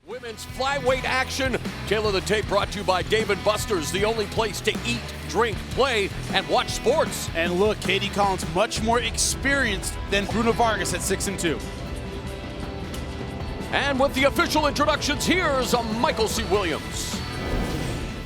Women's flyweight action. Tail of the tape brought to you by Dave & Buster's, the only place to eat, drink, play, and watch sports. And look, Katie Collins much more experienced than Bruna Vargas at 6-2. And with the official introductions, here's Michael C. Williams.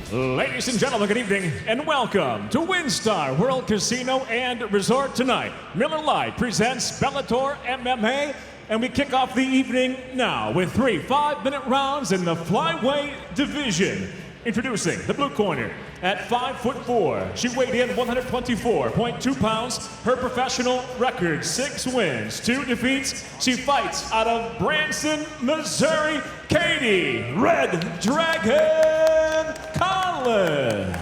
Ladies and gentlemen, good evening and welcome to WinStar World Casino and Resort tonight. Miller Lite presents Bellator MMA, and we kick off the evening now with 3 5-minute rounds in the flyweight division. Introducing the blue corner at 5'4". She weighed in 124.2 pounds. Her professional record, 6 wins, 2 defeats. She fights out of Branson, Missouri, Katie Red Dragon Collins.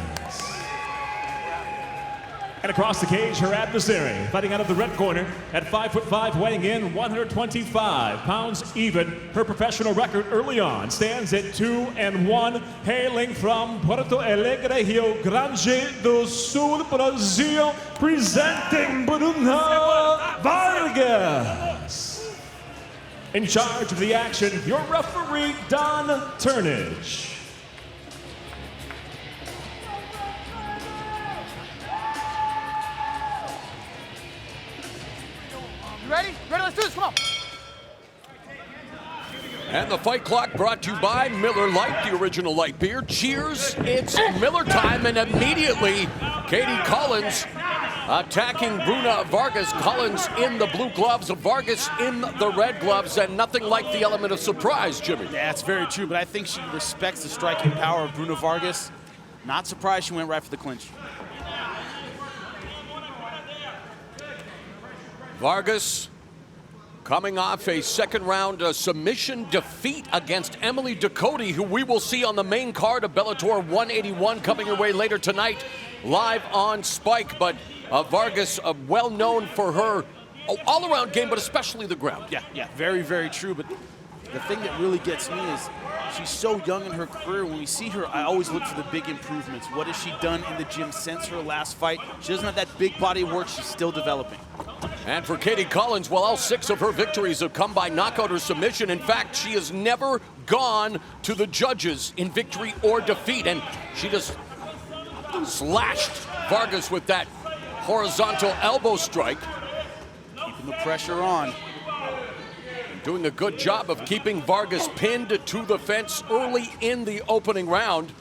And across the cage, her adversary, fighting out of the red corner at 5'5", weighing in 125 pounds even. Her professional record early on stands at 2-1, hailing from Porto Alegre, Rio Grande do Sul, Brazil, presenting Bruna Vargas. In charge of the action, your referee, Don Turnage. Ready? Ready, let's do this, come on. And the fight clock brought to you by Miller Lite, the original light beer. Cheers, it's Miller time, and immediately Katie Collins attacking Bruna Vargas. Collins in the blue gloves, Vargas in the red gloves, and nothing like the element of surprise, Jimmy. Yeah, that's very true, but I think she respects the striking power of Bruna Vargas. Not surprised she went right for the clinch. Vargas coming off a second-round submission defeat against Emily Ducote, who we will see on the main card of Bellator 181 coming your way later tonight, live on Spike. But Vargas, well known for her all-around game, but especially the ground. Yeah, very, very true. But the thing that really gets me is she's so young in her career. When we see her, I always look for the big improvements. What has she done in the gym since her last fight? She doesn't have that big body of work. She's still developing. And for Katie Collins, well, all 6 of her victories have come by knockout or submission. In fact, she has never gone to the judges in victory or defeat. And she just slashed Vargas with that horizontal elbow strike. Keeping the pressure on. Doing a good job of keeping Vargas pinned to the fence early in the opening round.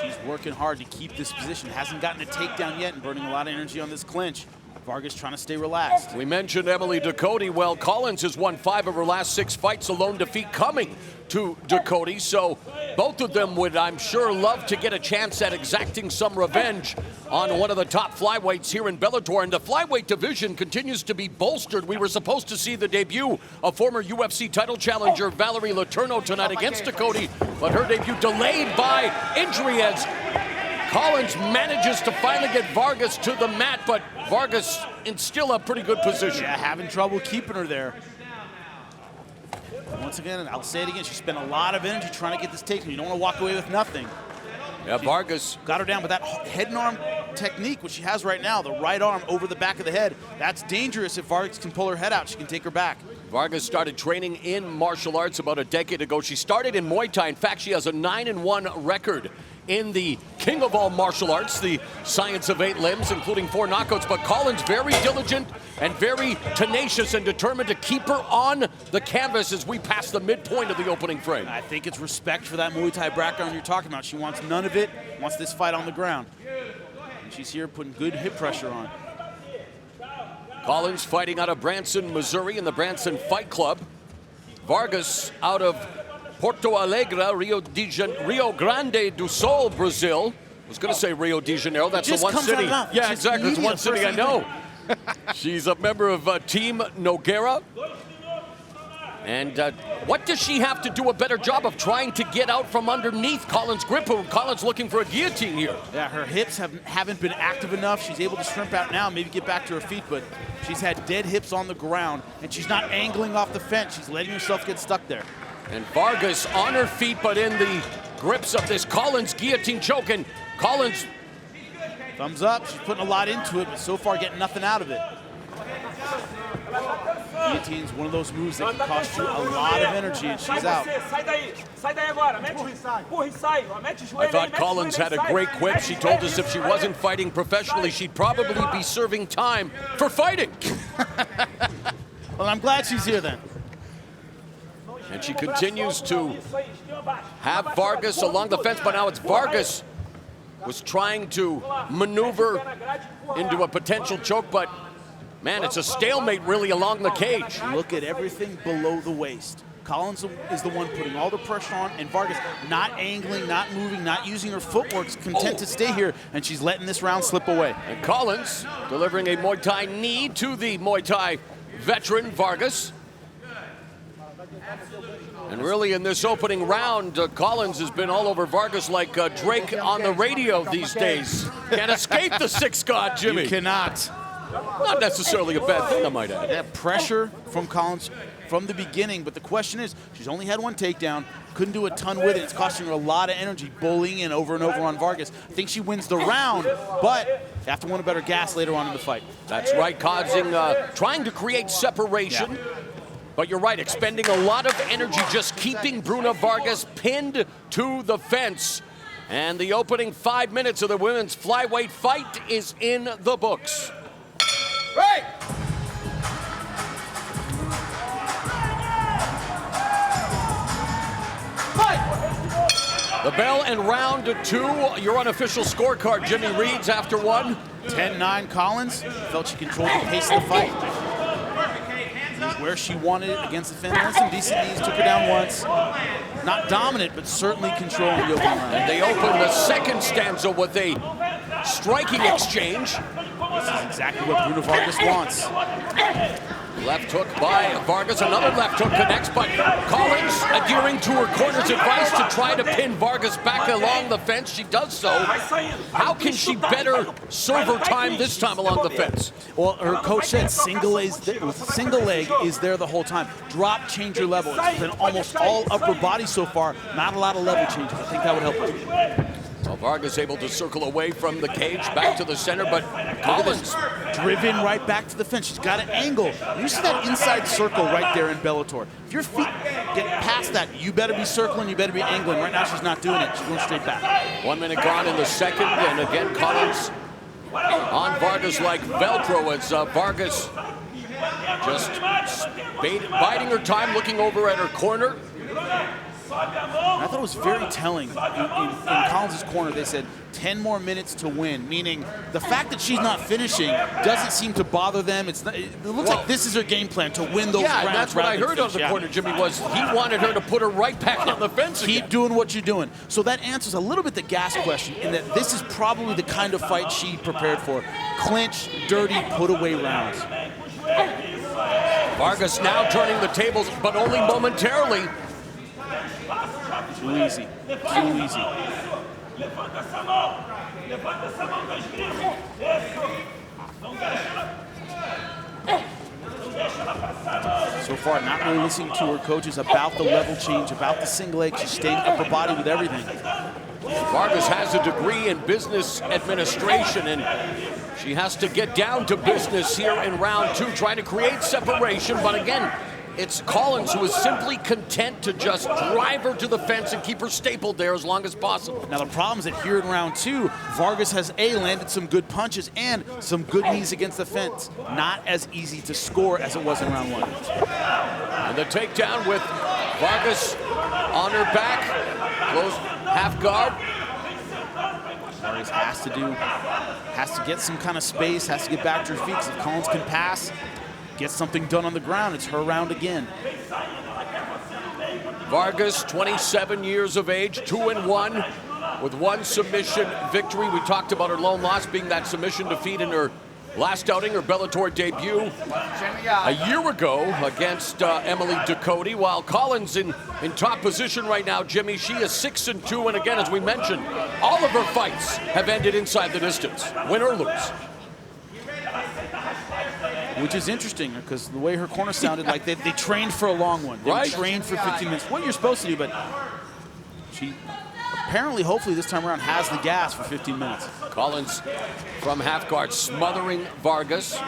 She's working hard to keep this position. Hasn't gotten a takedown yet and burning a lot of energy on this clinch. Vargas trying to stay relaxed. We mentioned Emily Ducote. Well, Collins has won 5 of her last 6 fights, a lone defeat coming to Ducote. So both of them would, I'm sure, love to get a chance at exacting some revenge on one of the top flyweights here in Bellator. And the flyweight division continues to be bolstered. We were supposed to see the debut of former UFC title challenger Valerie Letourneau tonight against Ducote, but her debut delayed by injury as Collins manages to finally get Vargas to the mat, but Vargas in still a pretty good position. Yeah, having trouble keeping her there. Once again, and I'll say it again, she spent a lot of energy trying to get this takedown. You don't want to walk away with nothing. Yeah, Vargas got her down, but that head and arm technique, which she has right now, the right arm over the back of the head, that's dangerous. If Vargas can pull her head out, she can take her back. Vargas started training in martial arts about a decade ago. She started in Muay Thai. In fact, she has a 9-1 record in the king of all martial arts, the science of 8 limbs, including 4 knockouts. But Collins very diligent and very tenacious and determined to keep her on the canvas as we pass the midpoint of the opening frame. I think it's respect for that Muay Thai background you're talking about. She wants none of it, wants this fight on the ground. And she's here putting good hip pressure on. Collins fighting out of Branson, Missouri in the Branson Fight Club. Vargas out of Porto Alegre, Rio Grande do Sul, Brazil. I was going to say Rio de Janeiro. That's the one city. Yeah, exactly. It's one city I know. She's a member of Team Nogueira. And what does she have to do a better job of trying to get out from underneath Collins' grip? Collins looking for a guillotine here. Yeah, her hips haven't been active enough. She's able to shrimp out now, maybe get back to her feet, but she's had dead hips on the ground, and she's not angling off the fence. She's letting herself get stuck there. And Vargas on her feet, but in the grips of this Collins guillotine choke. And Collins... Thumbs up. She's putting a lot into it, but so far getting nothing out of it. Guillotine's one of those moves that can cost you a lot of energy, and she's out. I thought Collins had a great quip. She told us if she wasn't fighting professionally, she'd probably be serving time for fighting. Well, I'm glad she's here then. And she continues to have Vargas along the fence, but now it's Vargas was trying to maneuver into a potential choke, but man, it's a stalemate really along the cage. Look at everything below the waist. Collins is the one putting all the pressure on, and Vargas not angling, not moving, not using her footwork, content to stay here, and she's letting this round slip away. And Collins delivering a Muay Thai knee to the Muay Thai veteran Vargas. And really in this opening round, Collins has been all over Vargas like Drake on the radio these days. Can't escape the six god, Jimmy. You cannot. Not necessarily a bad thing, I might add. That pressure from Collins from the beginning, but the question is, she's only had one takedown, couldn't do a ton with it. It's costing her a lot of energy, bullying in over and over on Vargas. I think she wins the round, but you have to want a better gas later on in the fight. That's right, causing, trying to create separation. Yeah. But you're right, expending a lot of energy just keeping Bruna Vargas pinned to the fence. And the opening 5 minutes of the women's flyweight fight is in the books. Right. The bell and round 2, your unofficial scorecard, Jimmy reads after one. 10-9 Collins, felt she controlled the pace of the fight. Where she wanted it against the fence. Had some decent knees, took her down once. Not dominant, but certainly controlling the opening round. And they open the second stanza with a striking exchange. This is exactly what Bruna Vargas wants. Left hook by Vargas, another left hook connects, but Collins adhering to her corner's advice to try to pin Vargas back along the fence. She does so. How can she better serve her time this time along the fence? Well, her coach said single leg is there the whole time. Drop, change your level. It's been almost all upper body so far. Not a lot of level changes. I think that would help her. Well, Vargas able to circle away from the cage, back to the center, but Collins driven right back to the fence. She's got an angle. You see that inside circle right there in Bellator. If your feet get past that, you better be circling, you better be angling. Right now she's not doing it. She's going straight back. 1 minute gone in the second, and again Collins on Vargas like Velcro as Vargas just biding her time, looking over at her corner. I thought it was very telling. In Collins' corner, they said 10 more minutes to win, meaning the fact that she's not finishing doesn't seem to bother them. It looks like this is her game plan, to win those rounds. Yeah, and that's what I heard on the corner, Jimmy, was he wanted her to put her right back on the fence again. Keep doing what you're doing. So that answers a little bit the gas question, in that this is probably the kind of fight she prepared for. Clinch, dirty, put away rounds. Vargas now turning the tables, but only momentarily. Too easy. Too easy. So far, not really listening to her coaches about the level change, about the single leg. She's staying upper body with everything. Vargas has a degree in business administration, and she has to get down to business here in round 2, trying to create separation. But again, it's Collins who is simply content to just drive her to the fence and keep her stapled there as long as possible. Now the problem is that here in round 2, Vargas has landed some good punches and some good knees against the fence. Not as easy to score as it was in round 1. And the takedown with Vargas on her back, close half guard. Vargas has to get some kind of space, has to get back to her feet, because if Collins can pass, get something done on the ground, it's her round again. Vargas, 27 years of age, 2-1 with 1 submission victory. We talked about her lone loss being that submission defeat in her last outing, her Bellator debut a year ago against Emily Ducote. While Collins in top position right now, Jimmy, she is 6-2, and again, as we mentioned, all of her fights have ended inside the distance, win or lose. Which is interesting, because the way her corner sounded like they trained for a long one. They trained for 15 minutes. What you're supposed to do, but she apparently, hopefully this time around, has the gas for 15 minutes. Collins from half guard smothering Vargas.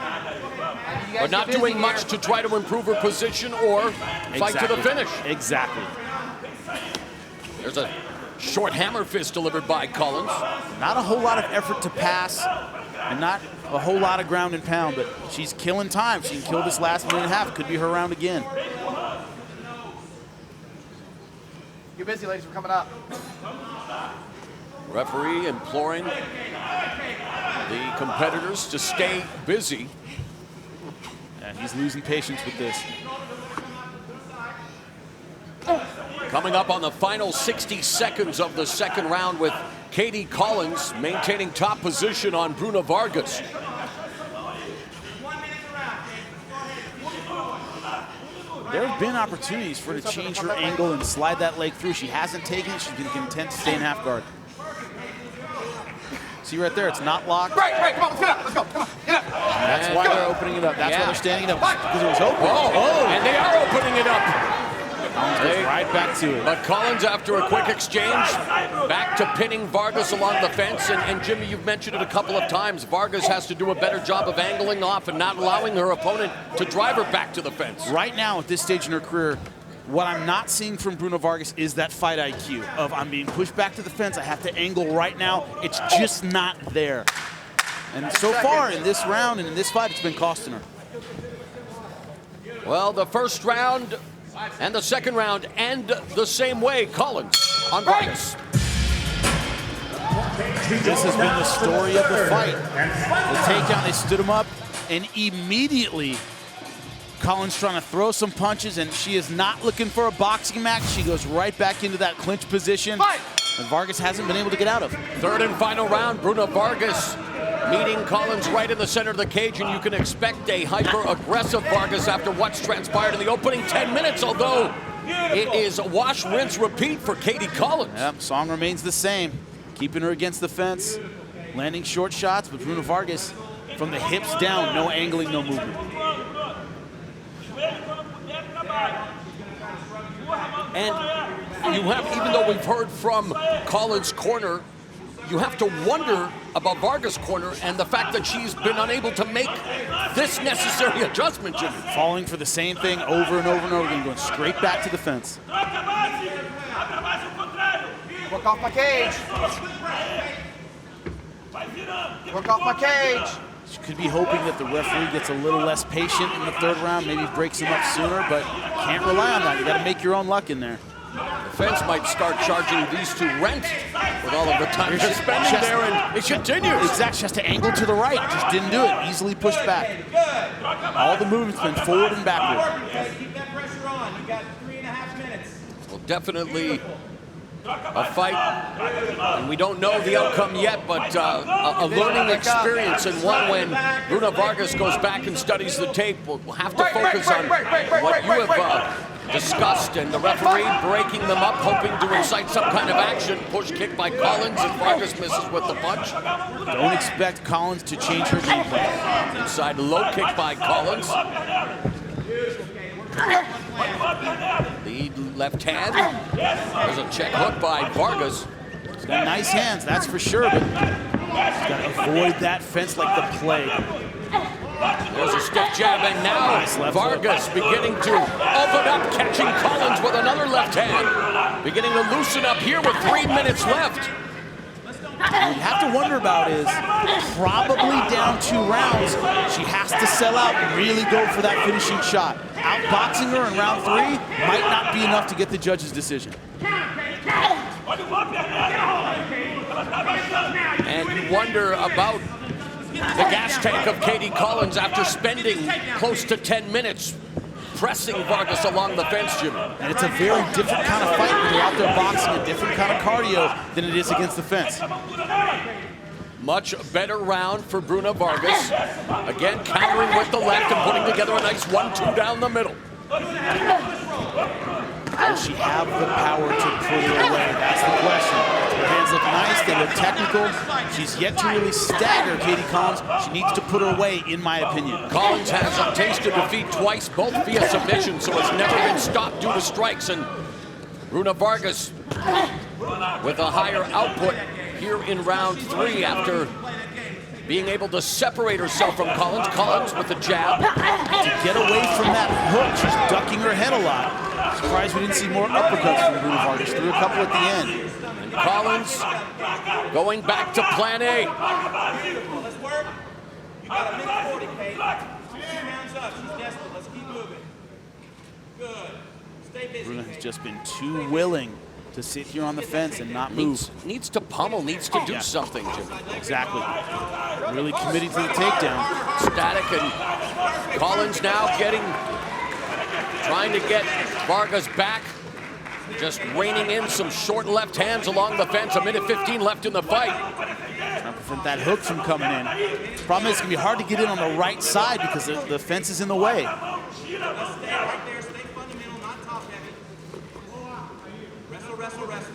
but not doing much to try to improve her position or fight to the finish. Exactly. There's a short hammer fist delivered by Collins. Not a whole lot of effort to pass, and not a whole lot of ground and pound, but she's killing time. She can kill this last minute and a half. Could be her round again. Get busy, ladies. We're coming up. Referee imploring the competitors to stay busy. And he's losing patience with this. Coming up on the final 60 seconds of the second round with Katie Collins maintaining top position on Bruna Vargas. There have been opportunities for her to change her angle and slide that leg through. She hasn't taken it. She's been content to stay in half guard. See right there, it's not locked. Right, come on, let's get up. Let's go, come on, get up. That's why they're opening it up. That's why they're standing it up, because it was open. And they are opening it up. Collins goes right back to it. But Collins, after a quick exchange, back to pinning Vargas along the fence. And Jimmy, you've mentioned it a couple of times. Vargas has to do a better job of angling off and not allowing her opponent to drive her back to the fence. Right now, at this stage in her career, what I'm not seeing from Bruna Vargas is that fight IQ of I'm being pushed back to the fence. I have to angle right now. It's just not there. And so far in this round and in this fight, it's been costing her. Well, the first round and the second round end the same way. Collins on Vargas. This has been the story of the fight. The takedown, they stood him up, and immediately Collins trying to throw some punches, and she is not looking for a boxing match. She goes right back into that clinch position, and Vargas hasn't been able to get out of. Third and final round, Bruna Vargas meeting Collins right in the center of the cage, and you can expect a hyper-aggressive Vargas after what's transpired in the opening 10 minutes, although it is a wash, rinse, repeat for Katie Collins. Yep, song remains the same. Keeping her against the fence, landing short shots, but Bruna Vargas from the hips down, no angling, no movement. And you have, even though we've heard from Collins' corner, you have to wonder about Vargas' corner and the fact that she's been unable to make this necessary adjustment, Jimmy. Falling for the same thing over and over and over again, going straight back to the fence. Work off my cage. Work off my cage. She could be hoping that the referee gets a little less patient in the third round, maybe breaks him up sooner, but can't rely on that. You got to make your own luck in there. The fence might start charging these two rent with all of the time they're spending there, and it continues. Exactly, she has to angle to the right. Just didn't do it. Easily pushed back. All the movement's been forward and backward. Keep that pressure on. You got 3.5 minutes. Well, definitely a fight, and we don't know the outcome yet, but a learning experience, and one when Bruna Vargas goes back and studies the tape. We'll have to focus on what you have discussed, and the referee breaking them up, hoping to incite some kind of action. Push kick by Collins, and Vargas misses with the punch. Don't expect Collins to change her game plan. Inside low kick by Collins. The left hand. There's a check hook by Vargas. He's got nice hands, that's for sure, but he's got to avoid that fence like the plague. There's a stiff jab, and now Vargas beginning to open up, catching Collins with another left hand. Beginning to loosen up here with 3 minutes left. What you have to wonder about is probably down 2 rounds, she has to sell out and really go for that finishing shot. Outboxing her in round 3 might not be enough to get the judge's decision. And you wonder about the gas tank of Katie Collins after spending close to 10 minutes pressing Vargas along the fence, Jimmy. And it's a very different kind of fight when you're out there boxing, a different kind of cardio than it is against the fence. Much better round for Bruna Vargas. Again, countering with the left and putting together a nice 1-2 down the middle. Will she have the power to put her away? That's the question. Her hands look nice, they look technical. She's yet to really stagger Katie Collins. She needs to put her away, in my opinion. Collins has a taste of defeat twice, both via submission, so it's never been stopped due to strikes. And Bruna Vargas with a higher output here in round 3 after being able to separate herself from Collins. Collins with the jab. To get away from that hook, she's ducking her head a lot. Surprised we didn't see more uppercuts from Bruno Vargas. Threw a couple at the end. And Collins going back to plan A. Let's work. You got a minute 40, Kate. 2 rounds up. She's desperate. Let's keep moving. Good. Stay busy, Bruno has Kate. just been too willing to sit here on the fence and not move. Needs to pummel, needs to do something, Jimmy. Exactly. Really committing to the takedown. Static, and Collins now trying to get Vargas back. Just reining in some short left hands along the fence. A minute 15 left in the fight. Trying to prevent that hook from coming in. Problem is, it's going to be hard to get in on the right side because the fence is in the way. Stay right there. Stay fundamental, not top heavy. Wrestle, wrestle, wrestle.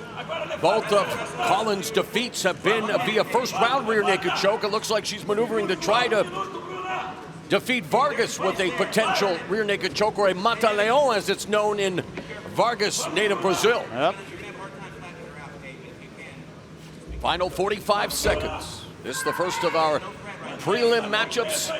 Both of Collins' defeats have been via first-round rear naked choke. It looks like she's maneuvering to try to defeat Vargas with a potential rear naked choke, or a mata-leon as it's known in Vargas' native Brazil. Yep. Final 45 seconds. This is the first of our prelim matchups.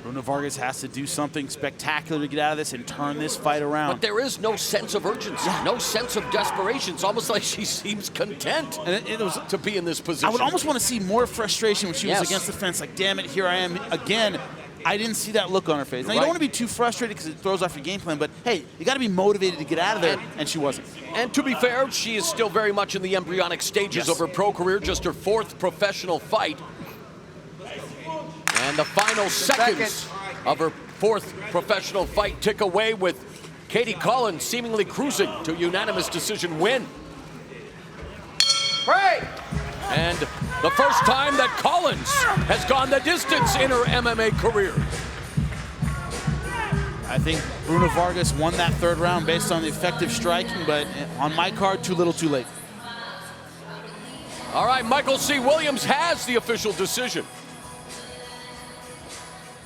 Bruno Vargas has to do something spectacular to get out of this and turn this fight around. But there is no sense of urgency, no sense of desperation. It's almost like she seems content And it was to be in this position. I would almost want to see more frustration when she was Yes. against the fence. Like, damn it, here I am again. I didn't see that look on her face. Now, you don't want to be too frustrated because it throws off your game plan, but hey, you got to be motivated to get out of there, and she wasn't. And to be fair, she is still very much in the embryonic stages of her pro career, just her 4th professional fight. And the final seconds of her 4th professional fight tick away with Katie Collins seemingly cruising to a unanimous decision win. Break! And the first time that Collins has gone the distance in her MMA career. I think Bruno Vargas won that 3rd round based on the effective striking, but on my card, too little, too late. All right, Michael C. Williams has the official decision.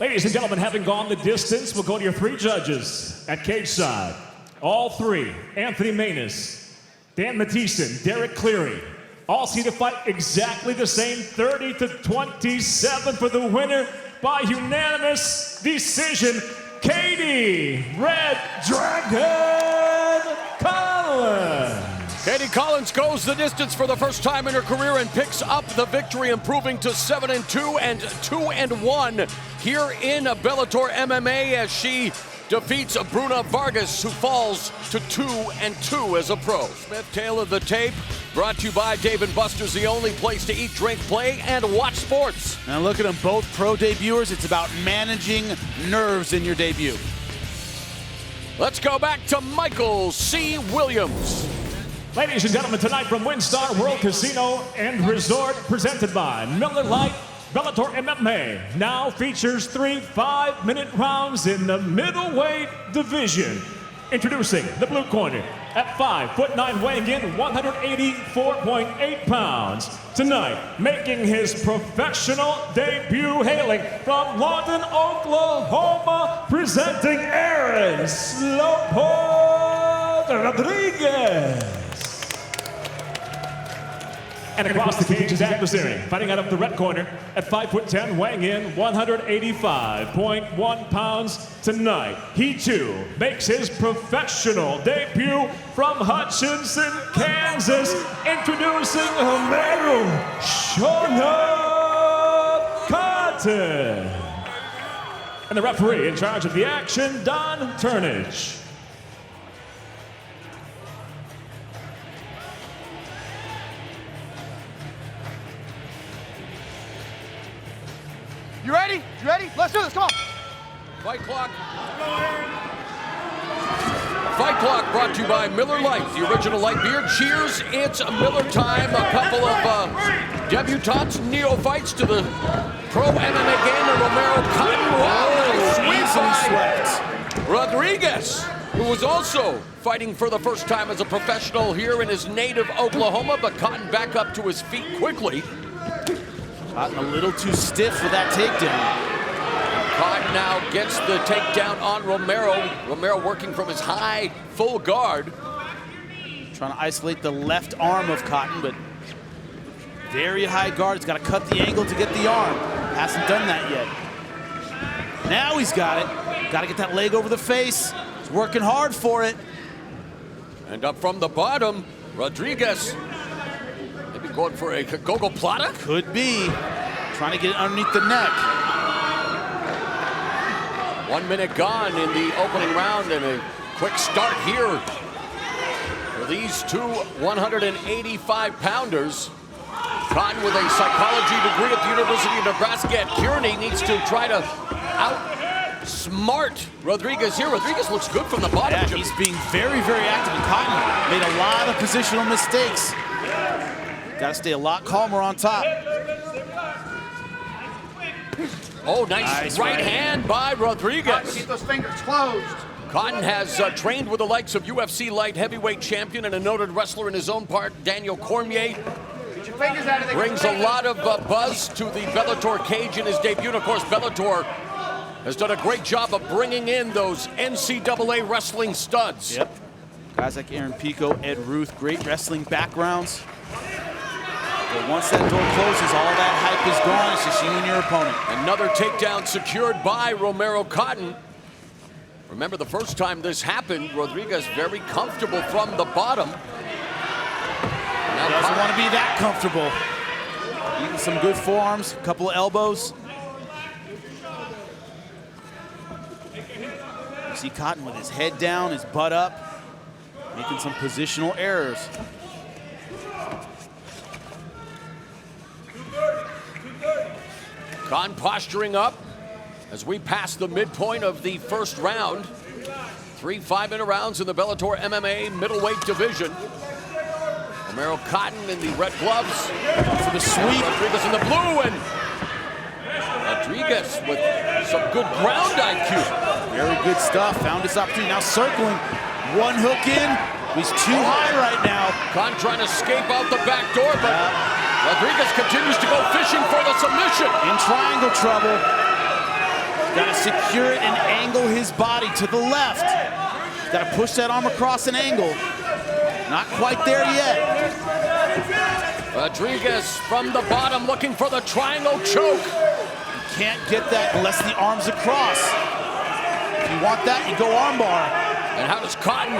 Ladies and gentlemen, having gone the distance, we'll go to your 3 judges at cage side. All 3, Anthony Maness, Dan Mathieson, Derek Cleary, all see the fight exactly the same, 30-27 for the winner by unanimous decision, Katie Red Dragon Collins. Katie Collins goes the distance for the first time in her career and picks up the victory, improving to 7-2 and 2-1 here in Bellator MMA as she defeats Bruna Vargas, who falls to 2-2 as a pro. Smith, tail of the tape, brought to you by Dave & Buster's, the only place to eat, drink, play, and watch sports. Now look at them, both pro debuters. It's about managing nerves in your debut. Let's go back to Michael C. Williams. Ladies and gentlemen, tonight from WinStar World Casino and Resort, presented by Miller Lite, Bellator MMA now features 3 5-minute rounds in the middleweight division. Introducing the blue corner at 5'9", weighing in 184.8 pounds. Tonight, making his professional debut, hailing from London, Oklahoma, presenting Aaron Slowpoke Rodriguez. And across the cage, his adversary, fighting out of the red corner at 5'10", weighing in 185.1 pounds tonight. He too makes his professional debut from Hutchinson, Kansas, introducing Meryl Shona Cotton. And the referee in charge of the action, Don Turnage. You ready? You ready? Let's do this, come on. Fight clock. Fight clock brought to you by Miller Lite, the original light beer. Cheers, it's Miller time. A couple of debutantes, neophytes to the pro MMA game. And Romero Cotton. Wow, nice sweep by Rodriguez, who was also fighting for the first time as a professional here in his native Oklahoma, but Cotton back up to his feet quickly. Cotton a little too stiff for that takedown. Cotton now gets the takedown on Romero. Romero working from his high, full guard. Trying to isolate the left arm of Cotton, but Very high guard. He's got to cut the angle to get the arm. Hasn't done that yet. Now he's got it. Got to get that leg over the face. He's working hard for it. And up from the bottom, Rodriguez maybe going for a gogoplata? Could be. Trying to get it underneath the neck. 1 minute gone in the opening round, and a quick start here for these two 185-pounders. Cotton with a psychology degree at the University of Nebraska at Kearney needs to try to outsmart Rodriguez here. Rodriguez looks good from the bottom. Yeah, he's being very, very active. And Cotton made a lot of positional mistakes. Got to stay a lot calmer on top. Oh, nice right hand by Rodriguez. Keep those fingers closed. Cotton has trained with the likes of UFC light heavyweight champion and a noted wrestler in his own part, Daniel Cormier. Get your fingers out of there. Brings a lot of buzz to the Bellator cage in his debut. And of course, Bellator has done a great job of bringing in those NCAA wrestling studs. Yep. Guys like Aaron Pico, Ed Ruth, great wrestling backgrounds. But once that door closes, all that hype is gone. It's just you and your opponent. Another takedown secured by Romero Cotton. Remember the first time this happened, Rodriguez very comfortable from the bottom. Now doesn't want to be that comfortable. Eating some good forearms, a couple of elbows. You see Cotton with his head down, his butt up, making some positional errors. Cotton posturing up as we pass the midpoint of the first round. 3 5-minute rounds in the Bellator MMA middleweight division. Romero Cotton in the red gloves. For the sweep. Rodriguez in the blue, and Rodriguez with some good ground IQ. Very good stuff. Found his opportunity. Now circling. One hook in. He's too high right now. Cotton trying to escape out the back door, but Rodriguez continues to go fishing for the submission. In triangle trouble. Got to secure it and angle his body to the left. Got to push that arm across an angle. Not quite there yet. Rodriguez from the bottom looking for the triangle choke. Can't get that unless the arm's across. If you want that, you go armbar. And how does Cotton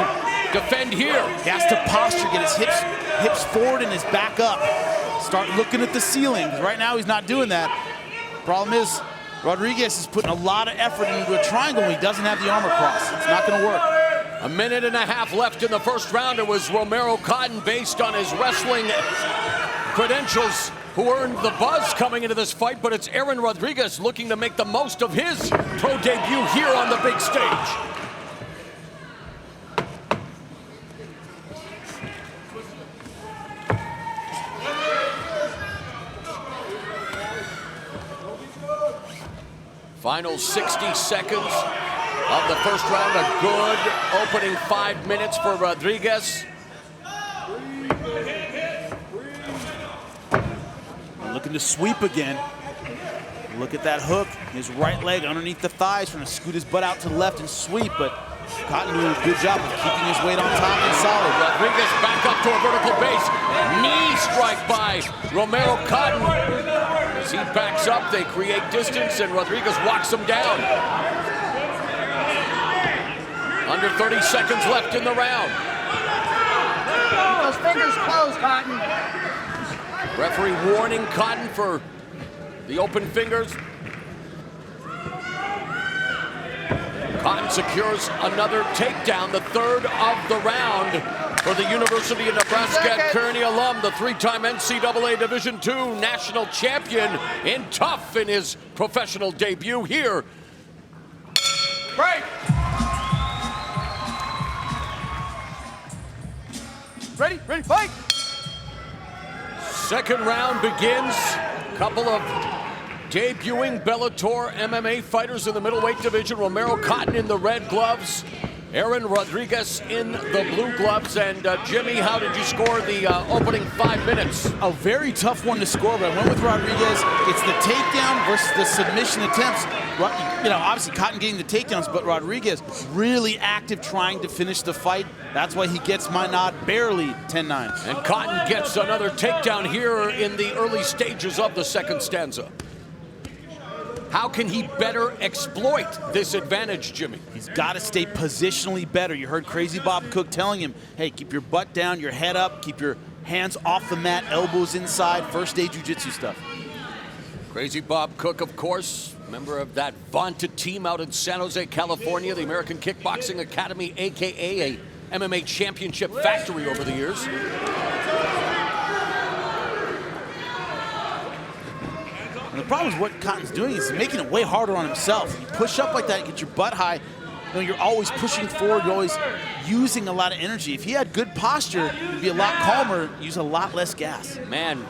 defend here? He has to posture, get his hips forward and his back up. Start looking at the ceiling. Right now, he's not doing that. Problem is, Rodriguez is putting a lot of effort into a triangle when he doesn't have the arm across. It's not going to work. 1.5 minutes left in the first round. It was Romero Cotton, based on his wrestling credentials, who earned the buzz coming into this fight, but it's Aaron Rodriguez looking to make the most of his pro debut here on the big stage. Final 60 seconds of the first round. A good opening 5 minutes for Rodriguez. Looking to sweep again. Look at that hook. His right leg underneath the thighs, trying to scoot his butt out to the left and sweep, but Cotton doing a good job of keeping his weight on top and solid. Rodriguez back up to a vertical base. Knee strike by Romero Cotton. As he backs up, they create distance, and Rodriguez walks him down. Under 30 seconds left in the round. Keep those fingers closed, Cotton. Referee warning Cotton for the open fingers. Cotton secures another takedown, the third of the round for the University of Nebraska at Kearney alum, the 3-time NCAA Division II national champion, in tough in his professional debut here. Break. Ready, fight. Second round begins. Couple of debuting Bellator MMA fighters in the middleweight division. Romero Cotton in the red gloves. Aaron Rodriguez in the blue gloves. And Jimmy, how did you score the opening 5 minutes? A very tough one to score, but I went with Rodriguez. It's the takedown versus the submission attempts. You know, obviously Cotton getting the takedowns, but Rodriguez really active trying to finish the fight. That's why he gets my nod, barely 10-9. And Cotton gets another takedown here in the early stages of the second stanza. How can he better exploit this advantage, Jimmy? He's got to stay positionally better. You heard Crazy Bob Cook telling him, hey, keep your butt down, your head up, keep your hands off the mat, elbows inside, first day jiu-jitsu stuff. Crazy Bob Cook, of course, member of that vaunted team out in San Jose, California, the American Kickboxing Academy, AKA a MMA championship factory over the years. And the problem is what Cotton's doing is he's making it way harder on himself. You push up like that, you get your butt high, you know, you're always pushing forward, you're always using a lot of energy. If he had good posture, he'd be a lot calmer, use a lot less gas. Man,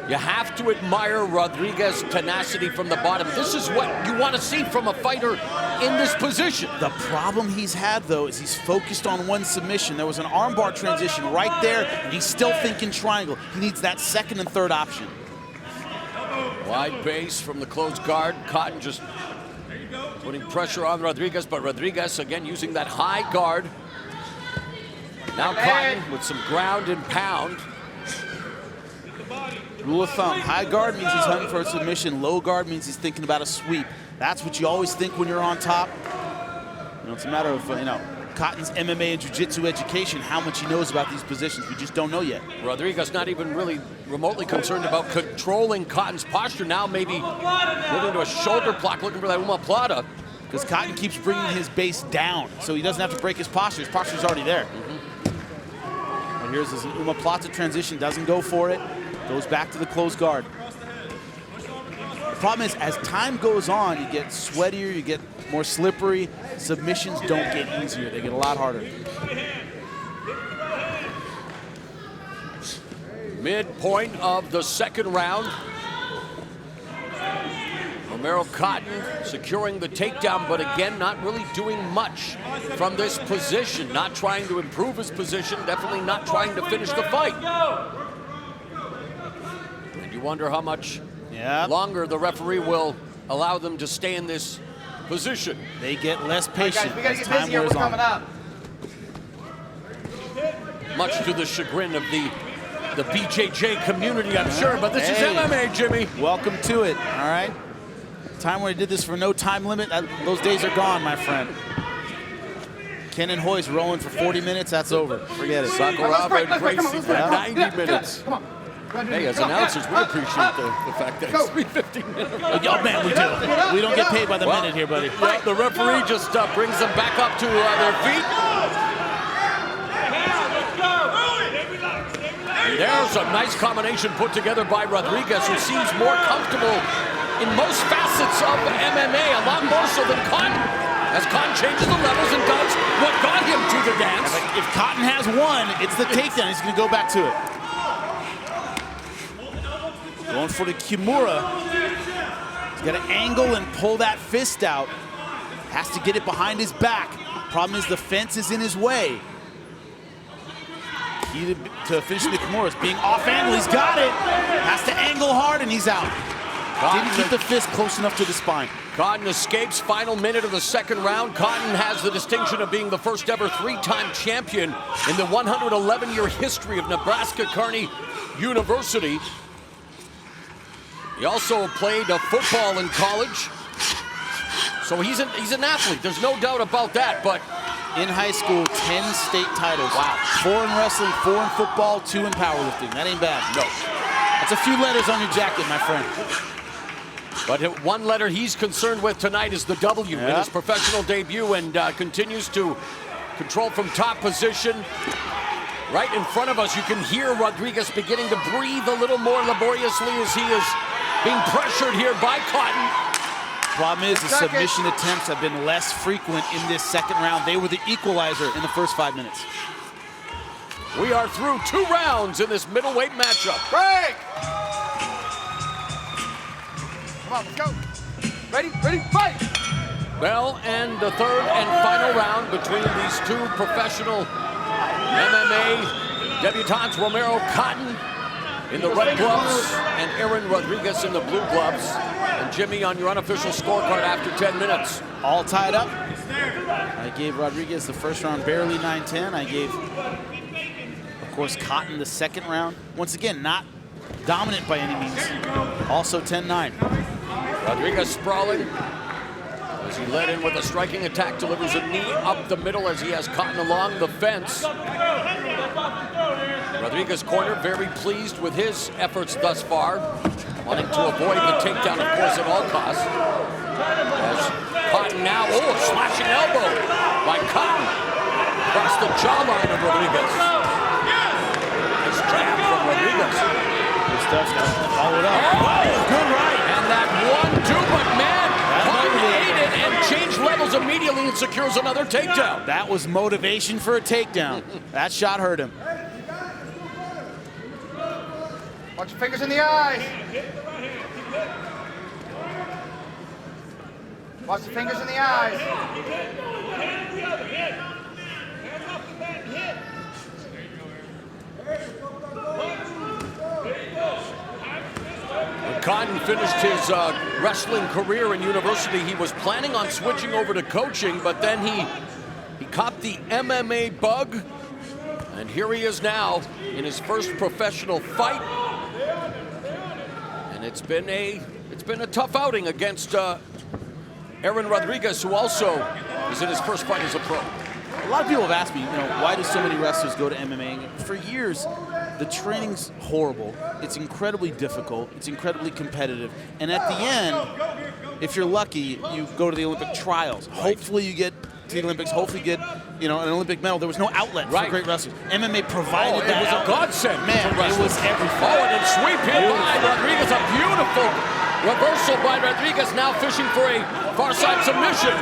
you have to admire Rodriguez's tenacity from the bottom. This is what you want to see from a fighter in this position. The problem he's had, though, is he's focused on one submission. There was an armbar transition right there, and he's still thinking triangle. He needs that second and third option. Wide base from the closed guard. Cotton just putting pressure on Rodriguez, but Rodriguez again using that high guard. Now Cotton with some ground and pound. Rule of thumb, high guard means he's hunting for a submission, low guard means he's thinking about a sweep. That's what you always think when you're on top. You know, it's a matter of, you know, Cotton's MMA and Jiu-Jitsu education, how much he knows about these positions. We just don't know yet. Rodriguez not even really remotely concerned about controlling Cotton's posture. Now maybe moving to a shoulder block, looking for that omoplata. Because Cotton keeps bringing his base down, so he doesn't have to break his posture. His posture's already there. And here's his omoplata transition, doesn't go for it. Goes back to the closed guard. The problem is, as time goes on, you get sweatier, you get more slippery. Submissions don't get easier, they get a lot harder. Midpoint of the second round. Romero Cotton securing the takedown, but again, not really doing much from this position. Not trying to improve his position, definitely not trying to finish the fight. And you wonder how much longer the referee will allow them to stay in this position. They get less patient guys, as time wears on. Much to the chagrin of the BJJ community, I'm sure, but this is MMA, Jimmy. Welcome to it, all right? Time when I did this for no time limit, those days are gone, my friend. Ken and Hoy's rolling for 40 minutes, that's over. Forget it. Sakuraba and Gracie for 90 minutes. Come on. Hey, as announcers, we appreciate the fact that it's 3:15 minutes. Oh, man, we do. We don't get paid by the minute here, buddy. Yeah, the referee just brings them back up to their feet. And there's a nice combination put together by Rodriguez, who seems more comfortable in most facets of MMA, a lot more so than Cotton, as Cotton changes the levels and does what got him to the dance. If Cotton has one, it's the takedown. He's going to go back to it. Going for the Kimura. He's got to angle and pull that fist out. Has to get it behind his back. Problem is the fence is in his way. Key to finishing the Kimura is being off angle. He's got it. Has to angle hard and he's out. Didn't keep the fist close enough to the spine. Cotton escapes. Final minute of the second round. Cotton has the distinction of being the first ever three-time champion in the 111-year history of Nebraska Kearney University. He also played football in college, so he's an athlete. There's no doubt about that. But in high school, 10 state titles. Wow. 4 in wrestling, 4 in football, 2 in powerlifting. That ain't bad. No. That's a few letters on your jacket, my friend. But one letter he's concerned with tonight is the W in his professional debut, and continues to control from top position. Right in front of us, you can hear Rodriguez beginning to breathe a little more laboriously as he is being pressured here by Cotton. Problem is, the submission attempts have been less frequent in this second round. They were the equalizer in the first 5 minutes. We are through 2 rounds in this middleweight matchup. Break! Come on, let's go. Ready, fight! Well, and the third and final round between these two professional MMA debutantes, Romero Cotton in the red gloves and Aaron Rodriguez in the blue gloves. And Jimmy, on your unofficial scorecard after 10 minutes. All tied up. I gave Rodriguez the first round barely 9-10. I gave, of course, Cotton the second round. Once again, not dominant by any means. Also 10-9. Rodriguez sprawling as he led in with a striking attack, delivers a knee up the middle as he has Cotton along the fence. Rodriguez corner very pleased with his efforts thus far, wanting to avoid the takedown, of course, at all costs. As Cotton now, slashing elbow by Cotton across the jawline of Rodriguez. Nice jab from Rodriguez. This stuff's got to follow it up. Good right. And that 1-2, but man, Cotton ate it and changed levels immediately and secures another takedown. That was motivation for a takedown. That shot hurt him. Watch your fingers in the eyes. Watch the fingers in the eyes. When Cotton finished his wrestling career in university, he was planning on switching over to coaching, but then he caught the MMA bug, and here he is now in his first professional fight. And it's been a tough outing against Aaron Rodriguez, who also is in his first fight as a pro. A lot of people have asked me, why do so many wrestlers go to MMA? For years, the training's horrible. It's incredibly difficult. It's incredibly competitive. And at the end, if you're lucky, you go to the Olympic trials. Hopefully you get to the Olympics. Hopefully you get, an Olympic medal. There was no outlet for great wrestlers. MMA provided that. It was a godsend. Man, it was everything. Oh, and then sweep hit by Rodriguez. A beautiful reversal by Rodriguez, now fishing for a far side submission.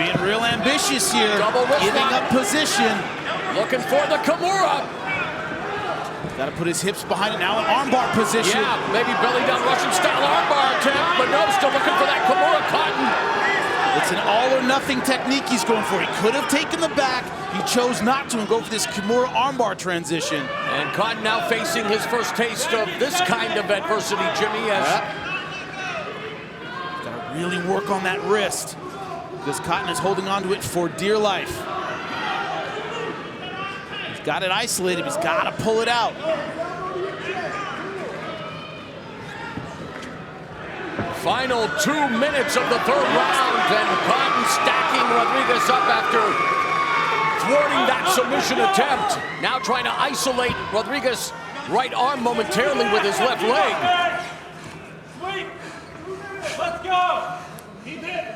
Being real ambitious here. Double wrist giving lock. up position. Looking for the Kimura. Got to put his hips behind it now in armbar position. Yeah, maybe belly down Russian style armbar attempt, but no, still looking for that Kimura. Cotton. It's an all or nothing technique he's going for. He could have taken the back. He chose not to and go for this Kimura armbar transition. And Cotton now facing his first taste of this kind of adversity, Jimmy. Got to really work on that wrist because Cotton is holding on to it for dear life. He's got it isolated. He's got to pull it out. Final 2 minutes of the third round, and Cotton stacking Rodriguez up after thwarting that submission attempt. Now trying to isolate Rodriguez' right arm momentarily with his left leg. Sweep. Let's go. Keep it.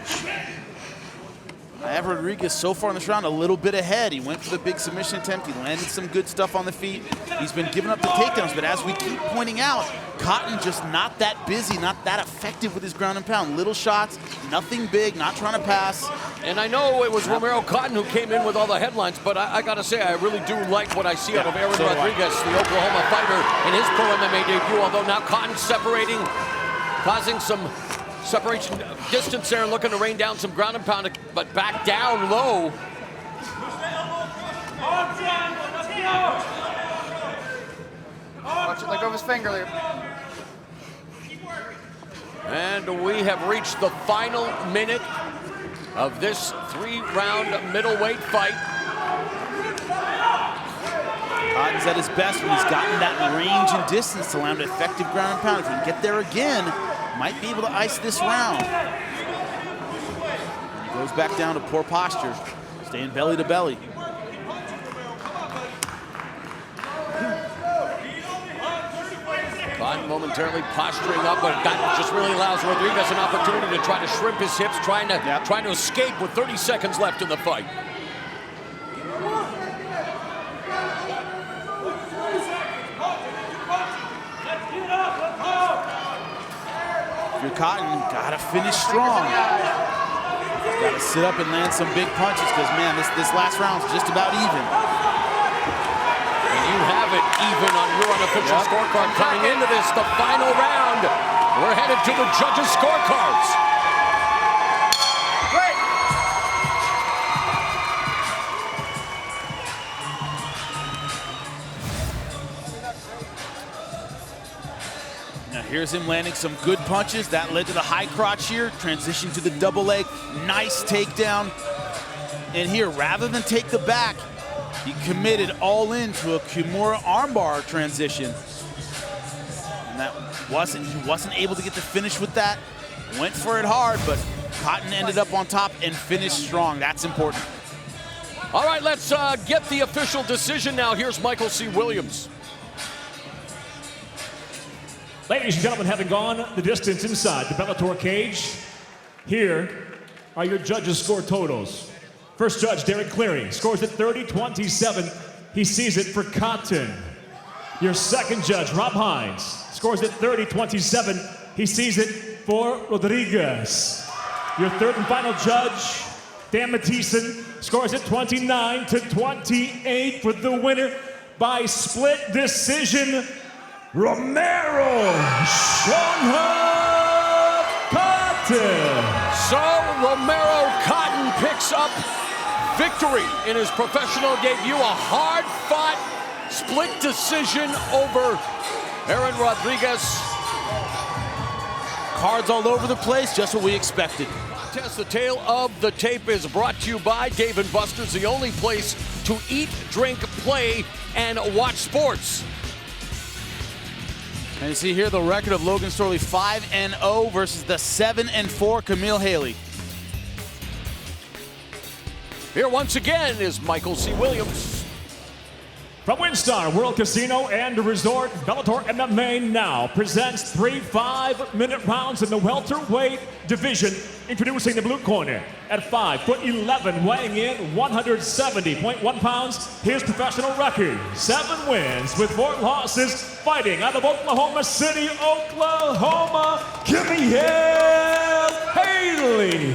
I have Rodriguez so far in this round a little bit ahead. He went for the big submission attempt. He landed some good stuff on the feet. He's been giving up the takedowns, but as we keep pointing out, Cotton just not that busy, not that effective with his ground and pound. Little shots, nothing big, not trying to pass. And I know it was Romero Cotton who came in with all the headlines, but I gotta say, I really do like what I see out of Aaron Rodriguez, the Oklahoma fighter, in his pro MMA debut, although now Cotton separating, causing some separation distance there, looking to rain down some ground and pound, but back down low. Watch it, let go of his finger there. And we have reached the final minute of this 3-round middleweight fight. Cotton's at his best when he's gotten that range and distance to land effective ground and pound. If he can get there again, might be able to ice this round. And he goes back down to poor posture, staying belly to belly. Cotton momentarily posturing up, but that just really allows Rodriguez an opportunity to try to shrimp his hips, trying to escape with 30 seconds left in the fight. If you're Cotton, gotta finish strong. Gotta sit up and land some big punches because, man, this last round's just about even. And you have it even on your unofficial scorecard coming into this, the final round. We're headed to the judges' scorecards. Here's him landing some good punches. That led to the high crotch here. Transition to the double leg. Nice takedown. And here, rather than take the back, he committed all in to a Kimura armbar transition. And he wasn't able to get the finish with that. Went for it hard, but Cotton ended up on top and finished strong. That's important. All right, let's get the official decision now. Here's Michael C. Williams. Ladies and gentlemen, having gone the distance inside the Bellator cage, here are your judges' score totals. First judge, Derek Cleary, scores at 30-27. He sees it for Cotton. Your second judge, Rob Hines, scores at 30-27. He sees it for Rodriguez. Your third and final judge, Dan Mathieson, scores at 29-28 for the winner by split decision, Romero Cotton. So Romero Cotton picks up victory in his professional debut. A hard-fought split decision over Aaron Rodriguez. Cards all over the place, just what we expected. The tale of the tape is brought to you by Dave & Buster's, the only place to eat, drink, play, and watch sports. And you see here the record of Logan Storley, 5-0 versus the 7-4 Camille Haley. Here once again is Michael C. Williams. From WinStar World Casino and Resort, Bellator MMA now presents 3 5-minute rounds in the welterweight division. Introducing the blue corner at 5'11", weighing in 170.1 pounds. His professional record, 7 wins with 4 losses, fighting out of Oklahoma City, Oklahoma, Camille Haley.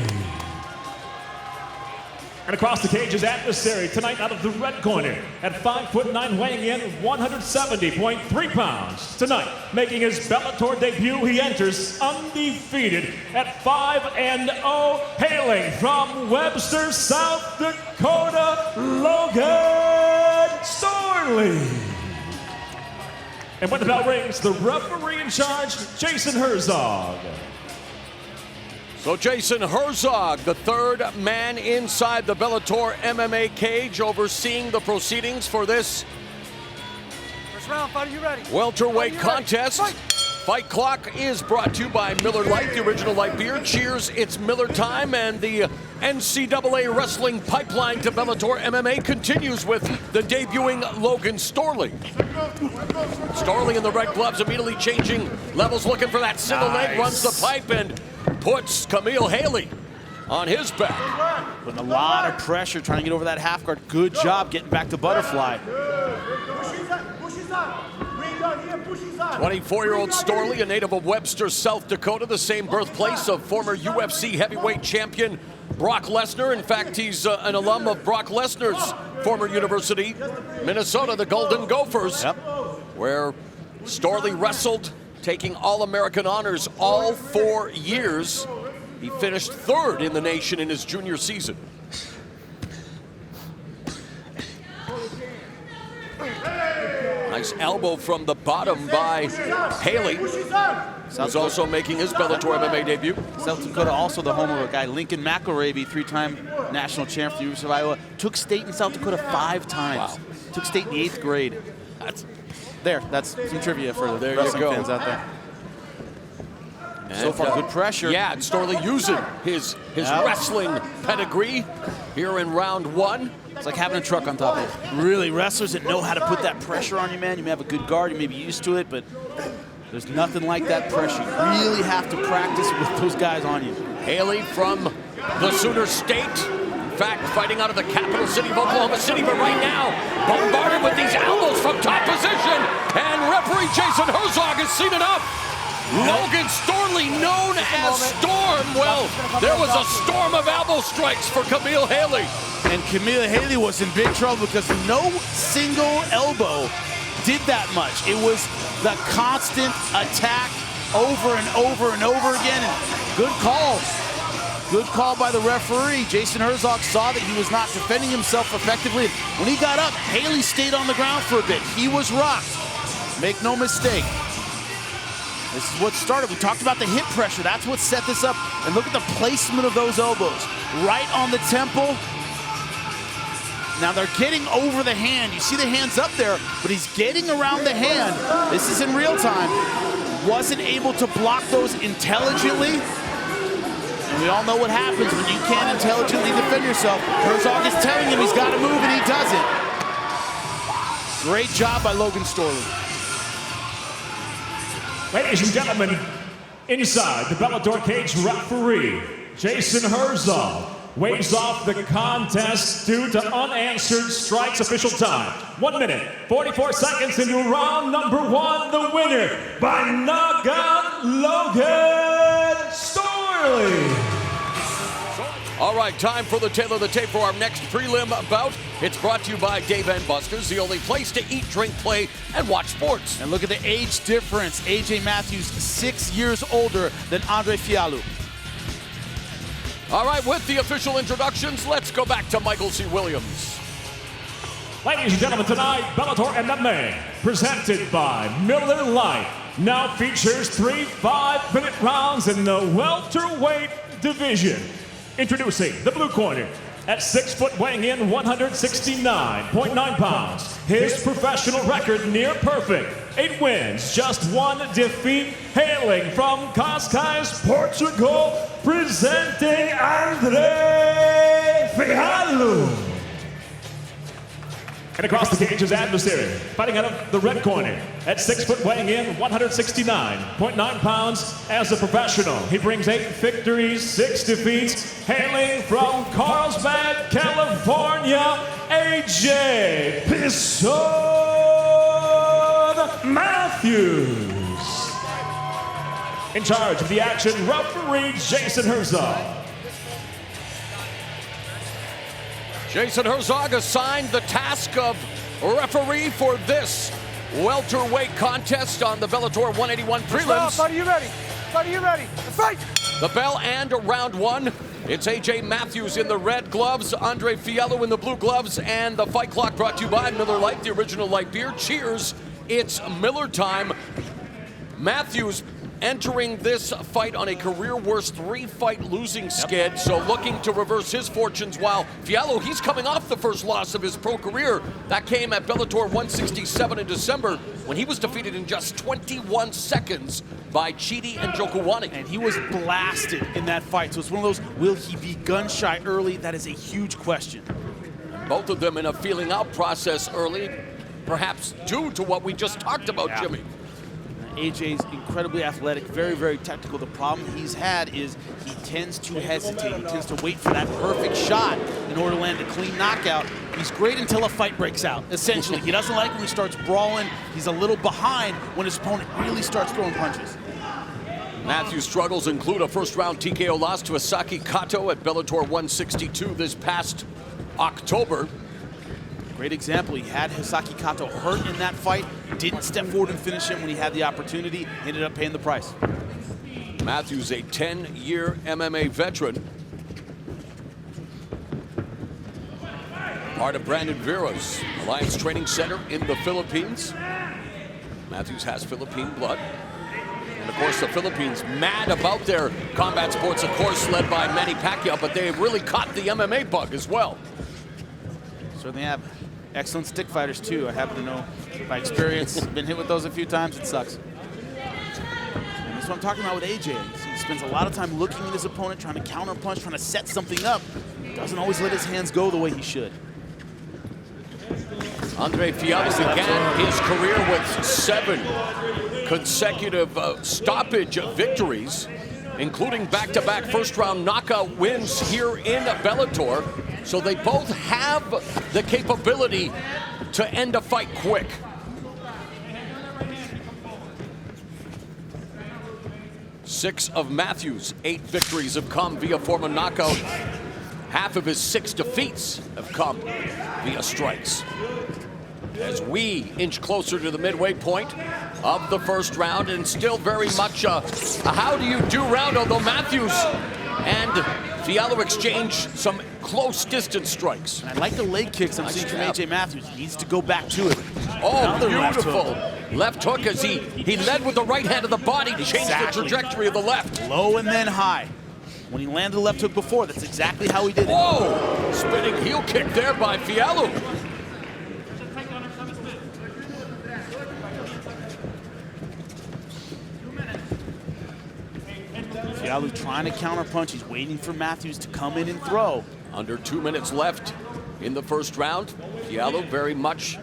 And across the cage, his adversary tonight out of the red corner at 5'9", weighing in 170.3 pounds. Tonight, making his Bellator debut, he enters undefeated at 5-0, hailing from Webster, South Dakota, Logan Storley. And when the bell rings, the referee in charge, Jason Herzog. So Jason Herzog, the third man inside the Bellator MMA cage, overseeing the proceedings for this First round, fighter, you ready? welterweight contest. Fight clock is brought to you by Miller Lite, the original light beer. Cheers, it's Miller time, and the NCAA wrestling pipeline to Bellator MMA continues with the debuting Logan Storley. Storley in the red gloves, immediately changing levels, looking for that single leg, runs the pipe, and puts Camille Haley on his back. Putting a lot of pressure, trying to get over that half guard. Good job getting back to butterfly. 24-year-old Storley, a native of Webster, South Dakota, the same birthplace of former UFC heavyweight champion Brock Lesnar. In fact, he's an alum of Brock Lesnar's former university, Minnesota, the Golden Gophers, where Storley wrestled, taking All-American honors all 4 years. He finished 3rd in the nation in his junior season. Nice elbow from the bottom by Haley, who's also making his Bellator MMA debut. South Dakota, also the home of a guy, Lincoln McElravy, 3-time national champ for the University of Iowa. Took state in South Dakota 5 times. Wow. Took state in the 8th grade. That's some trivia for the wrestling fans out there. So far, good pressure. Yeah, and Storley using his wrestling pedigree here in round 1. It's like having a truck on top of it. Really, wrestlers that know how to put that pressure on you, man. You may have a good guard, you may be used to it, but there's nothing like that pressure. You really have to practice with those guys on you. Haley from the Sooner State. In fact, fighting out of the capital city of Oklahoma City, but right now, bombarded with these elbows from top position, and referee Jason Herzog has seen enough. Logan Storley, known as Storm. Well, there was a storm of elbow strikes for Camille Haley. And Camille Haley was in big trouble because no single elbow did that much. It was the constant attack over and over and over again. And good call. Good call by the referee. Jason Herzog saw that he was not defending himself effectively. When he got up, Haley stayed on the ground for a bit. He was rocked. Make no mistake. This is what started. We talked about the hip pressure. That's what set this up. And look at the placement of those elbows. Right on the temple. Now they're getting over the hand. You see the hands up there, but he's getting around the hand. This is in real time. Wasn't able to block those intelligently. And we all know what happens when you can't intelligently defend yourself. Herzog is telling him he's got to move, and he doesn't. Great job by Logan Storley. Ladies and gentlemen, inside the Bellator cage, referee Jason Herzog waves off the contest due to unanswered strikes. Official time, 1 minute, 44 seconds into round number 1. The winner by knockout, Logan Storley. All right, time for the tail of the tape for our next prelim bout. It's brought to you by Dave & Buster's, the only place to eat, drink, play, and watch sports. And look at the age difference. AJ Matthews, 6 years older than Andre Fialho. All right, with the official introductions, let's go back to Michael C. Williams. Ladies and gentlemen, tonight, Bellator MMA, presented by Miller Lite, now features 3 5-minute rounds in the welterweight division. Introducing the blue corner, at 6 foot, weighing in 169.9 pounds. His professional record near perfect. 8 wins, just 1 defeat. Hailing from Cascais, Portugal, presenting Andre Fialho. And across the cage, his adversary, fighting out of the red corner, at 6 foot, weighing in 169.9 pounds. As a professional, he brings 8 victories, 6 defeats. Hailing from Carlsbad, California, AJ Pisson Matthews. In charge of the action, referee Jason Herzog. Jason Herzog assigned the task of referee for this welterweight contest on the Bellator 181 prelims. Buddy, you ready? Buddy, you ready? Fight! The bell and round 1. It's AJ Matthews in the red gloves, Andre Fialho in the blue gloves, and the fight clock brought to you by Miller Lite, the original light beer. Cheers, it's Miller time. Matthews entering this fight on a career-worst 3-fight losing skid, so looking to reverse his fortunes, while Fialho, he's coming off the first loss of his pro career. That came at Bellator 167 in December, when he was defeated in just 21 seconds by Chidi and Njokuani. And he was blasted in that fight. So it's one of those, will he be gun-shy early? That is a huge question. Both of them in a feeling out process early, perhaps due to what we just talked about, Jimmy. AJ's incredibly athletic, very, very technical. The problem he's had is he tends to hesitate. He tends to wait for that perfect shot in order to land a clean knockout. He's great until a fight breaks out, essentially. He doesn't like when he starts brawling. He's a little behind when his opponent really starts throwing punches. Matthew's struggles include a first-round TKO loss to Hisaki Kato at Bellator 162 this past October. Great example. He had Hisaki Kato hurt in that fight, didn't step forward and finish him when he had the opportunity, ended up paying the price. Matthews, a 10-year MMA veteran. Part of Brandon Vera's Alliance Training Center in the Philippines. Matthews has Philippine blood. And of course, the Philippines mad about their combat sports, of course, led by Manny Pacquiao, but they really caught the MMA bug as well. Certainly have excellent stick fighters too. I happen to know by experience, been hit with those a few times, it sucks. And that's what I'm talking about with AJ. He spends a lot of time looking at his opponent, trying to counter punch, trying to set something up. Doesn't always let his hands go the way he should. Andre Fialho began his career with 7 consecutive stoppage victories, including back-to-back first-round knockout wins here in Bellator. So they both have the capability to end a fight quick. Six of Matthews' 8 victories have come via form of knockout. Half of his 6 defeats have come via strikes. As we inch closer to the midway point of the first round, and still very much a how do you do round, although Matthews and Fialho exchange some close distance strikes. And I like the leg kicks I'm seeing from AJ Matthews. He needs to go back to it. Oh, beautiful. left hook as he led with the right hand of the body, changed the Exactly. trajectory of the left. Low and then high. When he landed the left hook before, that's exactly how he did it. Whoa! Spinning heel kick there by Fialho. Fialho trying to counterpunch. He's waiting for Matthews to come in and throw. Under 2 minutes left in the first round. Fialho very much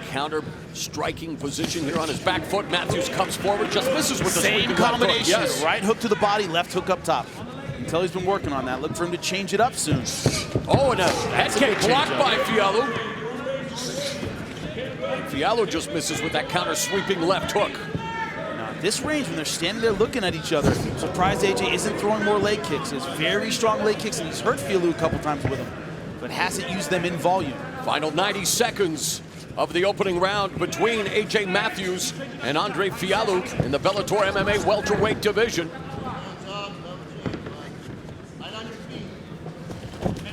counter striking position here on his back foot. Matthews comes forward, just misses with the Same sweeping left hook. combination. Yes. Right hook to the body, left hook up top. You can tell he's been working on that. Look for him to change it up soon. Oh, and a head a kick good blocked change-up. by Fialho. Fialho just misses with that counter sweeping left hook. Now, at this range, when they're standing there looking at each other, I'm surprised AJ isn't throwing more leg kicks. He has very strong leg kicks, and he's hurt Fialho a couple times with them, but hasn't used them in volume. Final 90 seconds of the opening round between AJ Matthews and Andre Fialho in the Bellator MMA welterweight division.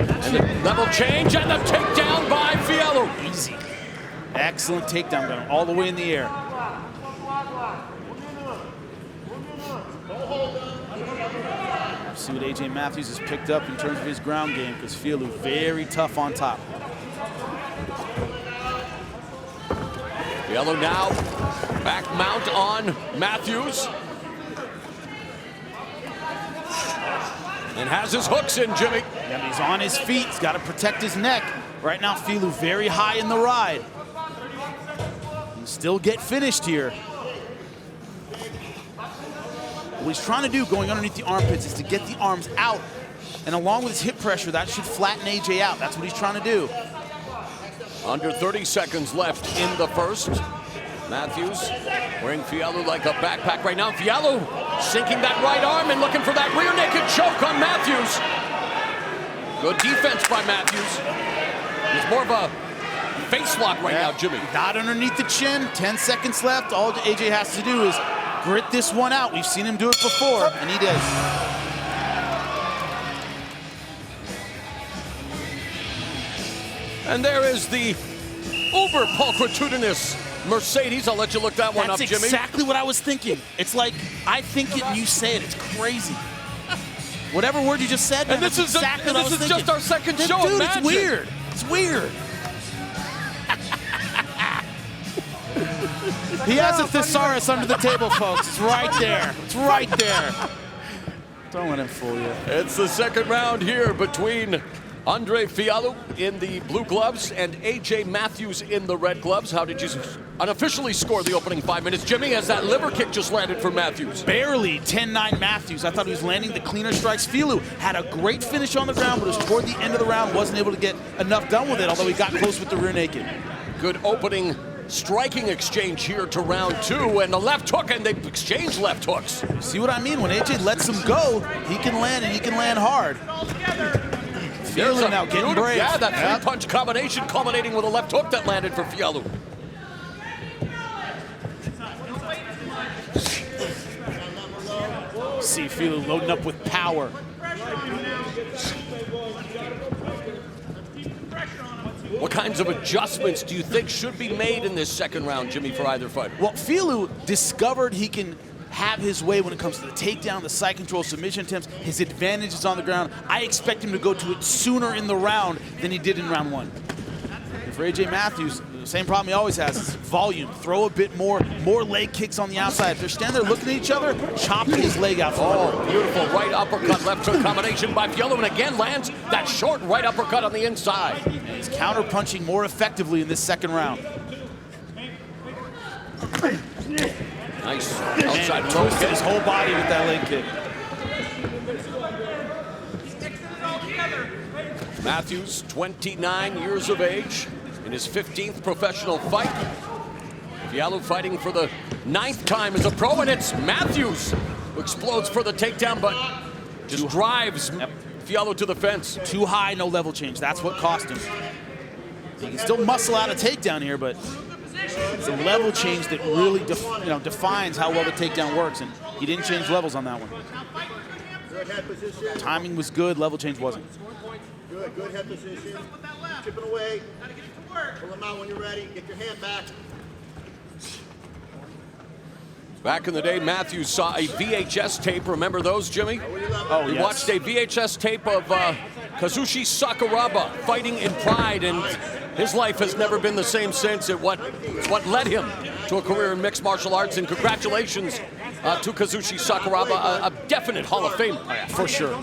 And the level change and the takedown by Fialho. Easy. Excellent takedown, got him all the way in the air. See what AJ Matthews has picked up in terms of his ground game, because Fialho very tough on top. Fialho now back mount on Matthews. And has his hooks in, Jimmy. Yeah, but he's on his feet. He's got to protect his neck. Right now, Fialho very high in the ride. He'll still get finished here. What he's trying to do going underneath the armpits is to get the arms out. And along with his hip pressure, that should flatten AJ out. That's what he's trying to do. Under 30 seconds left in the first. Matthews wearing Fialho like a backpack right now. Fialho sinking that right arm and looking for that rear naked choke on Matthews. Good defense by Matthews. He's more of a face lock right now, Jimmy. Not underneath the chin. 10 seconds left. All AJ has to do is grit this one out. We've seen him do it before, and he did. And there is the uber pulchritudinous Mercedes. I'll let you look that one up, That's Jimmy. exactly what I was thinking. It's like, I think it and you say it. It's crazy. Whatever word you just said, man, And this that's is exactly what I was just thinking. our second show. Dude, Imagine. it's weird. It's weird. He has a thesaurus under the table, folks. It's right there. It's right there. Don't let him fool you. It's the second round here between Andre Fialho in the blue gloves and AJ Matthews in the red gloves. How did you unofficially score the opening 5 minutes, Jimmy, as that liver kick just landed for Matthews? Barely 10-9 Matthews. I thought he was landing the cleaner strikes. Fialho had a great finish on the ground, but it was toward the end of the round, wasn't able to get enough done with it, although he got close with the rear naked. Good opening striking exchange here to round two, and the left hook, and they exchange left hooks. See what I mean? When AJ lets him go, he can land, and he can land hard. There's Fialho now getting beautiful- brave. Yeah, that three-punch combination culminating with a left hook that landed for Fialho. See Fialho loading up with power. What kinds of adjustments do you think should be made in this second round, Jimmy, for either fighter? Well, Fialho discovered he can have his way when it comes to the takedown, the side control, submission attempts. His advantage is on the ground. I expect him to go to it sooner in the round than he did in round one. And for AJ Matthews, the same problem he always has is volume. Throw a bit more leg kicks on the outside. If they're standing there looking at each other, chopping his leg out. Oh, beautiful right uppercut, left hook combination by Fialho, and again lands that short right uppercut on the inside. And he's counter-punching more effectively in this second round. Nice Man, outside low twisted kick. his whole body with that leg kick. Matthews, 29 years of age, in his 15th professional fight. Fialho fighting for the 9th time as a pro, and it's Matthews who explodes for the takedown, but just drives Fialho to the fence. Too high, no level change. That's what cost him. He can still muscle out a takedown here, but it's a level change that really defines how well the takedown works, and he didn't change levels on that one. Good head position. Timing was good, level change wasn't. Good head position. Chipping away. Pull them out when you're ready. Get your hand back. Back in the day, Matthews saw a VHS tape. Remember those, Jimmy? Oh, He watched a VHS tape of Kazushi Sakuraba fighting in Pride, and his life has never been the same since. It's what led him to a career in mixed martial arts, and congratulations to Kazushi Sakuraba, a definite Hall of Fame. For sure.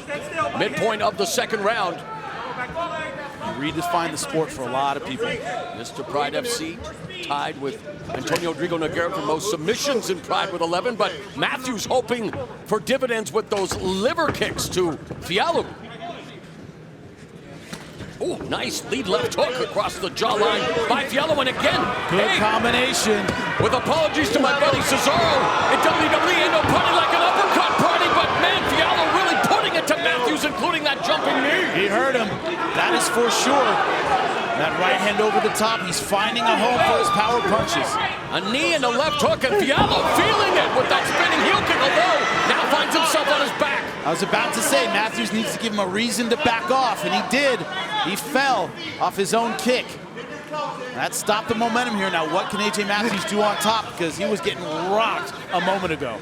Midpoint of the second round. You redefined the sport for a lot of people. Mr. Pride FC tied with Antonio Rodrigo Nogueira for most submissions in Pride with 11, but Matthews hoping for dividends with those liver kicks to Fialho. Oh, nice lead left hook across the jawline by Fialho, and again, Good combination. with apologies to my buddy Cesaro, in WWE ain't no party like an uppercut party, but man, Fialho really putting it to Matthews, including that jumping knee. He hurt him. That is for sure. That right hand over the top. He's finding a home for his power punches. A knee and a left hook, and Fialho feeling it with that spinning heel kick, although now finds himself on his back. I was about to say, Matthews needs to give him a reason to back off, and he did. He fell off his own kick. That stopped the momentum here. Now, what can AJ Matthews do on top? Because he was getting rocked a moment ago.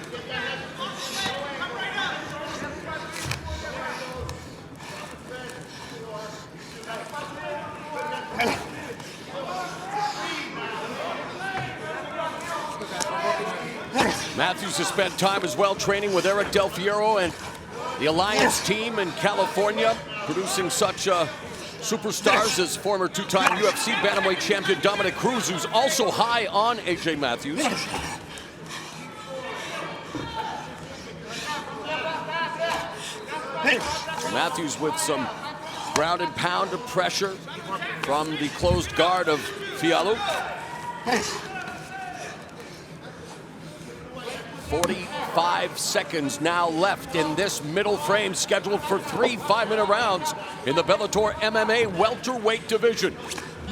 Matthews has spent time as well training with Eric Del Fiero and the Alliance team in California, producing such superstars as former two-time UFC bantamweight champion Dominic Cruz, who's also high on AJ Matthews. Matthews with some ground and pound of pressure from the closed guard of Fialho. 45 seconds now left in this middle frame, scheduled for 3 5-minute rounds in the Bellator MMA welterweight division.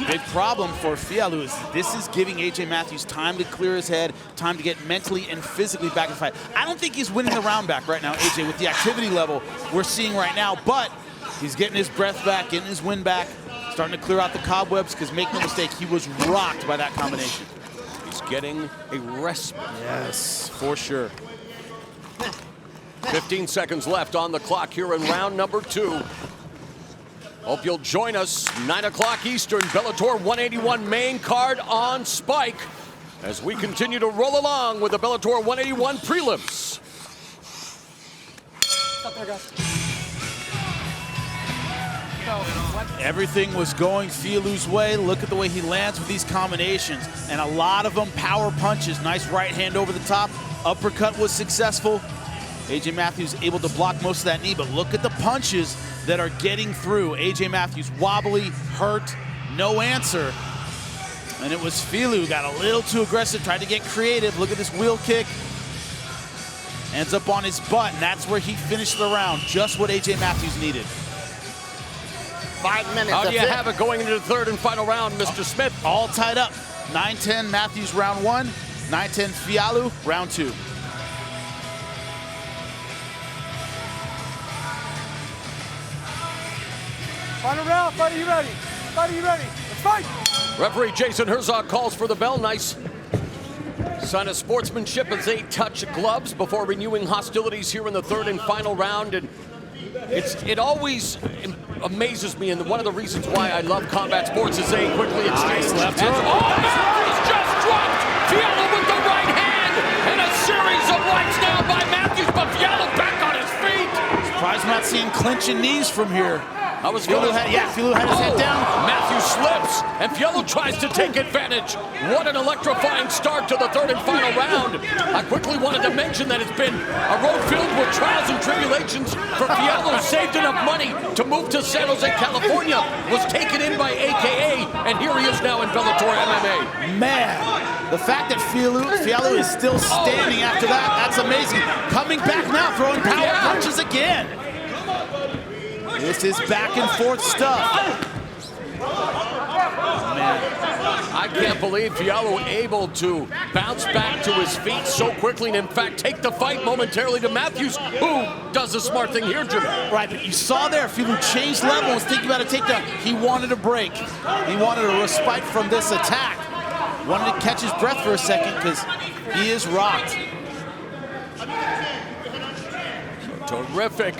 Big problem for Fialho is this is giving AJ Matthews time to clear his head, time to get mentally and physically back in the fight. I don't think he's winning the round back right now, AJ, with the activity level we're seeing right now, but he's getting his breath back, getting his wind back, starting to clear out the cobwebs, because make no mistake, he was rocked by that combination. He's getting a respite. Yes, for sure. 15 seconds left on the clock here in round number 2. Hope you'll join us, 9 o'clock Eastern, Bellator 181 main card on Spike, as we continue to roll along with the Bellator 181 prelims. Stop there, guys. Everything was going Fialho's way. Look at the way he lands with these combinations, and a lot of them power punches. Nice right hand over the top. Uppercut was successful. AJ Matthews able to block most of that knee, but look at the punches that are getting through. AJ Matthews wobbly, hurt, no answer. And it was Fialho who got a little too aggressive, tried to get creative. Look at this wheel kick. Ends up on his butt, and that's where he finished the round. Just what AJ Matthews needed. 5 minutes. How do you have it going into the third and final round, Mr. Smith? All tied up. 9-10 Matthews round 1, 9-10 Fialho round 2. Final round. Fight, are you ready? Fight, are you ready? Let's fight. Referee Jason Herzog calls for the bell. Nice sign of sportsmanship as they touch gloves before renewing hostilities here in the third and final round. And it always amazes me, and one of the reasons why I love combat sports is they quickly exchange left hook. Oh, Matthews just dropped Fialho with the right hand, and a series of rights now by Matthews, but Fialho back on his feet. Surprised I'm not seeing clinching knees from here. Fialho had his head down. Matthews slips, and Fialho tries to take advantage. What an electrifying start to the third and final round. I quickly wanted to mention that it's been a road filled with trials and tribulations for Fialho. Saved enough money to move to San Jose, California. Was taken in by AKA, and here he is now in Bellator MMA. Man, the fact that Fialho is still standing after that, that's amazing. Coming back now, throwing power punches again. This is back and forth stuff. Man, I can't believe Fialho able to bounce back to his feet so quickly, and in fact take the fight momentarily to Matthews, who does the smart thing here, Jimmy. Right, but you saw there, Fialho changed level, was thinking about a takedown. He wanted a break. He wanted a respite from this attack. Wanted to catch his breath for a second because he is rocked. Terrific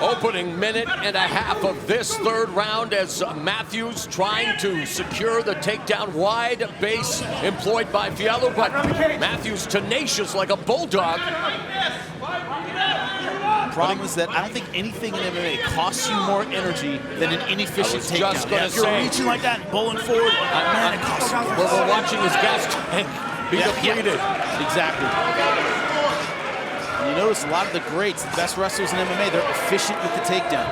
opening minute and a half of this third round as Matthews trying to secure the takedown. Wide base employed by Fialho, but Matthews tenacious like a bulldog. Problem is that I don't think anything in MMA costs you more energy than an inefficient takedown. Just gonna if you're say, reaching like that and bowling forward, man, it costs you. We're watching his gas tank be depleted. Exactly. And you notice a lot of the greats, the best wrestlers in MMA, they're efficient with the takedown.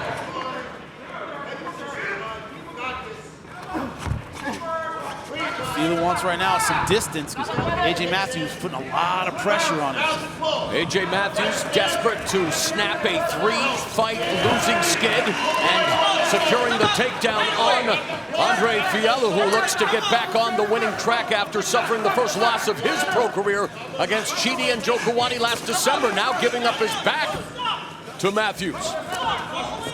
Fialho wants right now some distance because AJ Matthews putting a lot of pressure on him. AJ Matthews desperate to snap a 3-fight losing skid and securing the takedown on Andre Fialho, who looks to get back on the winning track after suffering the first loss of his pro career against Chidi and Joe Kawani last December, now giving up his back to Matthews.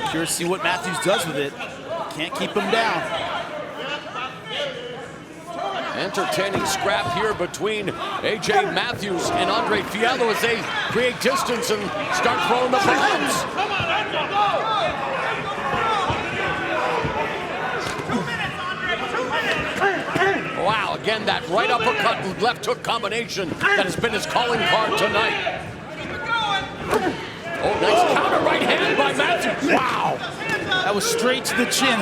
Curious to see what Matthews does with it. Can't keep him down. Entertaining scrap here between AJ Matthews and Andre Fialho as they create distance and start throwing the bombs. Wow, again, that right uppercut and left hook combination that has been his calling card tonight. Oh, nice counter right hand by Matthews. Wow. That was straight to the chin.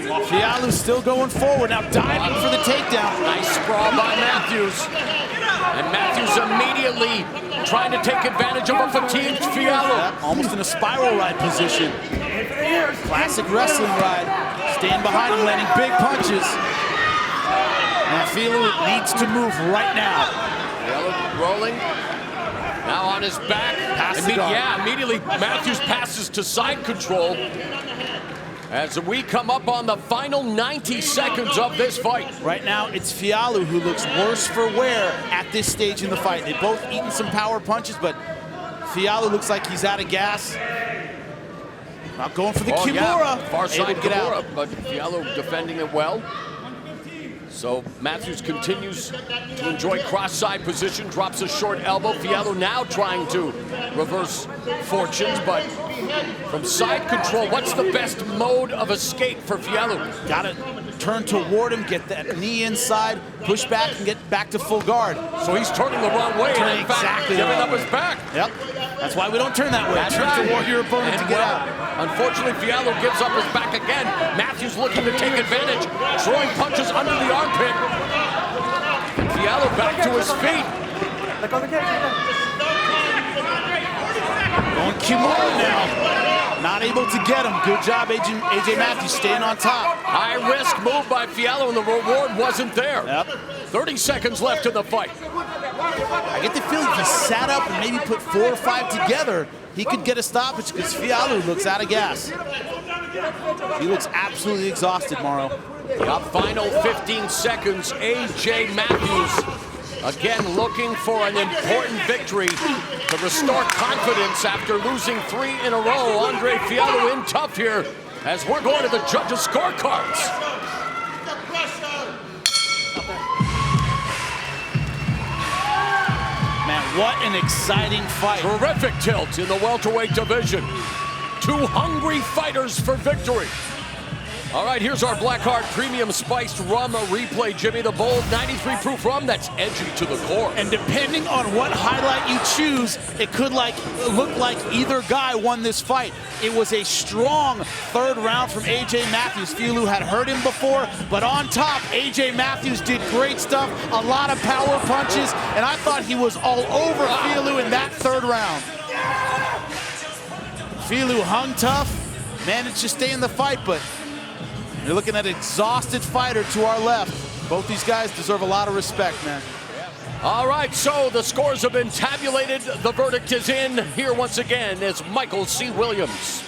Fialho's still going forward, now diving for the takedown. Nice sprawl by Matthews. And Matthews immediately trying to take advantage of a fatigued Fialho. Yep, almost in a spiral ride position. Classic wrestling ride. Stand behind him, landing big punches. And Fialho needs to move right now. Fialho rolling. Now on his back. Immediately Matthews passes to side control. As we come up on the final 90 seconds of this fight. Right now, it's Fialho who looks worse for wear at this stage in the fight. They've both eaten some power punches, but Fialho looks like he's out of gas. Not going for the Kimura. Yeah. Far side Kimura, but Fialho defending it well. So Matthews continues to enjoy cross-side position, drops a short elbow. Fialho now trying to reverse fortunes, but from side control, what's the best mode of escape for Fialho? Gotta turn toward him, get that knee inside, push back, and get back to full guard. So he's turning the wrong way and in fact giving up his back. Yep, that's why we don't turn that way. That's turn right. toward your opponent to get out. Unfortunately, Fialho gives up his back again. Matthews looking to take advantage, throwing punches under the armpit. Fialho back to his feet. Going Kimura now. Not able to get him. Good job, AJ Matthews staying on top. High risk move by Fialho and the reward wasn't there. Yep. 30 seconds left in the fight. I get the feeling if he sat up and maybe put 4 or 5 together, he could get a stoppage because Fialho looks out of gas. He looks absolutely exhausted, Mauro. The final 15 seconds, AJ Matthews again looking for an important victory to restore confidence after losing 3 in a row. Andre Fialho in tough here as we're going to the judges' scorecards. Man, what an exciting fight. Terrific tilt in the welterweight division. 2 hungry fighters for victory. All right, here's our Blackheart Premium Spiced Rum replay, Jimmy. The bold 93 proof rum that's edgy to the core. And depending on what highlight you choose, it could look like either guy won this fight. It was a strong third round from AJ Matthews. Fialho had hurt him before, but on top, AJ Matthews did great stuff, a lot of power punches, and I thought he was all over Fialho in that third round. Fialho hung tough, managed to stay in the fight, but you're looking at an exhausted fighter to our left. Both these guys deserve a lot of respect, man. All right, so the scores have been tabulated. The verdict is in. Here once again is Michael C. Williams.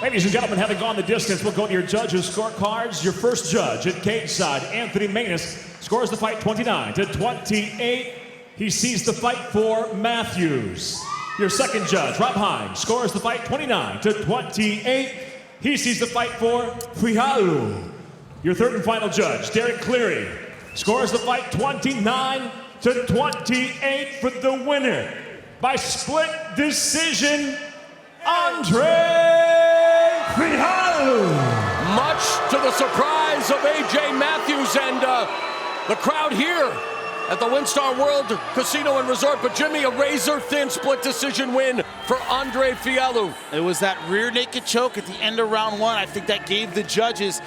Ladies and gentlemen, having gone the distance, we'll go to your judges' scorecards. Your first judge at cage side, Anthony Manus, scores the fight 29-28. He sees the fight for Matthews. Your second judge, Rob Hines, scores the fight 29-28. He sees the fight for Fialho. Your third and final judge, Derek Cleary, scores the fight 29-28 for the winner. by split decision, Andre Fialho. Much to the surprise of AJ Matthews and the crowd here at the WinStar World Casino and Resort. But Jimmy, a razor-thin split decision win for Andre Fialho. It was that rear naked choke at the end of round 1. I think that gave the judges,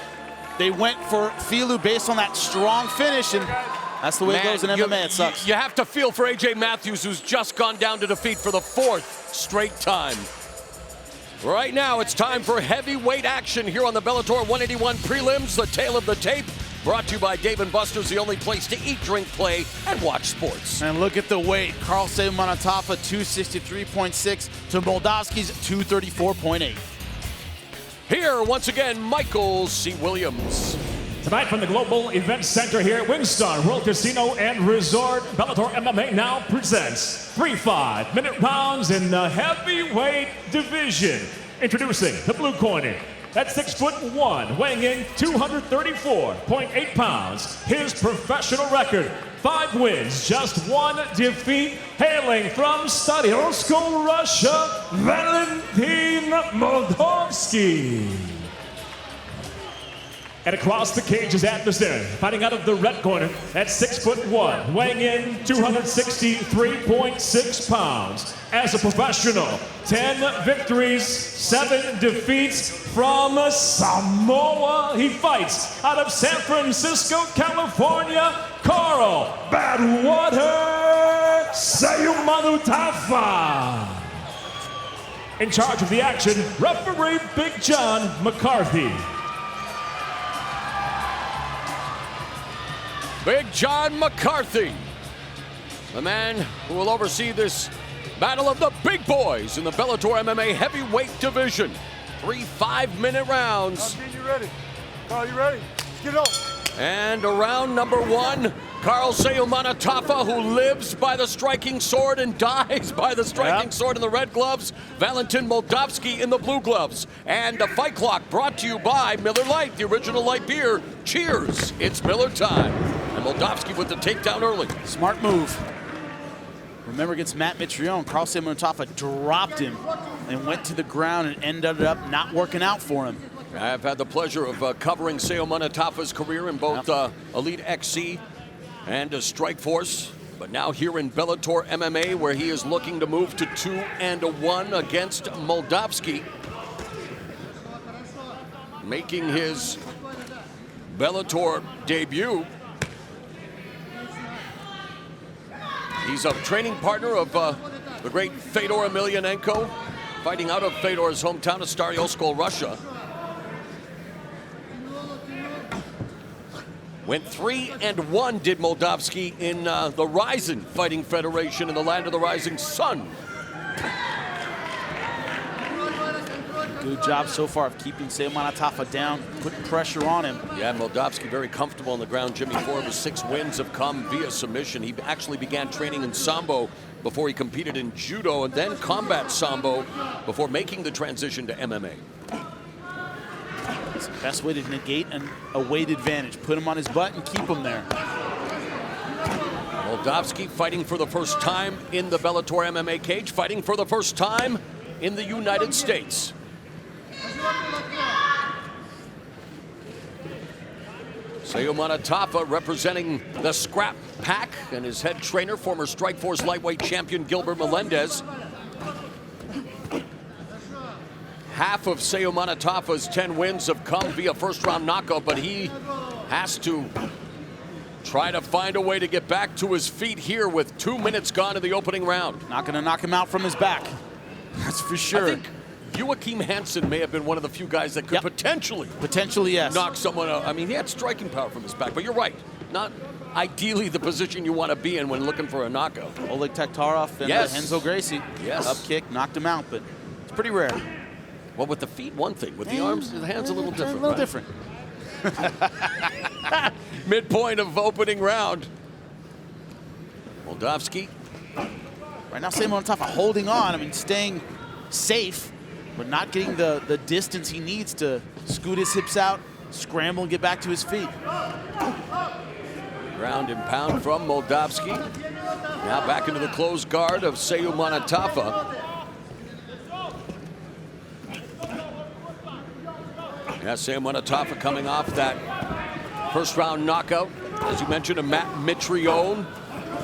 they went for Fialho based on that strong finish, and that's the way it goes in MMA. It sucks. You have to feel for AJ Matthews, who's just gone down to defeat for the 4th straight time. Right now, it's time for heavyweight action here on the Bellator 181 prelims, the tale of the tape. Brought to you by Dave & Buster's, the only place to eat, drink, play, and watch sports. And look at the weight. Carl Manatafa, 263.6 to Moldavski's 234.8. Here, once again, Michael C. Williams. Tonight from the Global Event Center here at WinStar World Casino and Resort, Bellator MMA now presents 3 5-minute rounds in the heavyweight division. Introducing the blue corner. At 6'1", weighing in 234.8 pounds. His professional record, 5 wins, just 1 defeat. Hailing from Stadiolsko, Russia, Valentin Moldavski. And across the cage is adversary, fighting out of the red corner at 6'1", weighing in 263.6 pounds. As a professional, 10 victories, 7 defeats from Samoa. He fights out of San Francisco, California, Carl Badwater Sayumanutafa. In charge of the action, referee Big John McCarthy. Big John McCarthy, the man who will oversee this battle of the big boys in the Bellator MMA heavyweight division. 3 5-minute rounds. You ready? Carl, you ready? Let's get it on. And round number 1, Carl Manatafa, who lives by the striking sword and dies by the striking sword in the red gloves. Valentin Moldavski in the blue gloves. And the fight clock brought to you by Miller Lite, the original light beer. Cheers, it's Miller time. And Moldavski with the takedown early. Smart move. Remember against Matt Mitrione, Carl Manatafa dropped him and went to the ground and ended up not working out for him. I've had the pleasure of covering Manatafa's career in both Elite XC and Strikeforce, but now here in Bellator MMA, where he is looking to move to 2-1 against Moldavski, making his Bellator debut. He's a training partner of the great Fedor Emelianenko, fighting out of Fedor's hometown of Stary-Oskol, Russia. Went 3-1, did Moldavski in the Rising Fighting Federation in the land of the rising sun. Good job so far of keeping Manatafa down, putting pressure on him. Yeah, Moldavski very comfortable on the ground, Jimmy. 4 of his 6 wins have come via submission. He actually began training in Sambo before he competed in Judo and then Combat Sambo before making the transition to MMA. It's the best way to negate a weight advantage. Put him on his butt and keep him there. Moldavski fighting for the first time in the Bellator MMA cage, fighting for the first time in the United States. Manatafa representing the Scrap Pack and his head trainer, former Strikeforce lightweight champion Gilbert Melendez. Half of Manatafa's 10 wins have come via first-round knockout, but he has to try to find a way to get back to his feet here with 2 minutes gone in the opening round. Not going to knock him out from his back. That's for sure. I think Joachim Hansen may have been one of the few guys that could potentially, yes, knock someone out. I mean, he had striking power from his back, but you're right. Not ideally the position you want to be in when looking for a knockout. Oleg Taktarov and Renzo Gracie. Yes. Up kick, knocked him out, but it's pretty rare. Well, with the feet, one thing. With the arms, the hands, a little different. A little different. Midpoint of opening round. Moldavski. Right now, Manatafa holding on. I mean, staying safe, but not getting the distance he needs to scoot his hips out, scramble, and get back to his feet. Ground and pound from Moldavski. Now back into the closed guard of Seyu Manatafa. Yeah, Seyu Manatafa coming off that first round knockout. As you mentioned, a Matt Mitrione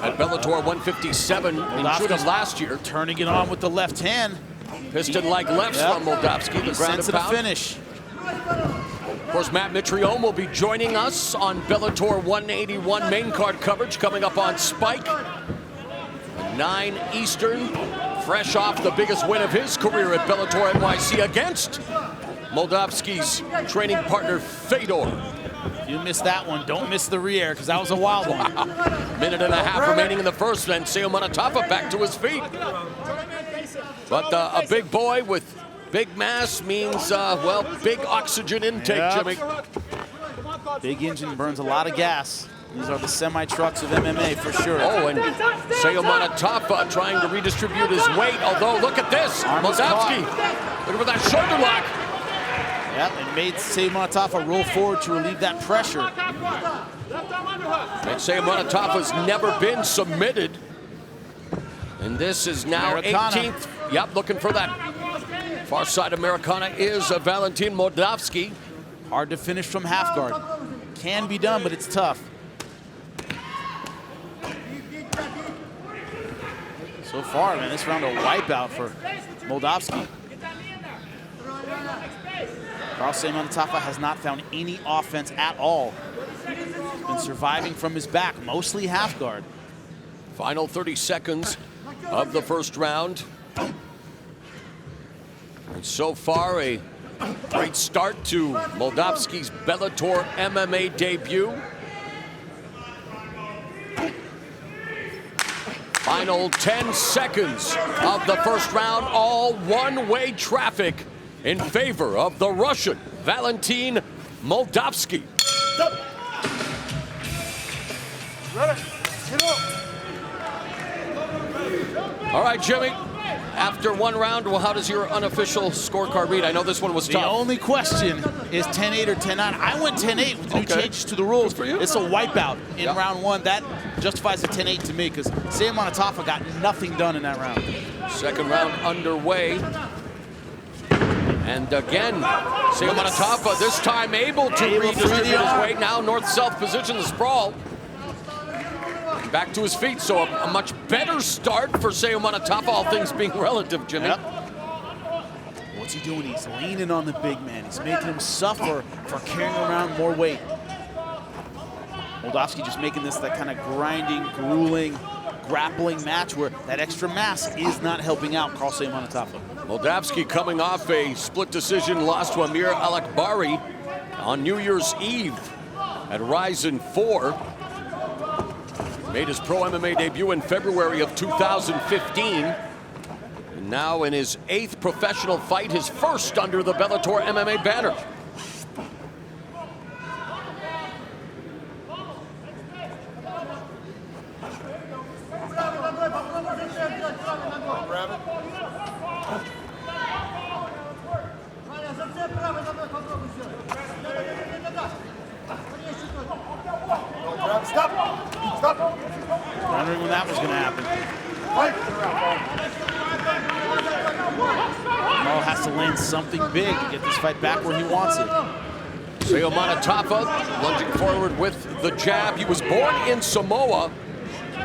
at Bellator 157 in June of last year. Turning it on with the left hand. Piston-like lefts from Moldavsky, the ground and pound. Finish. Of course, Matt Mitrione will be joining us on Bellator 181 main card coverage coming up on Spike. 9 Eastern, fresh off the biggest win of his career at Bellator NYC against Moldavsky's training partner, Fedor. If you missed that one, don't miss the rear, because that was a wild one. Minute and a half remaining in the first, and Seyu Manatafa back to his feet. But a big boy with big mass means, well, big oxygen intake, Jimmy. Big engine burns a lot of gas. These are the semi-trucks of MMA for sure. Oh, and Seyu Manatafa trying to redistribute his weight, although look at this. Moldavsky, look at that shoulder lock. Yep, it made Seyu Manatafa roll forward to relieve that pressure. And Seyu Manatafa's never been submitted. And this is now Americana. 18th. Yep, looking for that far side Americana is Valentin Moldavsky. Hard to finish from half guard. Can be done, but it's tough. So far, man, this round a wipeout for Moldavsky. Seyu Manatafa has not found any offense at all. He's been surviving from his back, mostly half guard. Final 30 seconds of the first round. And so far, a great start to Moldavsky's Bellator MMA debut. Final 10 seconds of the first round, all one-way traffic in favor of the Russian, Valentin Moldavsky. Ready? Get up. All right, Jimmy. After one round, well, how does your unofficial scorecard read? I know this one was tough. The only question is 10-8 or 10-9. I went 10-8 with new changes to the rules. For you. It's a wipeout in round one. That justifies a 10-8 to me because Seyu Manatafa got nothing done in that round. Second round underway. And again, Seyu Manatafa this time able to redistribute his weight. Now north-south position, the sprawl. Back to his feet, so a much better start for Seyu Manatafa, all things being relative, Jimmy. Yep. What's he doing? He's leaning on the big man. He's making him suffer for carrying around more weight. Moldavsky just making this that kind of grinding, grueling, grappling match where that extra mass is not helping out Seyu Manatafa. Moldavsky coming off a split decision loss to Amir Alakbari on New Year's Eve at Ryzen 4. Made his pro MMA debut in February of 2015. And now in his 8th professional fight, his first under the Bellator MMA banner. Stop. Stop. Wondering when that was going to happen. Mo has to land something big to get this fight back where he wants it. Seyu Manatafa lunging forward with the jab. He was born in Samoa.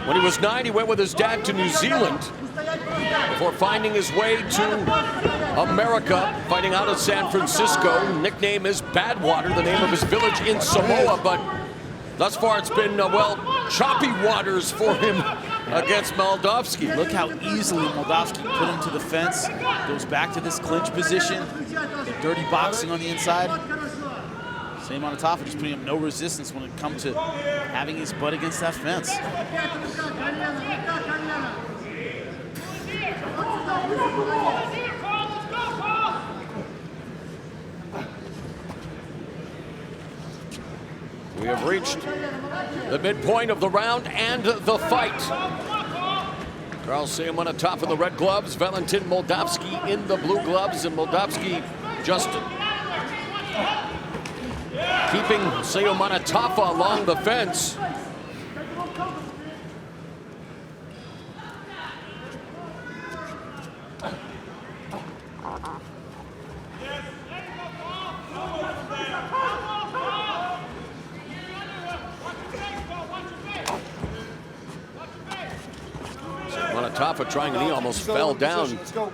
When he was 9, he went with his dad to New Zealand before finding his way to America, fighting out of San Francisco. Nickname is Badwater, the name of his village in Samoa, but thus far it's been, well, choppy waters for him against Moldavsky. Look how easily Moldavsky put him to the fence. Goes back to this clinch position. The dirty boxing on the inside. Seyu Manatafa just putting up no resistance when it comes to having his butt against that fence. We have reached the midpoint of the round and the fight. Seyu Manatafa in the red gloves, Valentin Moldavsky in the blue gloves, and Moldavsky just keeping Seyu Manatafa along the fence. Manatafa trying, and he almost fell down. Let's go.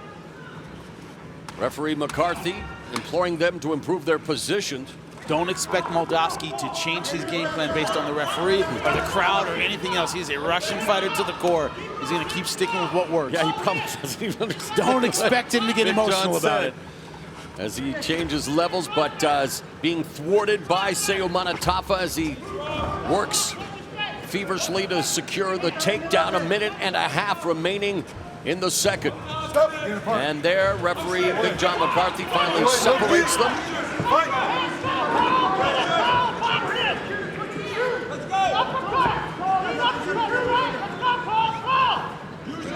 Referee McCarthy imploring them to improve their positions. Don't expect Moldavsky to change his game plan based on the referee or the crowd or anything else. He's a Russian fighter to the core. He's going to keep sticking with what works. Yeah, he probably doesn't even understand. Don't expect him to get emotional about it. As he changes levels, but being thwarted by Seo Manatafa as he works feverishly to secure the takedown. 1.5 minutes remaining in the second. Stop. Get apart. And there, referee Big John McCarthy finally separates them.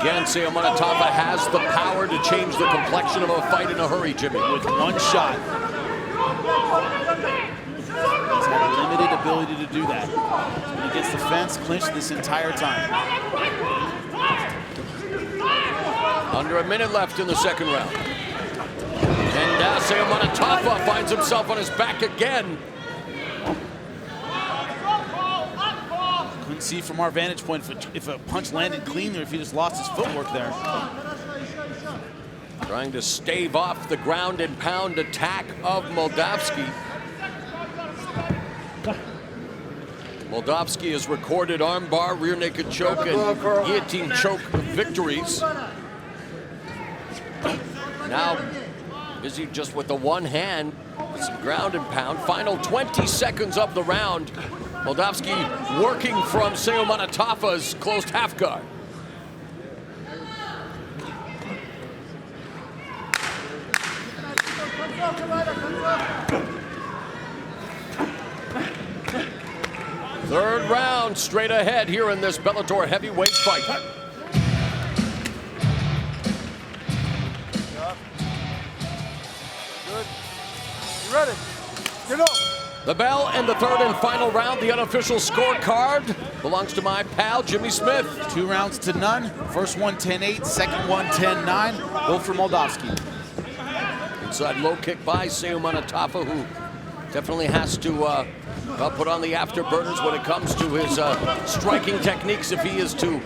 Again, Seo Manatafa has the power to change the complexion of a fight in a hurry, Jimmy. With one shot. He's had a limited ability to do that. He's been against the fence, clinched this entire time. Under 1 minute left in the second round. And now Seo Manatafa finds himself on his back again. Couldn't see from our vantage point if a punch landed clean or if he just lost his footwork there. Trying to stave off the ground and pound attack of Moldavsky. Moldavsky has recorded armbar, rear naked choke, and guillotine choke victories. Now busy just with the one hand, with some ground and pound. Final 20 seconds of the round. Moldavsky working from Seo Manatafa's closed half guard. Third round straight ahead here in this Bellator heavyweight fight. Good. You ready? Get up. The bell and the third and final round, the unofficial scorecard, belongs to my pal, Jimmy Smith. 2 rounds to none. First one 10-8, second one 10-9. Both for Moldavsky. Inside low kick by Seo Manatafa, who definitely has to put on the afterburners when it comes to his striking techniques if he is to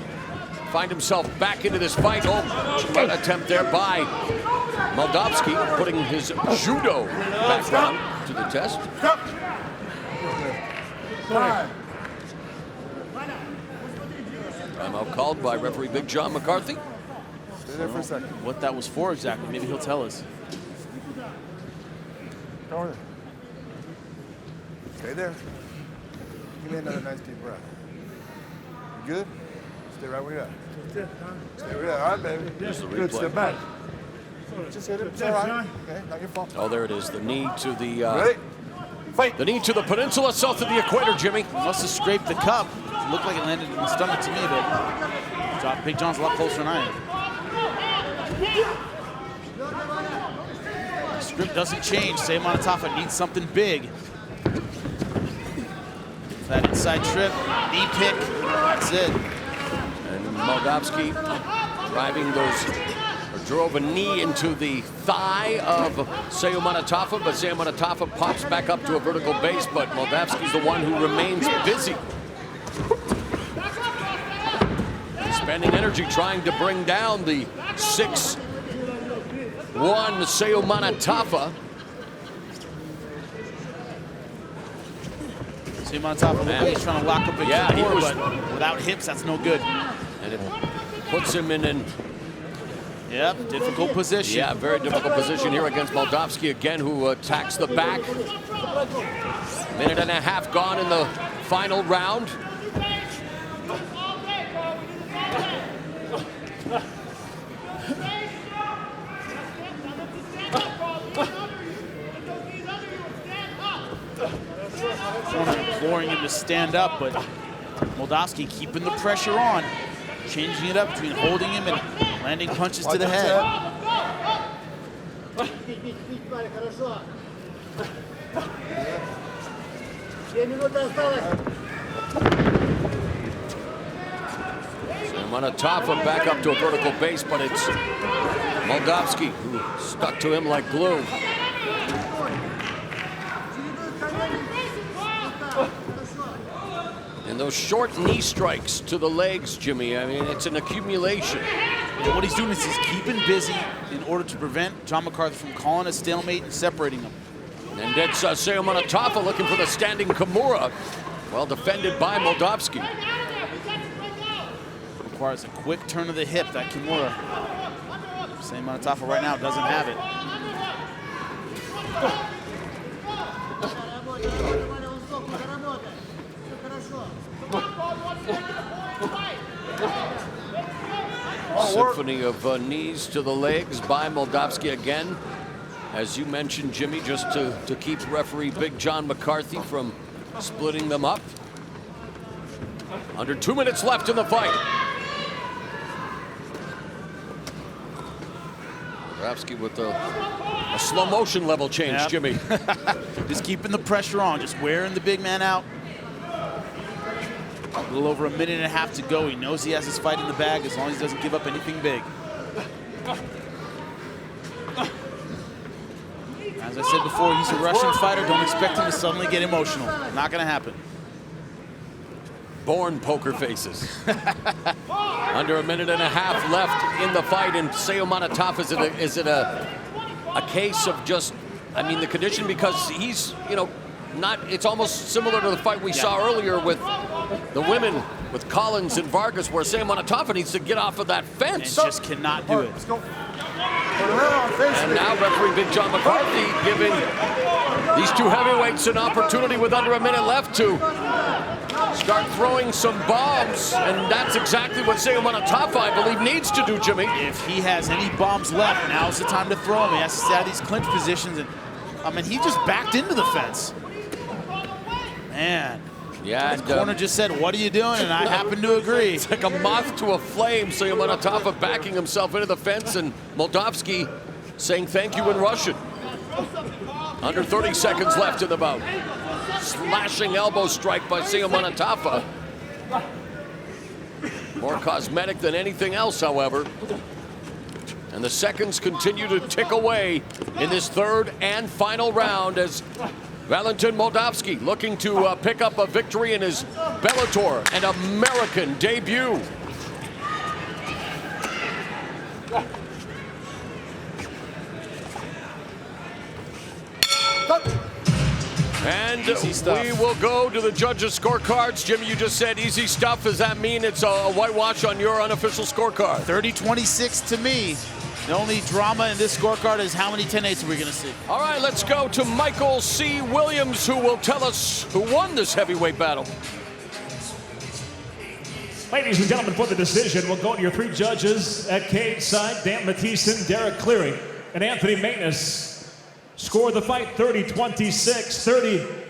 find himself back into this fight. Oh, an attempt there by Moldavsky, putting his judo background to the test. Stop. Time. Timeout called by referee Big John McCarthy. Stay there for a second. What that was for exactly, maybe he'll tell us. Go there. Stay there. Give me another nice deep breath. You good? Stay right where you're at. Stay right there. All right, baby. Here's the Good. replay. Step back. Just hit it. It's all right. Okay, not your fault. Oh, there it is. The knee to the Ready? Fight. the knee to the peninsula south of the equator, Jimmy. Must have scraped the cup. It looked like it landed in the stomach to me, but Big John's a lot closer than I am. The script doesn't change. Seo Manatafa needs something big. That inside trip, knee pick, that's it. And Moldavsky driving drove a knee into the thigh of Seo Manatafa, but Seo Manatafa pops back up to a vertical base, but Moldavsky's the one who remains busy. Spending energy trying to bring down the 6'1" Seo Manatafa. Seo Manatafa looks like he's trying to lock up a core, but without hips, that's no good. And it puts him in an difficult position. Yeah, very difficult position here against Moldavsky again, who attacks the back. 1.5 minutes gone in the final round. Imploring him to stand up, but Moldavsky keeping the pressure on, changing it up between holding him and landing punches to the head. Manatafa back up to a vertical base, but it's Moldavsky, who stuck to him like glue. And those short knee strikes to the legs, Jimmy, I mean, it's an accumulation. And what he's doing is he's keeping busy in order to prevent John McCarthy from calling a stalemate and separating them. And that's Seomanatafa looking for the standing Kimura. Well defended by Moldavsky. Requires a quick turn of the hip, that Kimura. Seomanatafa right now doesn't have it. Symphony of knees to the legs by Moldavsky again. As you mentioned, Jimmy, just to keep referee Big John McCarthy from splitting them up. Under 2 minutes left in the fight. Moldavsky with a slow motion level change, Yep. Jimmy. Just keeping the pressure on, just wearing the big man out. A little over a minute and a half to go. He knows he has his fight in the bag as long as he doesn't give up anything big. As I said before, he's a Russian fighter. Don't expect him to suddenly get emotional. Not going to happen. Born poker faces. Under a minute and a half left in the fight, and Seomanatafa, is it a case of just, I mean, the condition, because he's, you know, not, it's almost similar to the fight we saw earlier with the women, with Collins and Vargas, where Seomanatafa needs to get off of that fence. And just cannot do it. And now referee Big John McCarthy giving these two heavyweights an opportunity with under a minute left to start throwing some bombs, and that's exactly what Seomanatafa, I believe, needs to do, Jimmy. If he has any bombs left, now's the time to throw them. He has to stay out of these clinch positions, and I mean, he just backed into the fence. Man. Yeah, His corner just said, "What are you doing?" And I happen to agree. It's like a moth to a flame. Seomanatafa backing himself into the fence, and Moldavsky saying thank you in Russian. Under 30 seconds left in the bout. Slashing elbow strike by Seomanatafa. More cosmetic than anything else, however. And the seconds continue to tick away in this third and final round as Valentin Moldavsky looking to pick up a victory in his Bellator and American debut. And we will go to the judges' scorecards. Jimmy, you just said easy stuff. Does that mean it's a whitewash on your unofficial scorecard? 30-26 to me. The only drama in this scorecard is how many 10-8s are we going to see. All right, let's go to Michael C. Williams, who will tell us who won this heavyweight battle. Ladies and gentlemen, for the decision, we'll go to your three judges at cage side. Dan Mathieson, Derek Cleary, and Anthony Maintenance. Score the fight 30-26,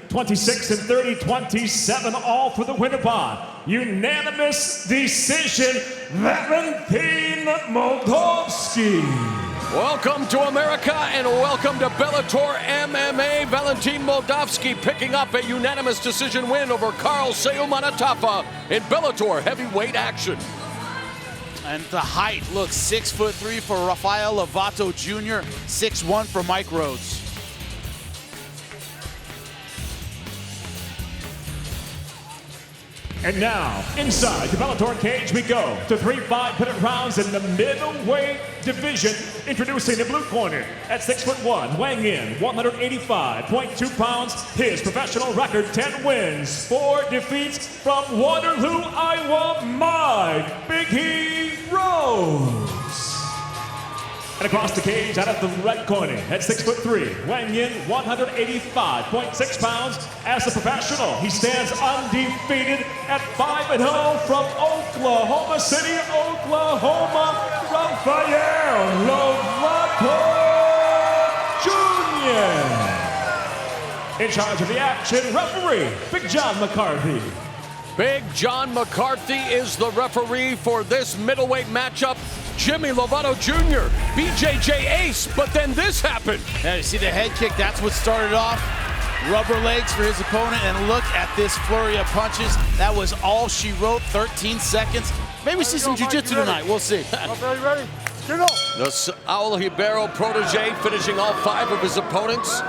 30-26, and 30-27, all for the winner by unanimous decision, Valentin Moldavsky. Welcome to America and welcome to Bellator MMA. Valentin Moldavsky picking up a unanimous decision win over Carl Seomanatafa in Bellator heavyweight action. And the height, look, 6'3" for Rafael Lovato Jr., 6'1" for Mike Rhodes. And now, inside the Bellator cage we go to 3 5-minute rounds in the middleweight division. Introducing the blue corner at 6'1", weighing in 185.2 pounds. His professional record, 10 wins, 4 defeats from Waterloo, Iowa, Mike Big He Rhodes. And across the cage, out of the red corner, at 6'3", weighing in 185.6 pounds. As a professional, he stands undefeated at 5-0 from Oklahoma City, Oklahoma, Rafael Lovato Jr. In charge of the action, referee, Big John McCarthy. Big John McCarthy is the referee for this middleweight matchup. Jimmy Lovato Jr., BJJ ace, but then this happened. Yeah, you see the head kick, that's what started off. Rubber legs for his opponent, and look at this flurry of punches. That was all she wrote, 13 seconds. Maybe we see some jiu-jitsu tonight, we'll see. Are you ready? The Saul Ribeiro protege finishing all 5 of his opponents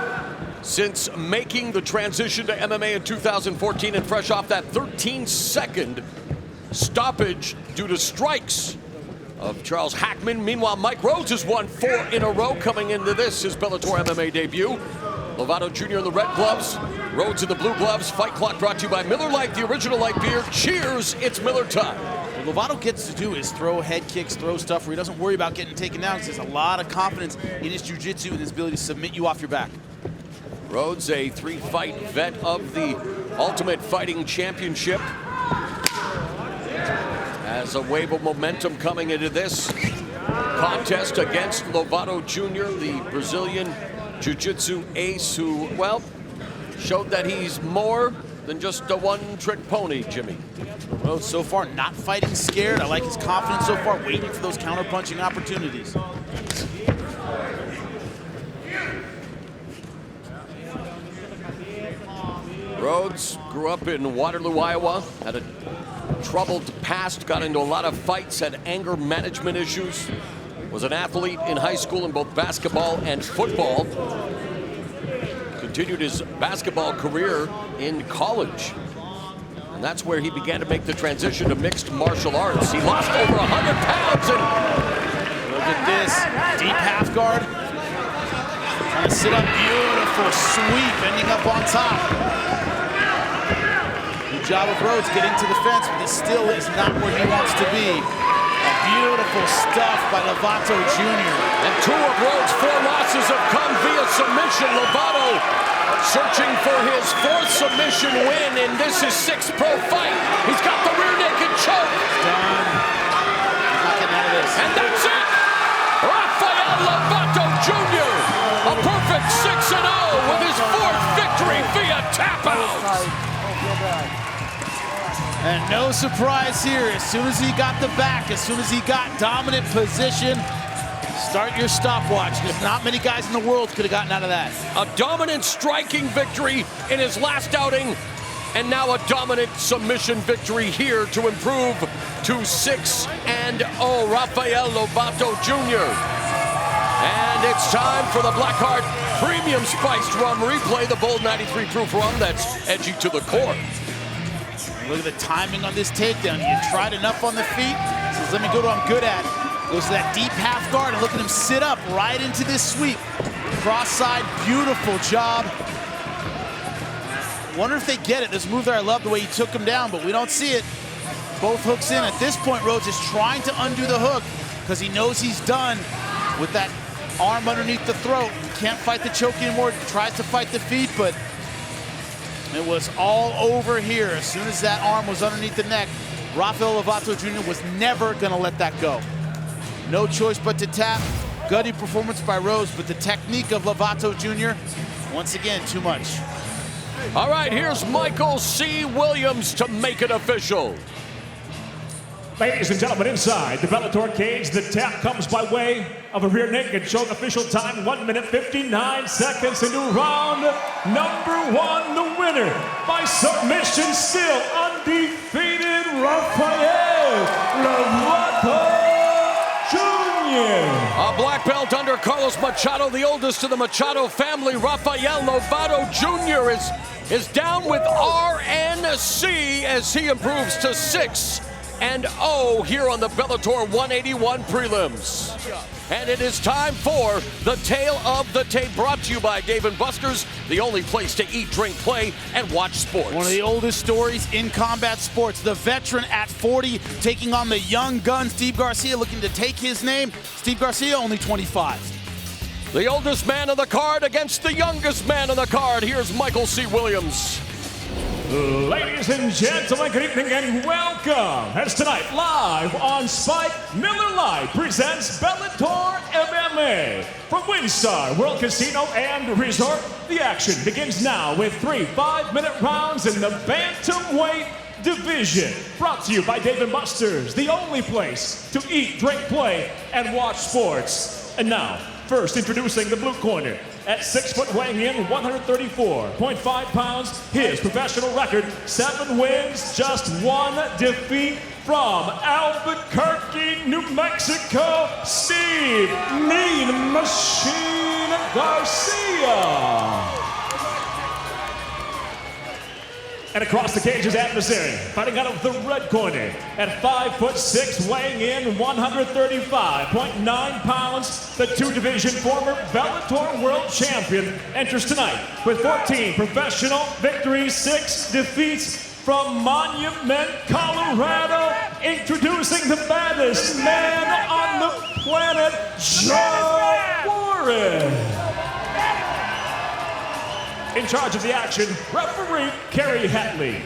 since making the transition to MMA in 2014 and fresh off that 13-second stoppage due to strikes of Charles Hackman. Meanwhile, Mike Rhodes has won 4 in a row coming into this, his Bellator MMA debut. Lovato Jr. in the red gloves, Rhodes in the blue gloves. Fight Clock brought to you by Miller Lite, the original light beer. Cheers, it's Miller time. What Lovato gets to do is throw head kicks, throw stuff where he doesn't worry about getting taken down because he has a lot of confidence in his jiu-jitsu and his ability to submit you off your back. Rhodes, a 3-fight vet of the Ultimate Fighting Championship. Has a wave of momentum coming into this contest against Lovato Jr., the Brazilian Jiu-Jitsu ace who, well, showed that he's more than just a one-trick pony, Jimmy. Rhodes so far not fighting scared. I like his confidence so far, waiting for those counter-punching opportunities. Rhodes grew up in Waterloo, Iowa, had a troubled past, got into a lot of fights, had anger management issues, was an athlete in high school in both basketball and football. Continued his basketball career in college. And that's where he began to make the transition to mixed martial arts. He lost over 100 pounds and look at this, deep half guard. Trying to sit up, beautiful sweep, ending up on top. Good job of Rhodes getting to the fence, but this still is not where he wants to be. Beautiful stuff by Lovato Jr. And 2 of Rhodes' 4 losses have come via submission. Lovato searching for his 4th submission win in this is 6th pro fight. He's got the rear naked choke. Done. He's not getting out of this. And that's it. Rafael Lovato Jr. A perfect 6-0 with his 4th victory via tap out. And no surprise here, as soon as he got the back, as soon as he got dominant position, start your stopwatch, because not many guys in the world could have gotten out of that. A dominant striking victory in his last outing, and now a dominant submission victory here to improve to 6-0, Rafael Lovato Jr. And it's time for the Blackheart Premium Spiced Rum Replay, the bold 93 proof rum that's edgy to the core. Look at the timing on this takedown. He tried enough on the feet, says, let me go to what I'm good at. Goes to that deep half guard, and look at him sit up right into this sweep. Cross side, beautiful job. Wonder if they get it. This move there, I love the way he took him down, but we don't see it. Both hooks in. At this point, Rhodes is trying to undo the hook because he knows he's done with that arm underneath the throat. He can't fight the choke anymore. He tries to fight the feet, but it was all over here. As soon as that arm was underneath the neck, Rafael Lovato Jr. was never gonna let that go. No choice but to tap. Gutty performance by Rhodes, but the technique of Lovato Jr., once again, too much. All right, here's Michael C. Williams to make it official. Ladies and gentlemen, inside the Bellator cage, the tap comes by way of a rear naked choke. Official time, 1 minute 59 seconds into round number 1. The winner by submission, still undefeated, Rafael Lovato Jr. A black belt under Carlos Machado, the oldest of the Machado family. Rafael Lovato Jr. is down with RNC as he improves to 6-0 here on the Bellator 181 prelims. And it is time for the Tale of the Tape, brought to you by Dave & Buster's, the only place to eat, drink, play, and watch sports. One of the oldest stories in combat sports. The veteran at 40 taking on the young gun, Steve Garcia, looking to take his name. Steve Garcia, only 25. The oldest man on the card against the youngest man on the card. Here's Michael C. Williams. Ladies and gentlemen, good evening and welcome. As tonight, live on Spike, Miller Lite presents Bellator MMA. From WinStar World Casino and Resort, the action begins now with 3 5-minute rounds in the bantamweight division. Brought to you by Dave & Buster's, the only place to eat, drink, play, and watch sports. And now, first introducing the blue corner. At 6 foot, weighing in 134.5 pounds, his professional record, 7 wins, just 1 defeat. from Albuquerque, New Mexico, Steve Mean Machine Garcia. And across the cage, his adversary, fighting out of the red corner at 5'6", weighing in 135.9 pounds, the two-division former Bellator world champion enters tonight with 14 professional victories, 6 defeats from Monument, Colorado, introducing the baddest man on the planet, Joe Warren. In charge of the action, referee Kerry Hatley.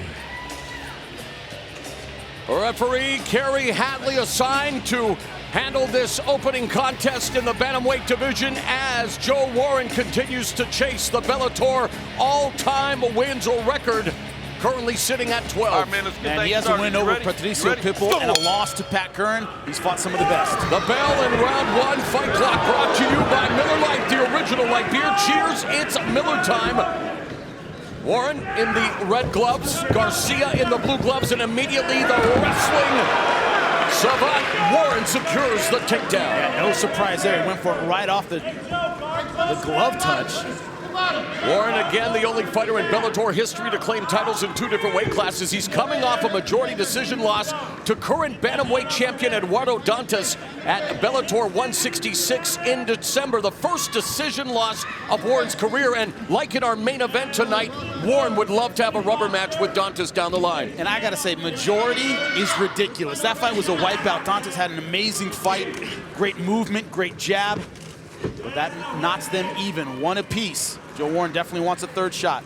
Referee Kerry Hatley assigned to handle this opening contest in the bantamweight division as Joe Warren continues to chase the Bellator all-time wins record, currently sitting at 12. And he has a win over Patricio Pitbull and a loss to Pat Curran. He's fought some of the best. The bell in round 1, fight clock brought to you by Miller Lite, the original light beer. Cheers, it's Miller time. Warren in the red gloves, Garcia in the blue gloves, and immediately the wrestling savant Warren secures the takedown. Yeah, no surprise there. He went for it right off the glove touch. Warren, again, the only fighter in Bellator history to claim titles in 2 different weight classes. He's coming off a majority decision loss to current bantamweight champion Eduardo Dantas at Bellator 166 in December. The first decision loss of Warren's career, and like in our main event tonight, Warren would love to have a rubber match with Dantas down the line. And I gotta say, majority is ridiculous. That fight was a wipeout. Dantas had an amazing fight, great movement, great jab, but that knocks them even, 1 apiece. Joe Warren definitely wants a 3rd shot.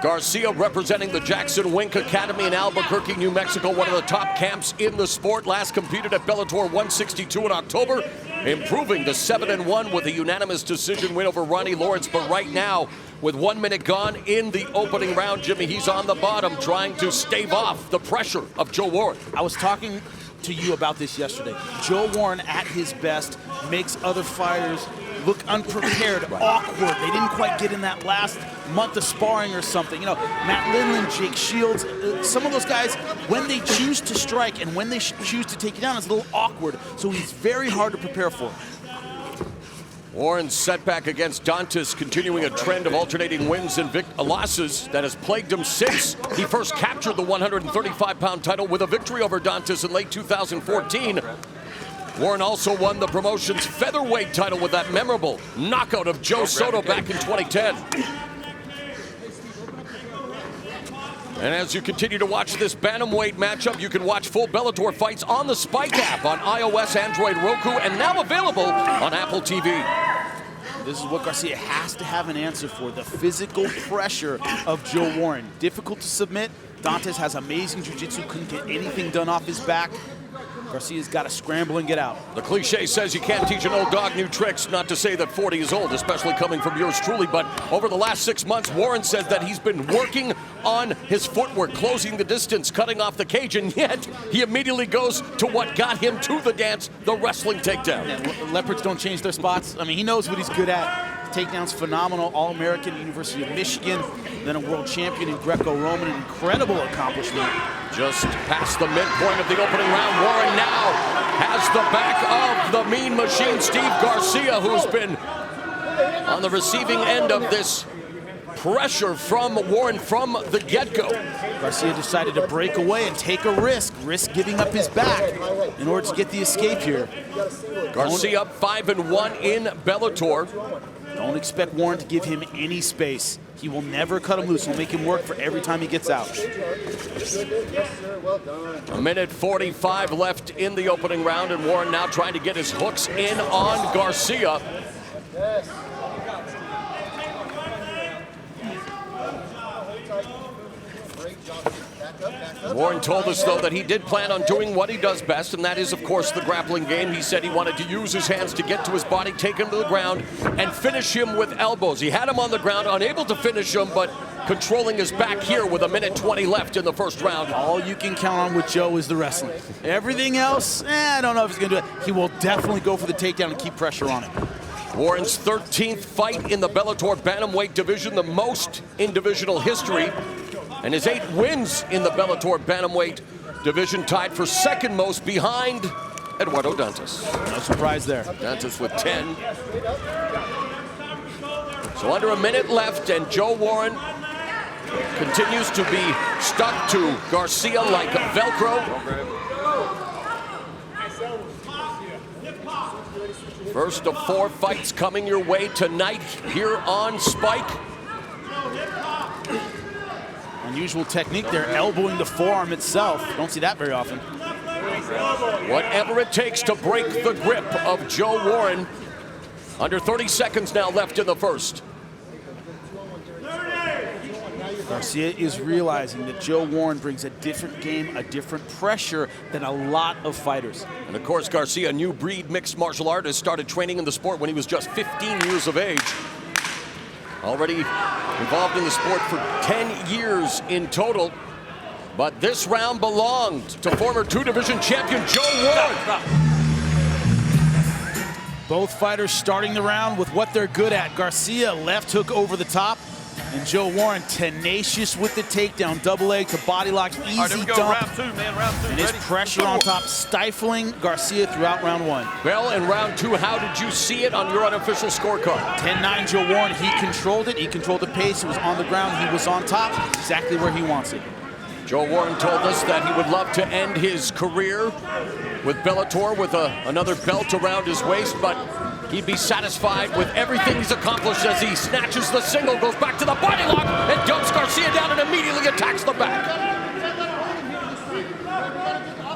Garcia representing the Jackson Wink Academy in Albuquerque, New Mexico, one of the top camps in the sport. Last competed at Bellator 162 in October, improving to 7-1 with a unanimous decision win over Ronnie Lawrence. But right now, with 1 minute gone in the opening round, Jimmy, he's on the bottom trying to stave off the pressure of Joe Warren. I was talking to you about this yesterday. Joe Warren at his best makes other fighters look unprepared, awkward. They didn't quite get in that last month of sparring or something. You know, Matt Lindland, Jake Shields, some of those guys, when they choose to strike and when they choose to take you down, it's a little awkward. So he's very hard to prepare for. Warren's setback against Dantas continuing a trend of alternating wins and losses that has plagued him since he first captured the 135-pound title with a victory over Dantas in late 2014. Warren also won the promotion's featherweight title with that memorable knockout of Joe Soto back in 2010. And as you continue to watch this bantamweight matchup, you can watch full Bellator fights on the Spike app on iOS, Android, Roku, and now available on Apple TV. This is what Garcia has to have an answer for, the physical pressure of Joe Warren. Difficult to submit. Dantas has amazing jiu-jitsu, couldn't get anything done off his back. Garcia's got to scramble and get out. The cliche says you can't teach an old dog new tricks, not to say that 40 is old, especially coming from yours truly, but over the last 6 months, Warren says that he's been working on his footwork, closing the distance, cutting off the cage, and yet he immediately goes to what got him to the dance, the wrestling takedown. Yeah, leopards don't change their spots. I mean, he knows what he's good at. Takedown's phenomenal, All-American, University of Michigan, then a world champion in Greco-Roman, an incredible accomplishment. Just past the midpoint of the opening round, Warren now has the back of the Mean Machine, Steve Garcia, who's been on the receiving end of this pressure from Warren from the get-go. Garcia decided to break away and take a risk giving up his back in order to get the escape here. Garcia up 5-1 in Bellator. Don't expect Warren to give him any space. He will never cut him loose. He'll make him work for every time he gets out. A minute 45 left in the opening round, and Warren now trying to get his hooks in on Garcia. Warren told us, though, that he did plan on doing what he does best, and that is, of course, the grappling game. He said he wanted to use his hands to get to his body, take him to the ground, and finish him with elbows. He had him on the ground, unable to finish him, but controlling his back here with a minute 20 left in the first round. All you can count on with Joe is the wrestling. Everything else, I don't know if he's going to do it. He will definitely go for the takedown and keep pressure on him. Warren's 13th fight in the Bellator bantamweight division, the most in divisional history, and his 8 wins in the Bellator bantamweight Division tied for second most behind Eduardo Dantas. No surprise there. Dantas with 10. So under a minute left, and Joe Warren continues to be stuck to Garcia like Velcro. First of 4 fights coming your way tonight here on Spike. Unusual technique there, elbowing the forearm itself. Don't see that very often. Whatever it takes to break the grip of Joe Warren. Under 30 seconds now left in the first. Garcia is realizing that Joe Warren brings a different game, a different pressure than a lot of fighters. And of course, Garcia, a new breed mixed martial artist, started training in the sport when he was just 15 years of age. Already involved in the sport for 10 years in total. But this round belonged to former 2-division champion Joe Warren. Both fighters starting the round with what they're good at. Garcia, left hook over the top. And Joe Warren, tenacious with the takedown. Double leg to body lock, easy dump. Round 2, man, round 2. And his pressure on top, stifling Garcia throughout round 1. Well, in round 2, how did you see it on your unofficial scorecard? 10-9 Joe Warren, he controlled it. He controlled the pace, he was on the ground, he was on top, exactly where he wants it. Joe Warren told us that he would love to end his career with Bellator with another belt around his waist, but he'd be satisfied with everything he's accomplished as he snatches the single, goes back to the body lock, and dumps Garcia down and immediately attacks the back.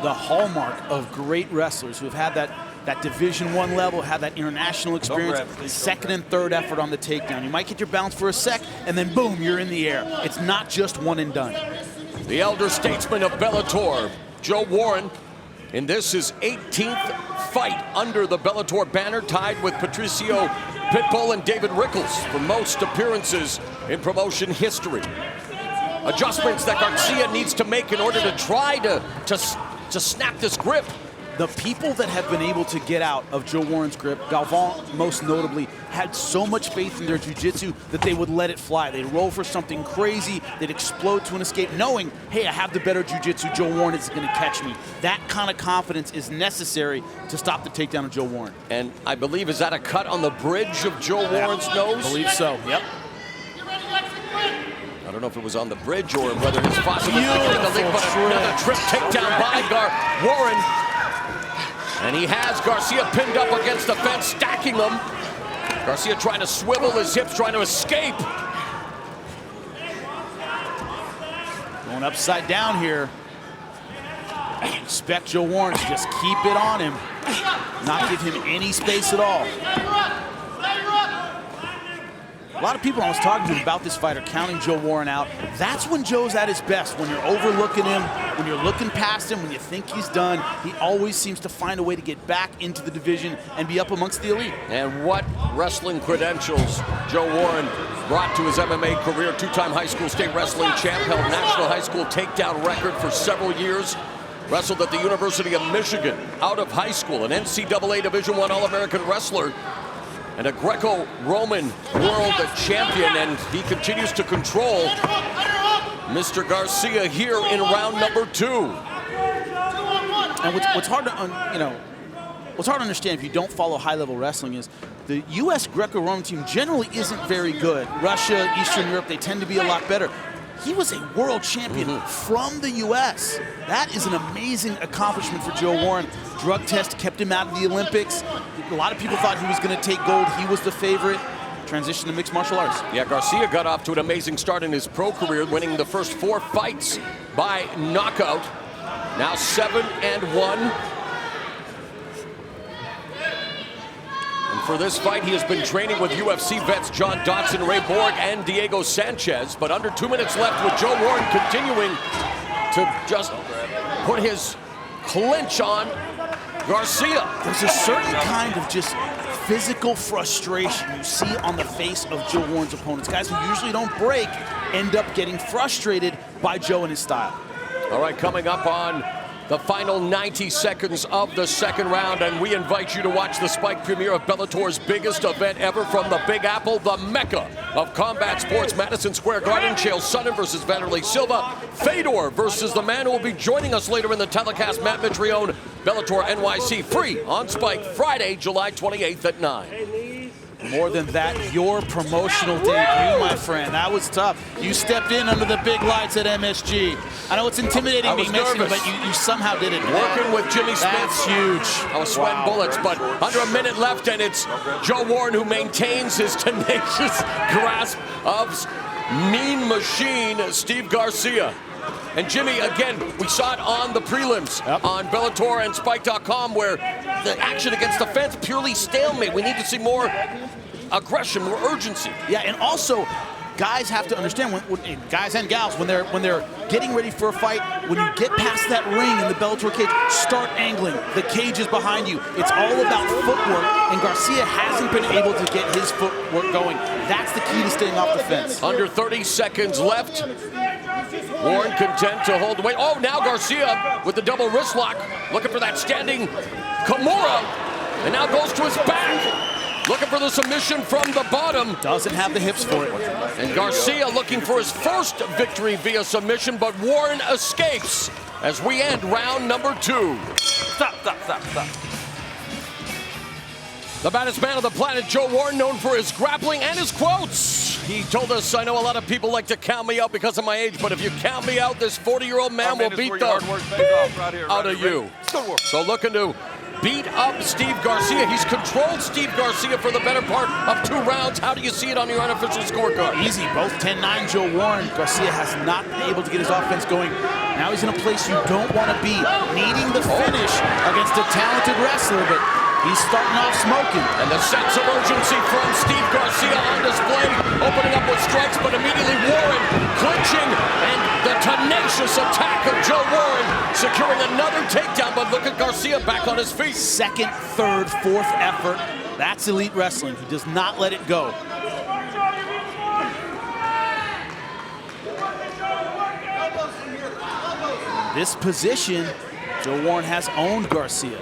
The hallmark of great wrestlers who have had that Division I level, have that international experience, second and third effort on the takedown. You might get your balance for a sec, and then boom, you're in the air. It's not just one and done. The elder statesman of Bellator, Joe Warren, in this his 18th fight under the Bellator banner, tied with Patricio Pitbull and David Rickles for most appearances in promotion history. Adjustments that Garcia needs to make in order to try to snap this grip. The people that have been able to get out of Joe Warren's grip, Galvan most notably, had so much faith in their jiu-jitsu that they would let it fly. They'd roll for something crazy, they'd explode to an escape, knowing, hey, I have the better jiu-jitsu, Joe Warren is gonna catch me. That kind of confidence is necessary to stop the takedown of Joe Warren. And I believe, is that a cut on the bridge of Joe Warren's nose? I believe so, yep. I don't know if it was on the bridge or whether it's possible to get the lead, but Beautiful another trip takedown by Warren. And he has Garcia pinned up against the fence, stacking them. Garcia trying to swivel his hips, trying to escape. Going upside down here. Expect Joe Warren to just keep it on him, not give him any space at all. A lot of people I was talking to about this fight are counting Joe Warren out. That's when Joe's at his best, when you're overlooking him, when you're looking past him, when you think he's done. He always seems to find a way to get back into the division and be up amongst the elite. And what wrestling credentials Joe Warren brought to his MMA career. 2-time high school state wrestling champ, held national high school takedown record for several years. Wrestled at the University of Michigan out of high school, an NCAA Division I All-American wrestler, and a Greco-Roman world champion, and he continues to control Mr. Garcia here in round number 2. And what's hard to what's hard to understand if you don't follow high-level wrestling is the U.S. Greco-Roman team generally isn't very good. Russia, Eastern Europe, they tend to be a lot better. He was a world champion from the U.S. That is an amazing accomplishment for Joe Warren. Drug test kept him out of the Olympics. A lot of people thought he was going to take gold. He was the favorite. Transition to mixed martial arts. Yeah, Garcia got off to an amazing start in his pro career, winning the first 4 fights by knockout. Now 7-1. And for this fight, he has been training with UFC vets John Dodson, Ray Borg, and Diego Sanchez. But under 2 minutes left, with Joe Warren continuing to just put his clinch on Garcia. There's a certain kind of just physical frustration you see on the face of Joe Warren's opponents. Guys who usually don't break end up getting frustrated by Joe and his style. All right, coming up on the final 90 seconds of the second round, and we invite you to watch the Spike premiere of Bellator's biggest event ever from the Big Apple, the mecca of combat sports, Madison Square Garden. Chael Sonnen versus Vanderlei Silva. Fedor versus the man who will be joining us later in the telecast, Matt Mitrione. Bellator NYC, free on Spike, Friday, July 28th at 9. More than that, your promotional debut, my friend. That was tough. You stepped in under the big lights at MSG. I know it's intimidating I was being next to you, nervous. but you somehow did it. Working with Jimmy Smith. That's huge. I was sweating bullets, but under a minute left, and it's Joe Warren who maintains his tenacious grasp of mean machine, Steve Garcia. And Jimmy, again, we saw it on the prelims on Bellator and Spike.com, where the action against the fence purely stalemate. We need to see more aggression, more urgency. Yeah, and also, guys have to understand, guys and gals, when they're getting ready for a fight, when you get past that ring in the Bellator cage, start angling. The cage is behind you. It's all about footwork, and Garcia hasn't been able to get his footwork going. That's the key to staying off the fence. Under 30 seconds left. Warren content to hold the weight. Oh, now Garcia with the double wrist lock, looking for that standing Kimura, and now goes to his back, looking for the submission from the bottom. Doesn't have the hips for it. And Garcia looking for his first victory via submission, but Warren escapes as we end round number 2. Stop. The baddest man on the planet, Joe Warren, known for his grappling and his quotes. He told us, I know a lot of people like to count me out because of my age, but if you count me out, this 40-year-old man will beat the out of you. So looking to beat up Steve Garcia. He's controlled Steve Garcia for the better part of 2 rounds. How do you see it on your unofficial scorecard? Easy, both 10-9 Joe Warren. Garcia has not been able to get his offense going. Now he's in a place you don't want to be, needing the finish against a talented wrestler, but he's starting off smoking. And the sense of urgency from Steve Garcia on display, opening up with strikes, but immediately Warren clinching, and the tenacious attack of Joe Warren securing another takedown, but look at Garcia back on his feet. Second, third, fourth effort. That's elite wrestling. He does not let it go. In this position, Joe Warren has owned Garcia.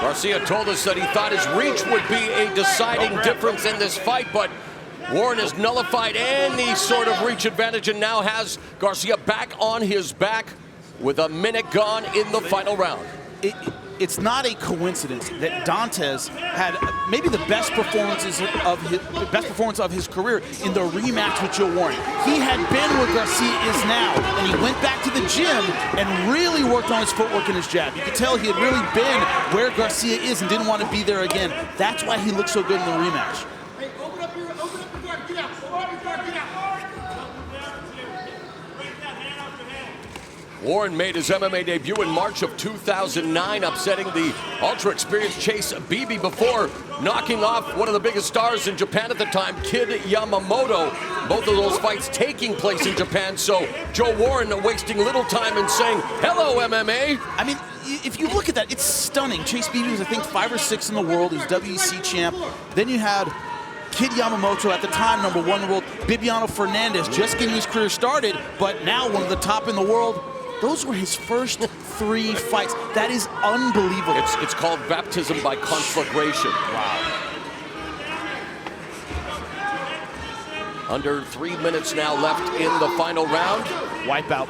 Garcia told us that he thought his reach would be a deciding difference in this fight, but Warren has nullified any sort of reach advantage and now has Garcia back on his back with a minute gone in the final round. It's not a coincidence that Dantes had maybe the best performance of his career in the rematch with Joe Warren. He had been where Garcia is now, and he went back to the gym and really worked on his footwork and his jab. You could tell he had really been where Garcia is and didn't want to be there again. That's why he looked so good in the rematch. Hey, open up your guard, get out. Open up your guard, get out. Warren made his MMA debut in March of 2009, upsetting the ultra-experienced Chase Beebe before knocking off one of the biggest stars in Japan at the time, Kid Yamamoto. Both of those fights taking place in Japan, so Joe Warren wasting little time in saying, hello, MMA. I mean, if you look at that, it's stunning. Chase Beebe was, I think, 5 or 6 in the world. He was WEC champ. Then you had Kid Yamamoto, at the time, #1 in the world. Bibiano Fernandez, just getting his career started, but now one of the top in the world. Those were his first 3 fights. That is unbelievable. It's called baptism by conflagration. Wow. Under 3 minutes now left in the final round. Wipeout.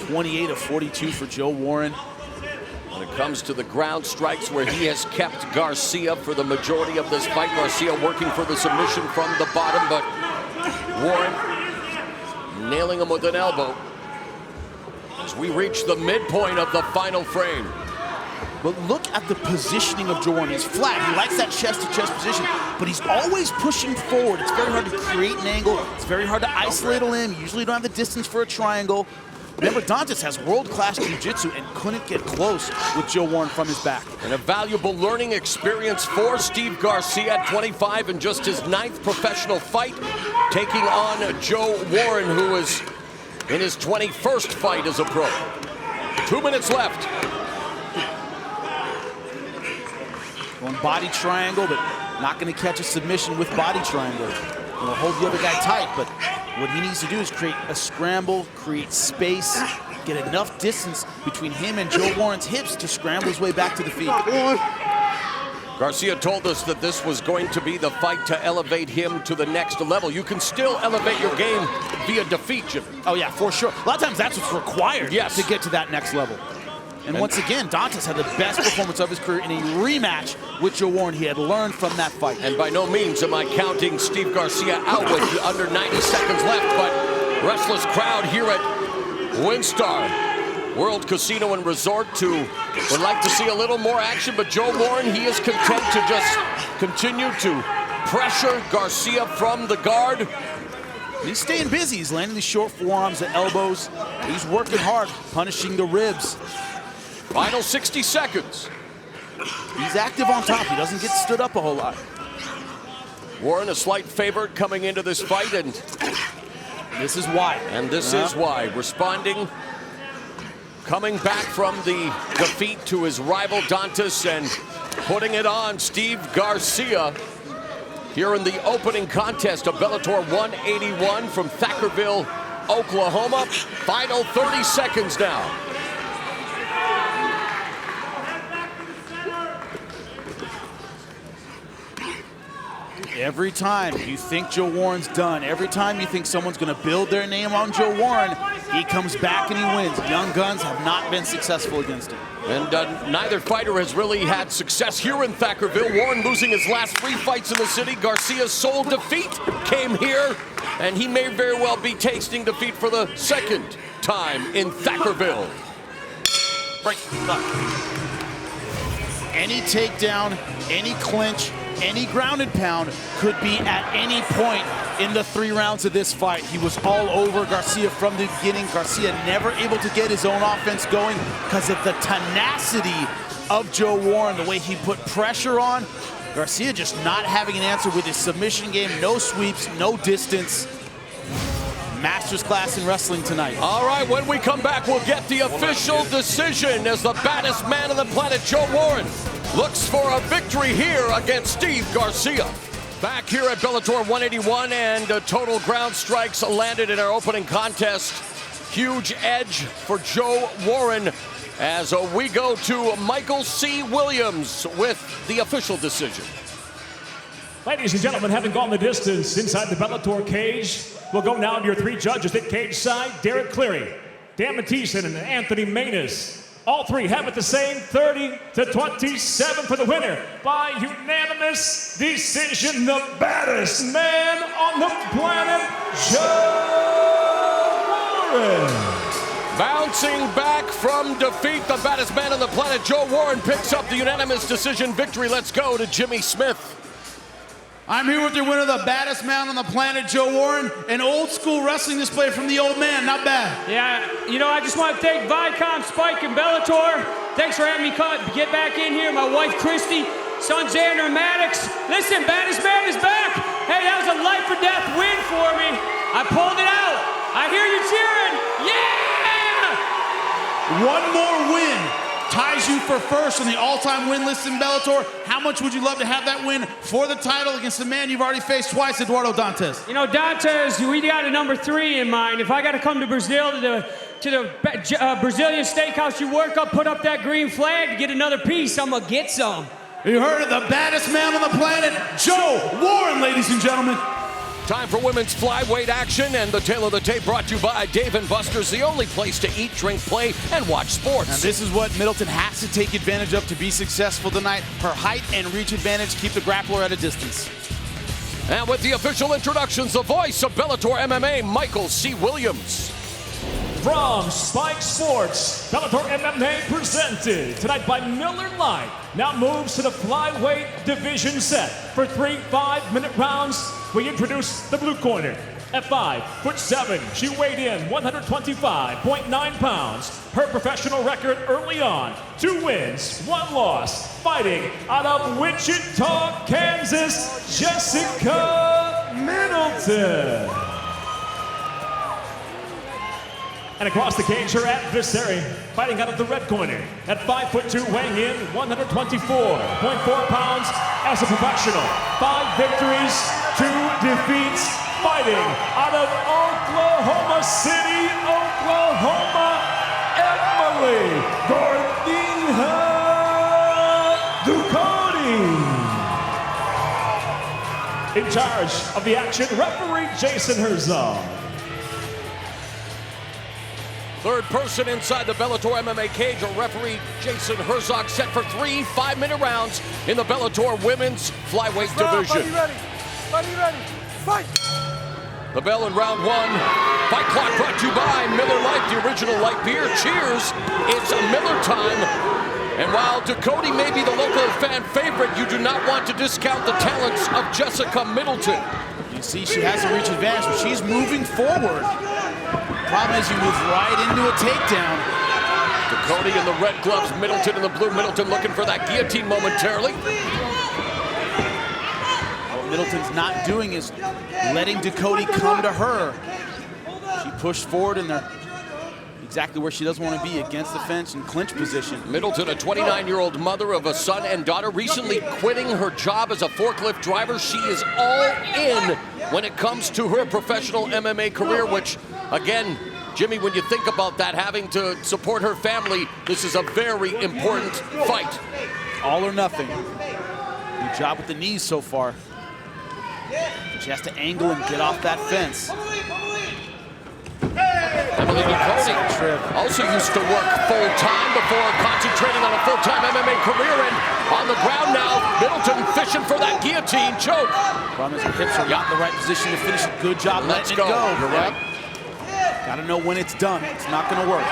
28 of 42 for Joe Warren. When it comes to the ground strikes, where he has kept Garcia for the majority of this fight. Garcia working for the submission from the bottom, but Warren nailing him with an elbow. As we reach the midpoint of the final frame. But look at the positioning of Joe Warren. He's flat. He likes that chest-to-chest position, but he's always pushing forward. It's very hard to create an angle. It's very hard to isolate a limb. You usually don't have the distance for a triangle. Remember, Dantes has world-class jiu-jitsu and couldn't get close with Joe Warren from his back. And a valuable learning experience for Steve Garcia at 25 in just his 9th professional fight, taking on Joe Warren, who is in his 21st fight as a pro. 2 minutes left. Going body triangle, but not going to catch a submission with body triangle. Going to hold the other guy tight, but What he needs to do is create a scramble, create space, get enough distance between him and Joe Warren's hips to scramble his way back to the feet. Garcia told us that this was going to be the fight to elevate him to the next level. You can still elevate your game via defeat, Jimmy. Oh yeah, for sure. A lot of times that's what's required Yes. to get to that next level. And once again, Dantas had the best performance of his career in a rematch with Joe Warren. He had learned from that fight. And by no means am I counting Steve Garcia out with under 90 seconds left, but restless crowd here at WinStar World Casino and Resort would like to see a little more action, but Joe Warren, he is content to just continue to pressure Garcia from the guard. He's staying busy. He's landing these short forearms, the elbows. He's working hard, punishing the ribs. Final 60 seconds. He's active on top. He doesn't get stood up a whole lot. Warren a slight favorite coming into this fight, and this is why. And this is why. Responding, coming back from the defeat to his rival Dantas and putting it on Steve Garcia here in the opening contest of Bellator 181 from Thackerville, Oklahoma. Final 30 seconds now. Every time you think Joe Warren's done, every time you think someone's going to build their name on Joe Warren, he comes back and he wins. Young guns have not been successful against him. And neither fighter has really had success here in Thackerville. Warren losing his last 3 fights in the city. Garcia's sole defeat came here, and he may very well be tasting defeat for the second time in Thackerville. Right. Any takedown, any clinch, any ground and pound could be at any point in the 3 rounds of this fight. He was all over Garcia from the beginning. Garcia never able to get his own offense going because of the tenacity of Joe Warren, the way he put pressure on. Garcia just not having an answer with his submission game. No sweeps, no distance. Master's class in wrestling tonight. All right, when we come back, we'll get the official decision as the baddest man on the planet, Joe Warren, looks for a victory here against Steve Garcia. Back here at Bellator 181, and total ground strikes landed in our opening contest. Huge edge for Joe Warren as we go to Michael C. Williams with the official decision. Ladies and gentlemen, having gone the distance inside the Bellator cage, we'll go now to your 3 judges at cage side. Derek Cleary, Dan Mathieson, and Anthony Manus. All 3 have it the same, 30-27 for the winner by unanimous decision. The baddest man on the planet, Joe Warren. Bouncing back from defeat, the baddest man on the planet, Joe Warren, picks up the unanimous decision victory. Let's go to Jimmy Smith. I'm here with your winner, the baddest man on the planet, Joe Warren. An old school wrestling display from the old man, not bad. Yeah, you know, I just want to thank Viacom, Spike, and Bellator. Thanks for having me get back in here. My wife, Christy, son, Xander, and Maddox. Listen, baddest man is back. Hey, that was a life or death win for me. I pulled it out. I hear you cheering. Yeah! One more win ties you for first on the all-time win list in Bellator. How much would you love to have that win for the title against the man you've already faced twice, Eduardo Dantas? You know, Dantas, we got a number 3 in mind. If I got to come to Brazil to the Brazilian steakhouse you work up, put up that green flag to get another piece, I'm gonna get some. You heard it, the baddest man on the planet, Joe Warren, ladies and gentlemen. Time for women's flyweight action, and the tail of the tape brought to you by Dave & Buster's, the only place to eat, drink, play, and watch sports. And this is what Middleton has to take advantage of to be successful tonight. Her height and reach advantage keep the grappler at a distance. And with the official introductions, the voice of Bellator MMA, Michael C. Williams. From Spike Sports, Bellator MMA presented tonight by Miller Lite. Now moves to the flyweight division set. For 3 5-minute rounds, we introduce the blue corner. At 5'7", she weighed in 125.9 pounds. Her professional record early on, 2 wins, 1 loss. Fighting out of Wichita, Kansas, Jessica Middleton. And across the cage, her adversary, fighting out of the red corner. At 5'2", weighing in 124.4 pounds as a professional. 5 victories, 2 defeats, fighting out of Oklahoma City, Oklahoma, Emily Ducote. In charge of the action, referee Jason Herzog. Third person inside the Bellator MMA cage, a referee Jason Herzog, set for 3 5-minute rounds in the Bellator women's flyweight division. Buddy ready. Fight! The bell in round 1. Fight clock brought to you by Miller Lite, the original light beer. Cheers, it's a Miller time. And while Ducote may be the local fan favorite, you do not want to discount the talents of Jessica Middleton. You see she has a reach advantage, but she's moving forward. Problem is you move right into a takedown. Ducote in the red gloves, Middleton in the blue. Middleton looking for that guillotine momentarily. What Middleton's not doing is letting Ducote come to her. She pushed forward in there. Exactly where she doesn't want to be, against the fence in clinch position. Middleton, a 29-year-old mother of a son and daughter, recently quitting her job as a forklift driver. She is all in when it comes to her professional MMA career, which, again, Jimmy, when you think about that, having to support her family, this is a very important fight. All or nothing. Good job with the knees so far. She has to angle and get off that fence. Emily Ducote also used to work full-time before concentrating on a full-time MMA career, and on the ground now, Middleton fishing for that guillotine choke. Problem is her hips are not in the right position to finish. Good job letting it go. You're right. Got to know when it's done. It's not going to work.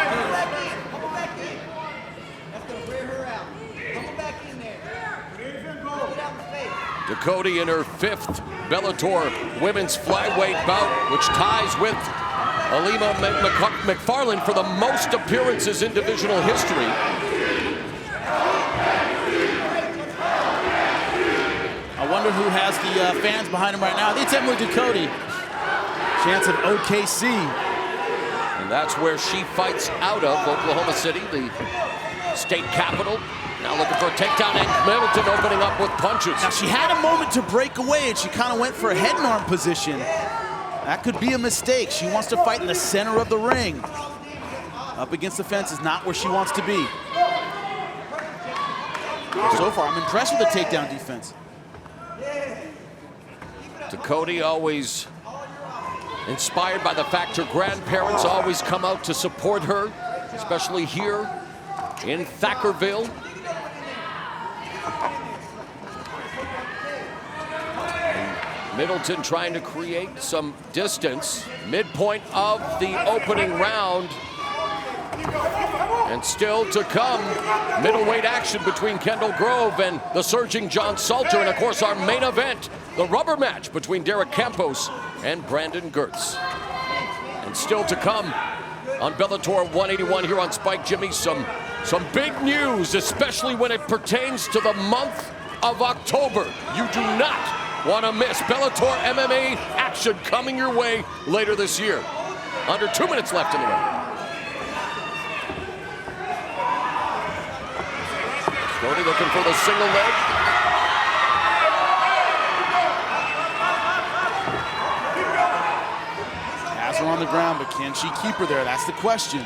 Ducote in her 5th Bellator women's flyweight bout, which ties with Alima McFarland for the most appearances in divisional history. I wonder who has the fans behind him right now. I think it's Emily Ducote. Chance of OKC. And that's where she fights out of, Oklahoma City, the state capital. Now looking for a takedown, and Middleton opening up with punches. Now she had a moment to break away, and she kind of went for a head and arm position. That could be a mistake. She wants to fight in the center of the ring. Up against the fence is not where she wants to be. So far, I'm impressed with the takedown defense. Ducote always inspired by the fact her grandparents always come out to support her, especially here in Thackerville. Middleton trying to create some distance. Midpoint of the opening round. And still to come, middleweight action between Kendall Grove and the surging John Salter. And of course, our main event, the rubber match between Campos and Brandon Girtz. And still to come on Bellator 181 here on Spike, Jimmy, some big news, especially when it pertains to the month of October. You do not want to miss Bellator MMA action coming your way later this year. Under 2 minutes left in the round. Ducote looking for the single leg. Has her on the ground, but can she keep her there? That's the question.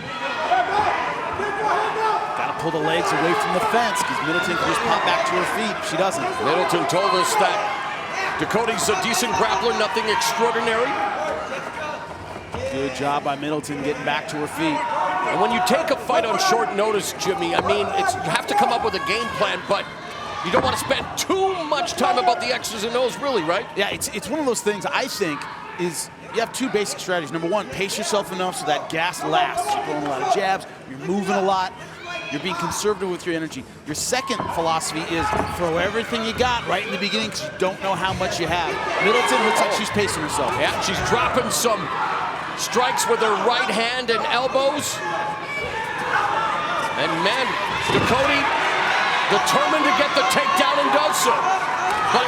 Got to pull the legs away from the fence because Middleton can just pop back to her feet. She doesn't. Middleton told us that Ducote's a decent grappler, nothing extraordinary. Good job by Middleton getting back to her feet. And when you take a fight on short notice, Jimmy, I mean, you have to come up with a game plan, but you don't want to spend too much time about the X's and O's, really, right? Yeah, it's one of those things, I think, is you have 2 basic strategies. Number 1, pace yourself enough so that gas lasts. You're throwing a lot of jabs, you're moving a lot, you're being conservative with your energy. Your second philosophy is throw everything you got right in the beginning because you don't know how much you have. Middleton looks like she's pacing herself. Yeah, she's dropping some strikes with her right hand and elbows. And man, Ducote determined to get the takedown and does so. But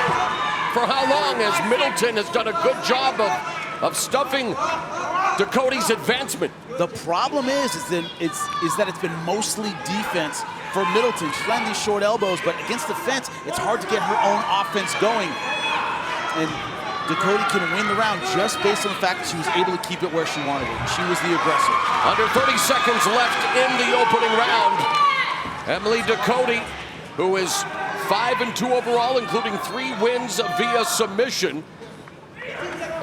for how long, as Middleton has done a good job of stuffing Ducote's advancement. The problem is that it's been mostly defense for Middleton. She's landing these short elbows, but against the fence, it's hard to get her own offense going. And Dakota can win the round just based on the fact that she was able to keep it where she wanted it. She was the aggressor. Under 30 seconds left in the opening round. Emily Dakota, who is 5-2 overall, including 3 wins via submission.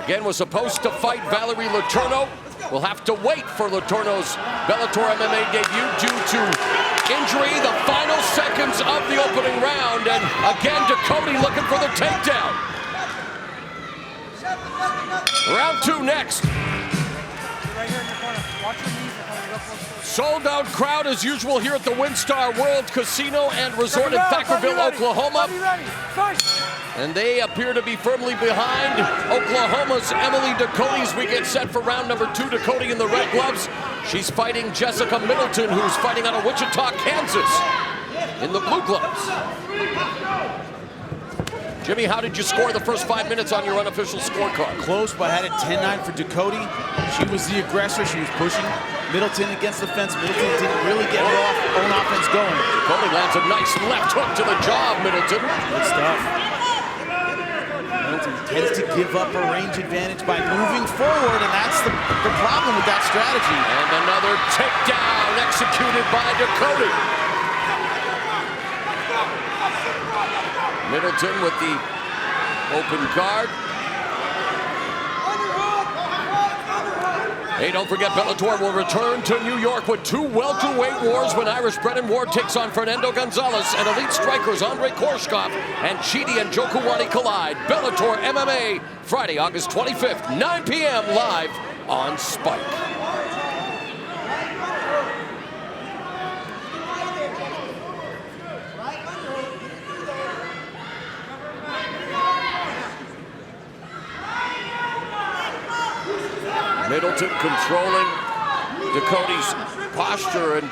Again, was supposed to fight Valerie Letourneau. We'll have to wait for Letourneau's Bellator MMA debut due to injury. The final seconds of the opening round, and again, Dakota looking for the takedown. Round 2 next. Sold out crowd as usual here at the WinStar World Casino and Resort in Thackerville, Oklahoma. And they appear to be firmly behind Oklahoma's Emily Dakota as we get set for round number 2. Dakota in the red gloves. She's fighting Jessica Middleton, who's fighting out of Wichita, Kansas, in the blue gloves. Jimmy, how did you score the first 5 minutes on your unofficial scorecard? Close, but I had it 10-9 for Dakota. She was the aggressor. She was pushing Middleton against the fence. Middleton didn't really get her own offense going. Dakota lands a nice left hook to the jaw of Middleton. Good stuff. Middleton tends to give up her range advantage by moving forward, and that's the problem with that strategy. And another takedown executed by Dakota. Middleton with the open guard. Hey, don't forget Bellator will return to New York with 2 welterweight wars when Irish Brennan Ward takes on Fernando Gonzalez and elite strikers Andrei Korshkov and Chidi and Njokuani collide. Bellator MMA, Friday, August 25th, 9 p.m. live on Spike. Middleton controlling Dakota's posture, and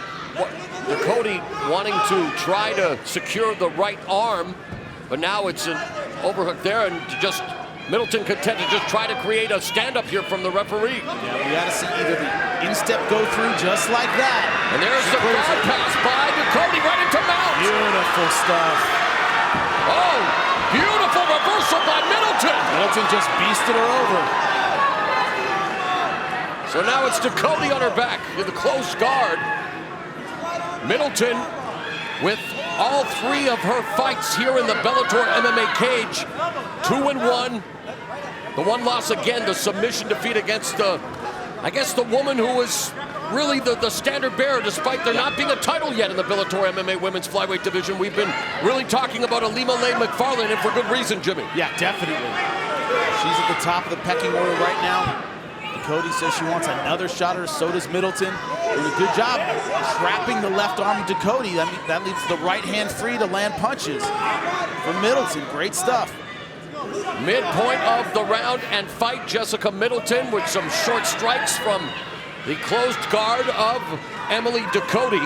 Dakota wanting to try to secure the right arm, but now it's an overhook there, and just Middleton content to just try to create a stand-up here from the referee. Yeah, we got to see either the instep go through just like that. And there's the guard pass by Dakota right into mount. Beautiful stuff. Oh, beautiful reversal by Middleton. Middleton just beasted her over. So now it's Dakota on her back with a close guard. Middleton with all 3 of her fights here in the Bellator MMA cage. 2-1. The one loss again, the submission defeat against the, I guess, the woman who was really the standard bearer, despite there not being a title yet in the Bellator MMA women's flyweight division. We've been really talking about Alima Lay McFarlane, and for good reason, Jimmy. Yeah, definitely. She's at the top of the pecking order right now. Cody says she wants another shot, or so does Middleton. Doing a good job trapping the left arm of Dakota. That leaves the right hand free to land punches for Middleton. Great stuff. Midpoint of the round and fight, Jessica Middleton with some short strikes from the closed guard of Emily Dakota.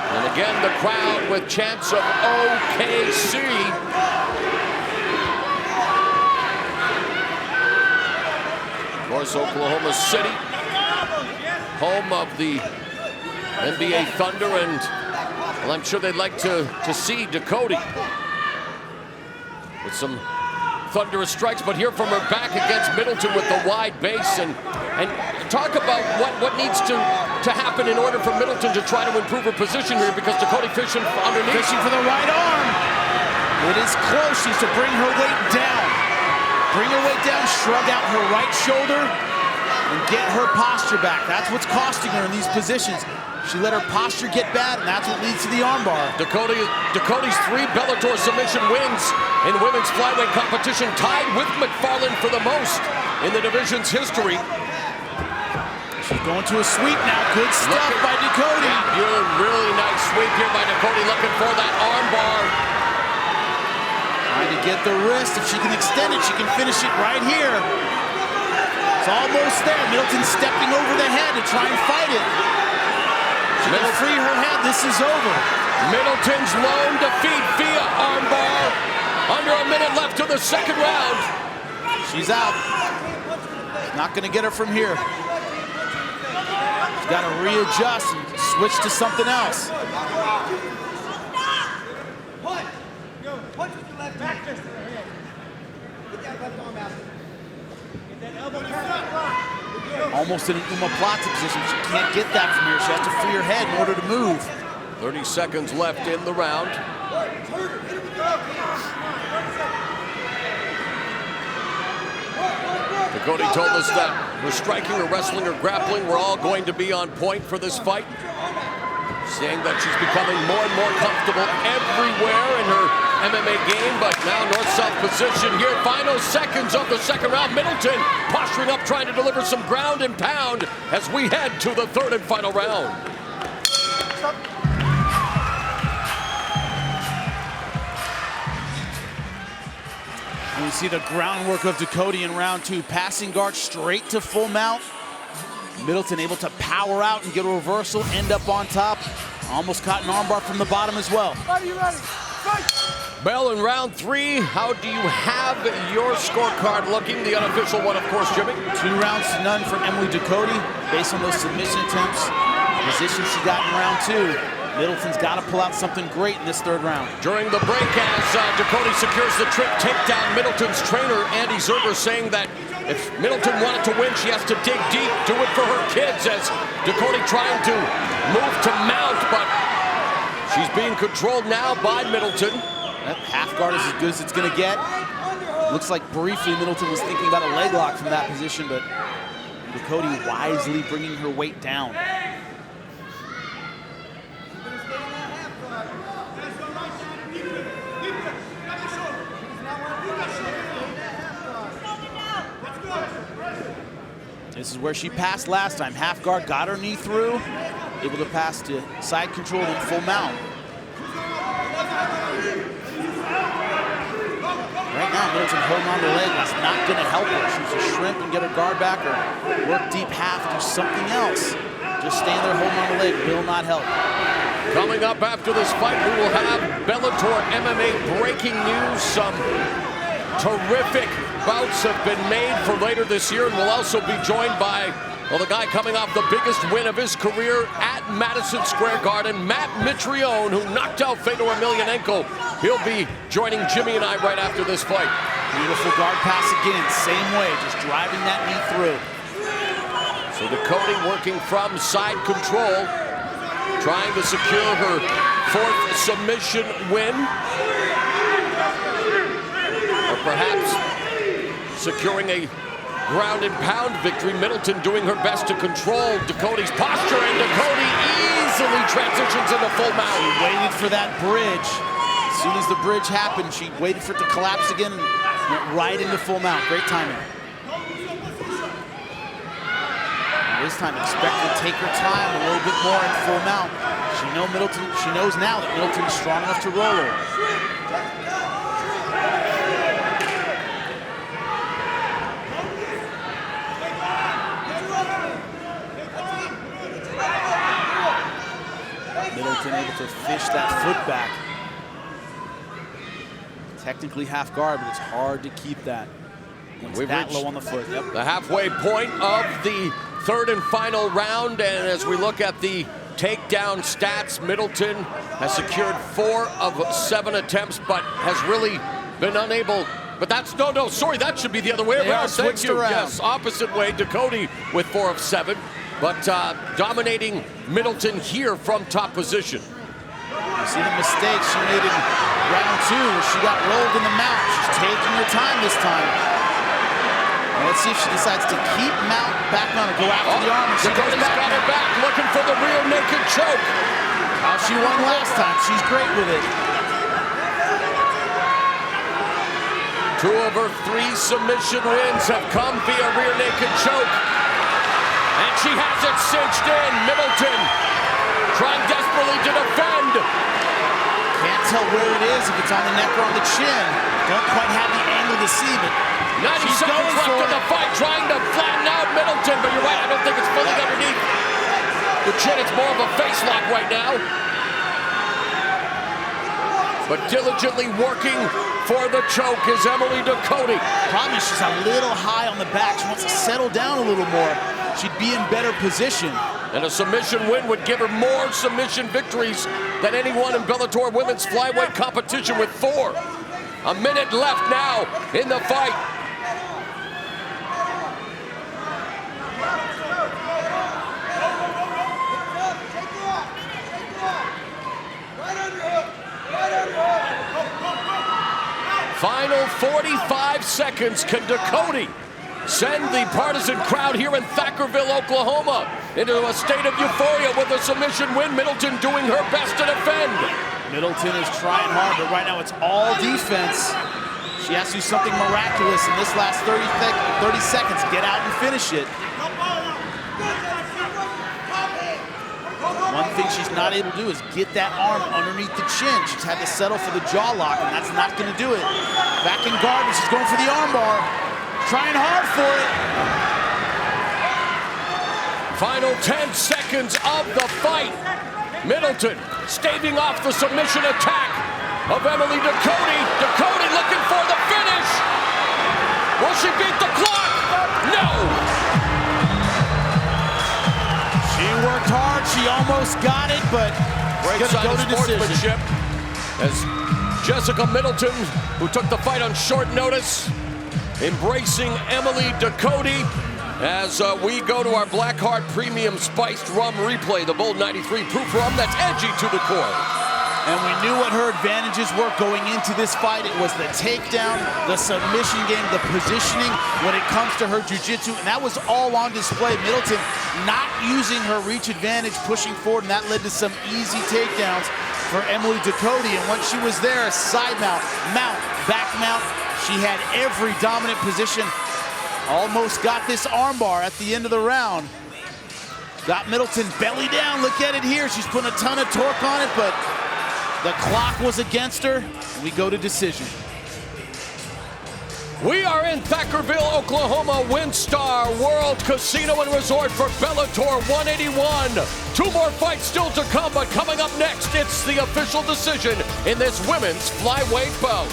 And again, the crowd with chants of OKC. Of course, Oklahoma City, home of the NBA Thunder, and well, I'm sure they'd like to see Dakota with some thunderous strikes, but here from her back against Middleton with the wide base, and talk about what needs to happen in order for Middleton to try to improve her position here, because Dakota fishing underneath. Fishing for the right arm. It is close. She needs to bring her weight down. Bring her weight down, shrug out her right shoulder, and get her posture back. That's what's costing her in these positions. She let her posture get bad, and that's what leads to the armbar. Dakota's 3 Bellator submission wins in women's flyweight competition, tied with McFarlane for the most in the division's history. She's going to a sweep now. Good stuff by Dakota. Yeah, really nice sweep here by Dakota, looking for that armbar. Trying to get the wrist. If she can extend it, she can finish it right here. It's almost there. Middleton stepping over the head to try and fight it. She can free her head. This is over. Middleton's lone defeat via armbar. Under a minute left to the second round. She's out. Not going to get her from here. She's got to readjust and switch to something else. Almost in an omoplata position. She can't get that from here. She has to free her head in order to move. 30 seconds left in the round. Cody told us that we're striking or wrestling or grappling, we're all going to be on point for this fight. Saying that she's becoming more and more comfortable everywhere in her MMA game, but now north-south position here. Final seconds of the second round. Middleton posturing up, trying to deliver some ground and pound as we head to the third and final round. And we see the groundwork of Ducote in round 2. Passing guard straight to full mount. Middleton able to power out and get a reversal, end up on top. Almost caught an armbar from the bottom as well. Are you ready? Fight! Bell, in round 3, how do you have your scorecard looking? The unofficial one, of course, Jimmy. 2 rounds to none for Emily Ducote based on those submission attempts. Position she got in round 2. Middleton's got to pull out something great in this third round. During the break, as Ducote secures the trip takedown, Middleton's trainer, Andy Zerber, saying that if Middleton wanted to win, she has to dig deep, do it for her kids, as Ducote trying to move to mount, but she's being controlled now by Middleton. That half guard is as good as it's going to get. Looks like briefly Middleton was thinking about a leg lock from that position, but Ducote wisely bringing her weight down. This is where she passed last time. Half guard, got her knee through, able to pass to side control and full mount. Right now, Middleton holding on to the leg is not going to help her. She's to shrimp and get her guard back or work deep half, do something else. Just stand there holding on the leg will not help. Coming up after this fight, we will have Bellator MMA breaking news. Some terrific bouts have been made for later this year, and we'll also be joined by, well, the guy coming off the biggest win of his career at Madison Square Garden, Matt Mitrione, who knocked out Fedor Emelianenko. He'll be joining Jimmy and I right after this fight. Beautiful guard pass again, same way, just driving that knee through. So Ducote working from side control, trying to secure her 4th submission win. Or perhaps securing a ground and pound victory. Middleton doing her best to control Ducote's posture, and Ducote easily transitions into full mount. She waited for that bridge. As soon as the bridge happened, she waited for it to collapse again and went right into full mount. Great timing. And this time, expect her to take her time a little bit more in full mount. She knows now that Middleton is strong enough to roll her. Middleton able to fish that foot back. Technically half guard, but it's hard to keep that when it's that low on the foot. Yep. The halfway point of the third and final round, and as we look at the takedown stats, Middleton has secured 4 of 7 attempts, but has really been unable. But that's, sorry, that should be the other way around. Thank you. Around. Yes, opposite way. Ducote with 4 of 7. But dominating Middleton here from top position. You see the mistake she made in round 2 where she got rolled in the mount. She's taking her time this time. Well, let's see if she decides to keep mount back on or go after the arm. She goes back. Got her back, looking for the rear naked choke. How she won last time. She's great with it. 2 of her 3 submission wins have come via rear naked choke. And she has it cinched in. Middleton trying desperately to defend. Can't tell where it is, if it's on the neck or on the chin. Don't quite have the angle to see, but 90 seconds left in the fight, trying to flatten out Middleton, but you're right, I don't think it's fully underneath the chin. It's more of a face lock right now. But diligently working for the choke is Emily Ducote. Problem is she's a little high on the back. She wants to settle down a little more. She'd be in better position. And a submission win would give her more submission victories than anyone in Bellator women's flyweight competition with 4. A minute left now in the fight. Final 45 seconds. Can Ducote send the partisan crowd here in Thackerville, Oklahoma into a state of euphoria with a submission win? Middleton doing her best to defend. Middleton is trying hard, but right now it's all defense. She has to do something miraculous in this last 30 seconds. Get out and finish it. One thing she's not able to do is get that arm underneath the chin. She's had to settle for the jaw lock, and that's not going to do it. Back in guard, but she's going for the arm bar. Trying hard for it. Final 10 seconds of the fight. Middleton staving off the submission attack of Emily Ducote. Ducote looking for the finish. Will she beat the clock? No. She worked hard. She almost got it, but Great it's sign going of to go to decision. sportsmanship as Jessica Middleton, who took the fight on short notice, embracing Emily Ducote as we go to our Blackheart Premium Spiced Rum Replay, the Bold 93 proof rum that's edgy to the core. And we knew what her advantages were going into this fight. It was the takedown, the submission game, the positioning when it comes to her jiu-jitsu, and that was all on display. Middleton not using her reach advantage, pushing forward, and that led to some easy takedowns for Emily Ducote. And once she was there, side mount, back mount, she had every dominant position. Almost got this armbar at the end of the round. Got Middleton belly down. Look at it here. She's putting a ton of torque on it, but the clock was against her. We go to decision. We are in Thackerville, Oklahoma, WinStar World Casino and Resort for Bellator 181. 2 more fights still to come, but coming up next, it's the official decision in this women's flyweight bout.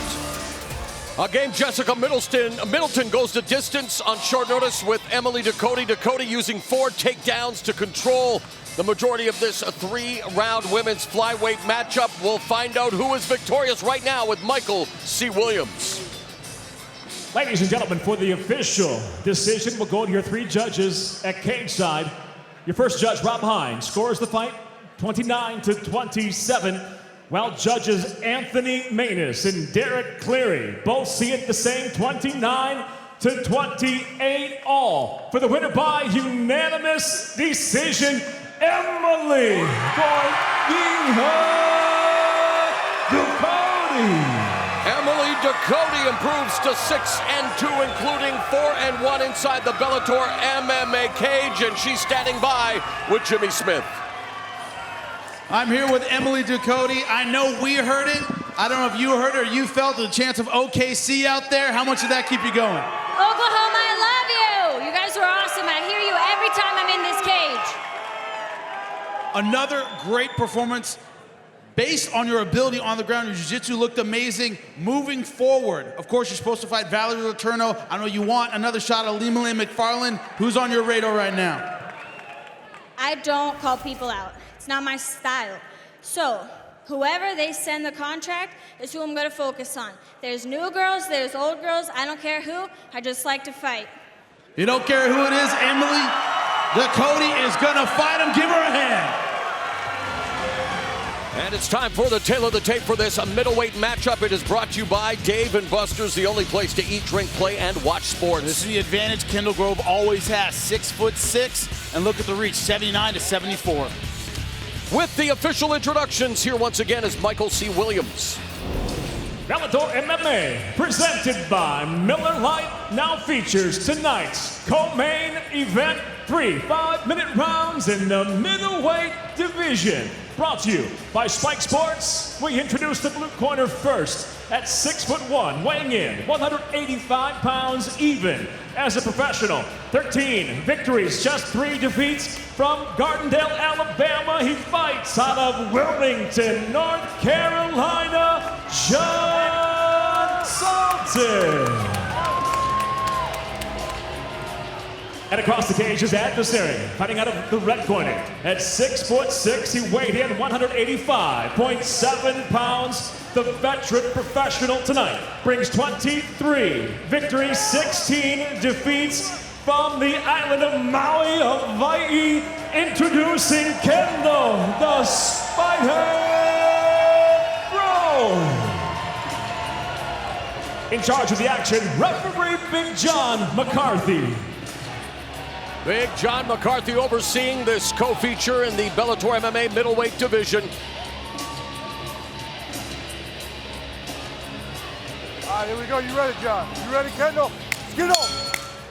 Again, Jessica Middleton goes the distance on short notice with Emily Ducote. Ducote using 4 takedowns to control the majority of this 3-round women's flyweight matchup. We'll find out who is victorious right now with Michael C. Williams. Ladies and gentlemen, for the official decision, we'll go to your 3 judges at cage side. Your first judge, Rob Hines, scores the fight 29-27. While judges Anthony Manus and Derek Cleary both see it the same, 29-28 all. For the winner by unanimous decision, Emily Ducote. Emily Ducote improves to 6-2, including 4-1 inside the Bellator MMA cage, and she's standing by with Jimmy Smith. I'm here with Emily Ducote. I know we heard it. I don't know if you heard it or you felt the chance of OKC out there. How much did that keep you going? Oklahoma, I love you. You guys are awesome. I hear you every time I'm in this cage. Another great performance based on your ability on the ground. Your jiu-jitsu looked amazing. Moving forward, of course, you're supposed to fight Valerie Letourneau. I know you want another shot at Lee McFarland. Who's on your radar right now? I don't call people out. It's not my style. So, whoever they send the contract is who I'm going to focus on. There's new girls, there's old girls. I don't care who. I just like to fight. You don't care who it is, Emily Ducote is going to fight him. Give her a hand. And it's time for the tail of the tape for this middleweight matchup. It is brought to you by Dave & Buster's, the only place to eat, drink, play, and watch sports. This is the advantage Kendall Grove always has. 6'6", and look at the reach, 79-74. With the official introductions, here once again is Michael C. Williams. Bellator MMA, presented by Miller Lite, now features tonight's co-main event. 3 5-minute rounds in the middleweight division. Brought to you by Spike Sports. We introduce the blue corner first at 6'1", weighing in 185 pounds even. As a professional, 13 victories, just 3 defeats. From Gardendale, Alabama, he fights out of Wilmington, North Carolina, John Salton. And across the cage, his adversary, fighting out of the red corner. At 6'6", he weighed in 185.7 pounds. The veteran professional tonight brings 23 victories, 16 defeats from the island of Maui, Hawaii. Introducing Kendall, the Spider Grove. In charge of the action, referee Big John McCarthy. Big John McCarthy overseeing this co-feature in the Bellator MMA middleweight division. All right, here we go. You ready, John? You ready, Kendall? Let's get on.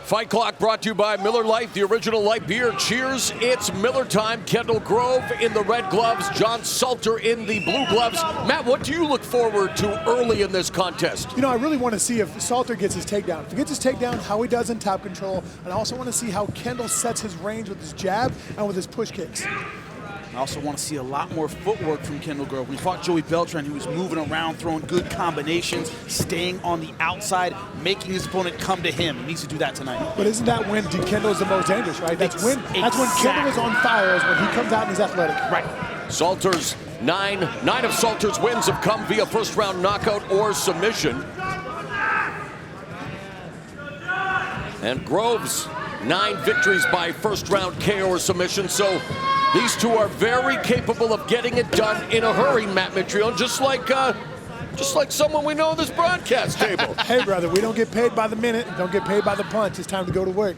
Fight Clock brought to you by Miller Lite, the original light beer. Cheers, it's Miller time. Kendall Grove in the red gloves, John Salter in the blue gloves. Matt, what do you look forward to early in this contest? You know, I really want to see if Salter gets his takedown. If he gets his takedown, how he does in top control. And I also want to see how Kendall sets his range with his jab and with his push kicks. I also want to see a lot more footwork from Kendall Grove. When he fought Joey Beltran, he was moving around, throwing good combinations, staying on the outside, making his opponent come to him. He needs to do that tonight. But isn't that when Kendall is the most dangerous, right? That's when Kendall is on fire, is when he comes out and he's athletic. Right. Salter's nine of Salter's wins have come via first round knockout or submission. And Grove's 9 victories by first round KO or submission. So these two are very capable of getting it done in a hurry, Matt Mitrione, just like someone we know on this broadcast table. Hey, brother, we don't get paid by the minute, don't get paid by the punch. It's time to go to work.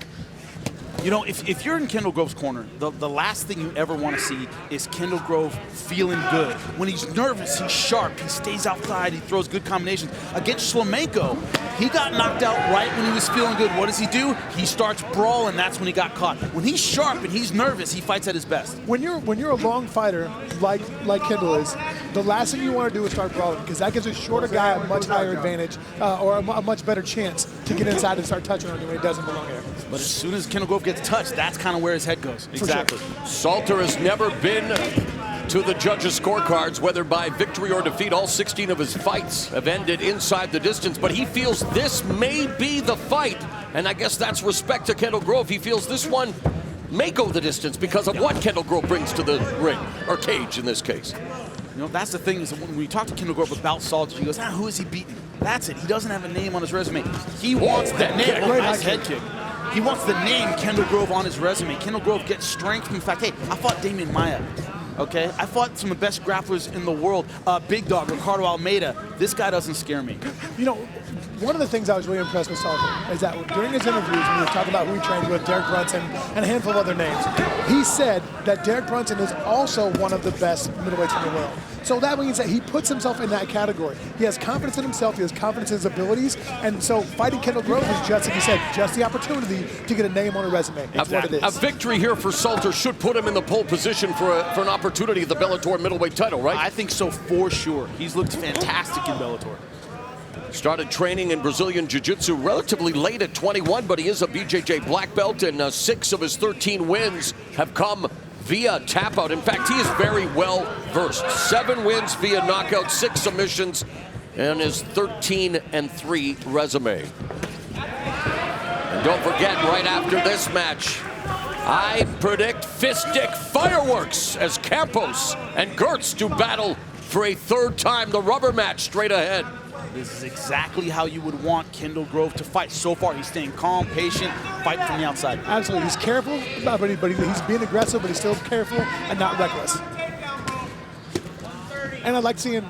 You know, if you're in Kendall Grove's corner, the last thing you ever want to see is Kendall Grove feeling good. When he's nervous, he's sharp, he stays outside, he throws good combinations. Against Shlemenko, he got knocked out right when he was feeling good. What does he do? He starts brawling, that's when he got caught. When he's sharp and he's nervous, he fights at his best. When you're a long fighter like Kendall is, the last thing you want to do is start brawling, because that gives a shorter guy a much higher advantage or a much better chance to get inside and start touching on you when he doesn't belong here. But as soon as Kendall Grove gets touched, that's kind of where his head goes. Exactly. Sure. Salter has never been to the judges' scorecards, whether by victory or defeat. All 16 of his fights have ended inside the distance, but he feels this may be the fight, and I guess that's respect to Kendall Grove. He feels this one may go the distance because of what Kendall Grove brings to the ring, or cage in this case. You know, that's the thing, is when we talk to Kendall Grove about Salter, he goes, who is he beating? That's it. He doesn't have a name on his resume. He wants that name. Nice head kick. He wants the name Kendall Grove on his resume. Kendall Grove gets strength from the fact, hey, I fought Damian Maia. Okay, I fought some of the best grapplers in the world. Big Dog, Ricardo Almeida. This guy doesn't scare me. You know, one of the things I was really impressed with Salter is that during his interviews, when he was talking about who he trained with, Derek Brunson, and a handful of other names, he said that Derek Brunson is also one of the best middleweights in the world. So that means that he puts himself in that category. He has confidence in himself, he has confidence in his abilities, and so fighting Kendall Grove is just, like you said, just the opportunity to get a name on a resume. It's what it is. A victory here for Salter should put him in the pole position for an opportunity at the Bellator middleweight title, right? I think so, for sure. He's looked fantastic in Bellator. Started training in Brazilian Jiu-Jitsu relatively late at 21, but he is a BJJ black belt, and 6 of his 13 wins have come via tap out. In fact, he is very well versed. 7 wins via knockout, 6 submissions, and his 13-3 resume. And don't forget, right after this match, I predict fistic fireworks as Campos and Girtz do battle for a 3rd time. The rubber match straight ahead. This is exactly how you would want Kendall Grove to fight. So far, he's staying calm, patient, fighting from the outside. Absolutely, he's careful, but he's being aggressive, but he's still careful and not reckless. And I like seeing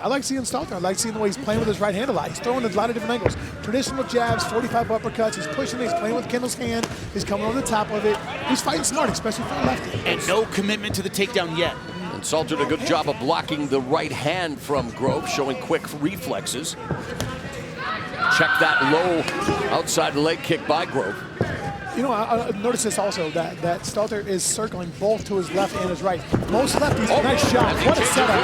Salter. I like seeing the way he's playing with his right hand a lot. He's throwing a lot of different angles. Traditional jabs, 45 uppercuts. He's pushing it. He's playing with Kendall's hand. He's coming over the top of it. He's fighting smart, especially for a lefty. And no commitment to the takedown yet. And Salter did a good job of blocking the right hand from Grove, showing quick reflexes. Check that low outside leg kick by Grove. You know, I noticed this also, that Salter is circling both to his left and his right. Most lefties, nice shot. What a setup.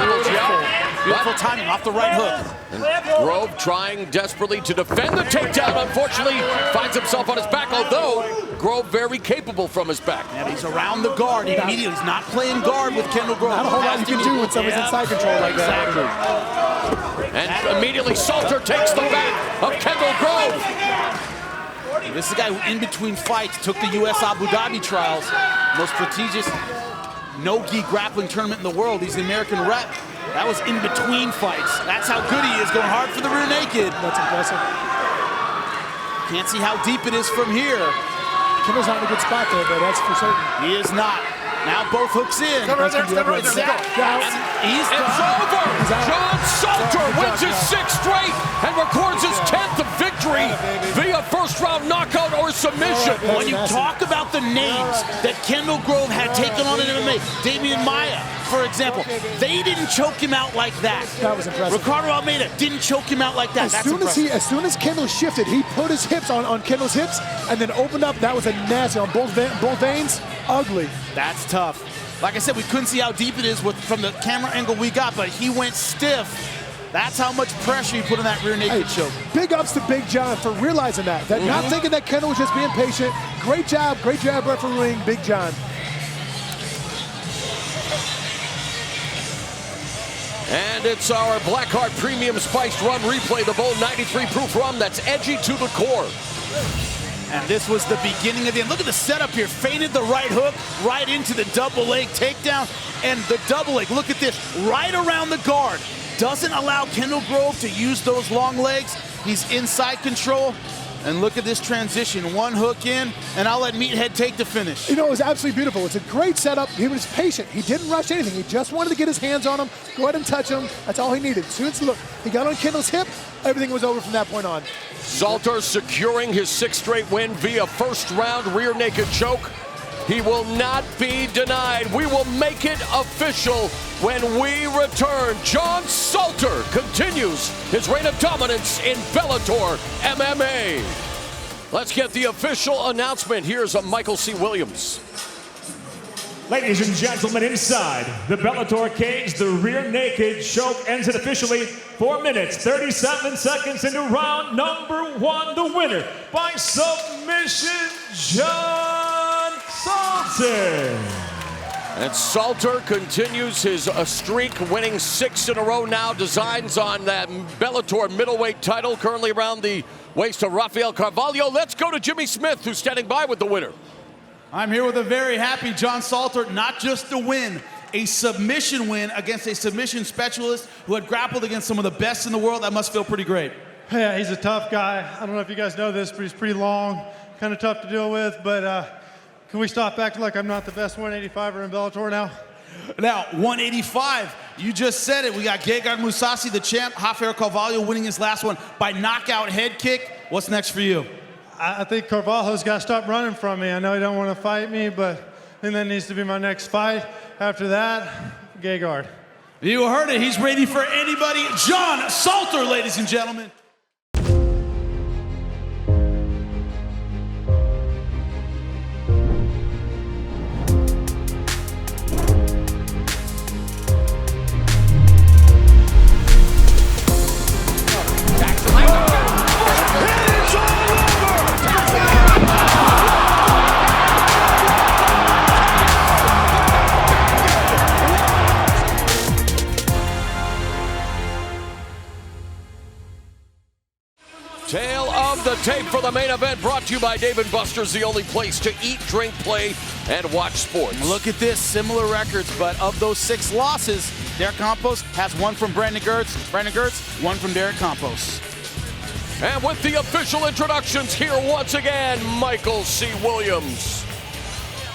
Beautiful timing off the right hook. And Grove trying desperately to defend the takedown. Unfortunately, finds himself on his back, although Grove very capable from his back. Yeah, he's around the guard immediately. He's not playing guard with Kendall Grove. Not a whole lot you can do when someone's inside control like that. And immediately Salter takes the back of Kendall Grove. This is a guy who, in between fights, took the U.S. Abu Dhabi trials, most prestigious no-gi grappling tournament in the world. He's the American rep. That was in between fights. That's how good he is, going hard for the rear naked. That's impressive. Can't see how deep it is from here. Kendall's not in a good spot there, but that's for certain. He is not. Now both hooks in. Come right there, step right there. He's It's over. John Salter wins his 6th straight and records his 10th victory via first-round knockout or submission. When you talk about the names that Kendall Grove had taken on in MMA, Damian Maia, for example, they didn't choke him out like that. That was impressive. Ricardo Almeida didn't choke him out like that. As soon as Kendall shifted, he put his hips on Kendall's hips and then opened up. That was a nasty on both veins. Ugly. That's tough. Like I said, we couldn't see how deep it is from the camera angle we got, but he went stiff. That's how much pressure he put on that rear naked choke. Big ups to Big John for realizing that. Not thinking that Kendall was just being patient. Great job refereeing, Big John. And it's our Blackheart Premium Spiced Rum Replay, the Bold 93 proof rum that's edgy to the core. And this was the beginning of the end. Look at the setup here. Feinted the right hook right into the double leg takedown. And the double leg, look at this, right around the guard. Doesn't allow Kendall Grove to use those long legs. He's inside control. And look at this transition. One hook in, and I'll let Meathead take the finish. You know, it was absolutely beautiful. It's a great setup. He was patient. He didn't rush anything. He just wanted to get his hands on him, go ahead and touch him. That's all he needed. As soon as he got on Kendall's hip, everything was over from that point on. Salter securing his 6th straight win via first-round rear naked choke. He will not be denied. We will make it official when we return. John Salter continues his reign of dominance in Bellator MMA. Let's get the official announcement. Here's Michael C. Williams. Ladies and gentlemen, inside the Bellator cage, the rear naked choke ends it officially. 4 minutes, 37 seconds into round number 1. The winner by submission, John Salter. And Salter continues his streak, winning 6 in a row now. Designs on that Bellator middleweight title, currently around the waist of Rafael Carvalho. Let's go to Jimmy Smith, who's standing by with the winner. I'm here with a very happy John Salter, not just the win, a submission win against a submission specialist who had grappled against some of the best in the world. That must feel pretty great. Yeah, he's a tough guy. I don't know if you guys know this, but he's pretty long, kind of tough to deal with, but can we stop acting like I'm not the best 185er in Bellator now? Now, 185, you just said it. We got Gegard Mousasi, the champ, Rafael Carvalho winning his last one by knockout head kick. What's next for you? I think Carvalho's got to stop running from me. I know he don't want to fight me, but I think that needs to be my next fight. After that, Gegard. You heard it. He's ready for anybody. John Salter, ladies and gentlemen. Tale of the tape for the main event, brought to you by Dave & Buster's, the only place to eat, drink, play, and watch sports. Look at this, similar records, but of those 6 losses, Derek Campos has 1 from Brandon Girtz, 1 from Derek Campos. And with the official introductions, here once again, Michael C. Williams.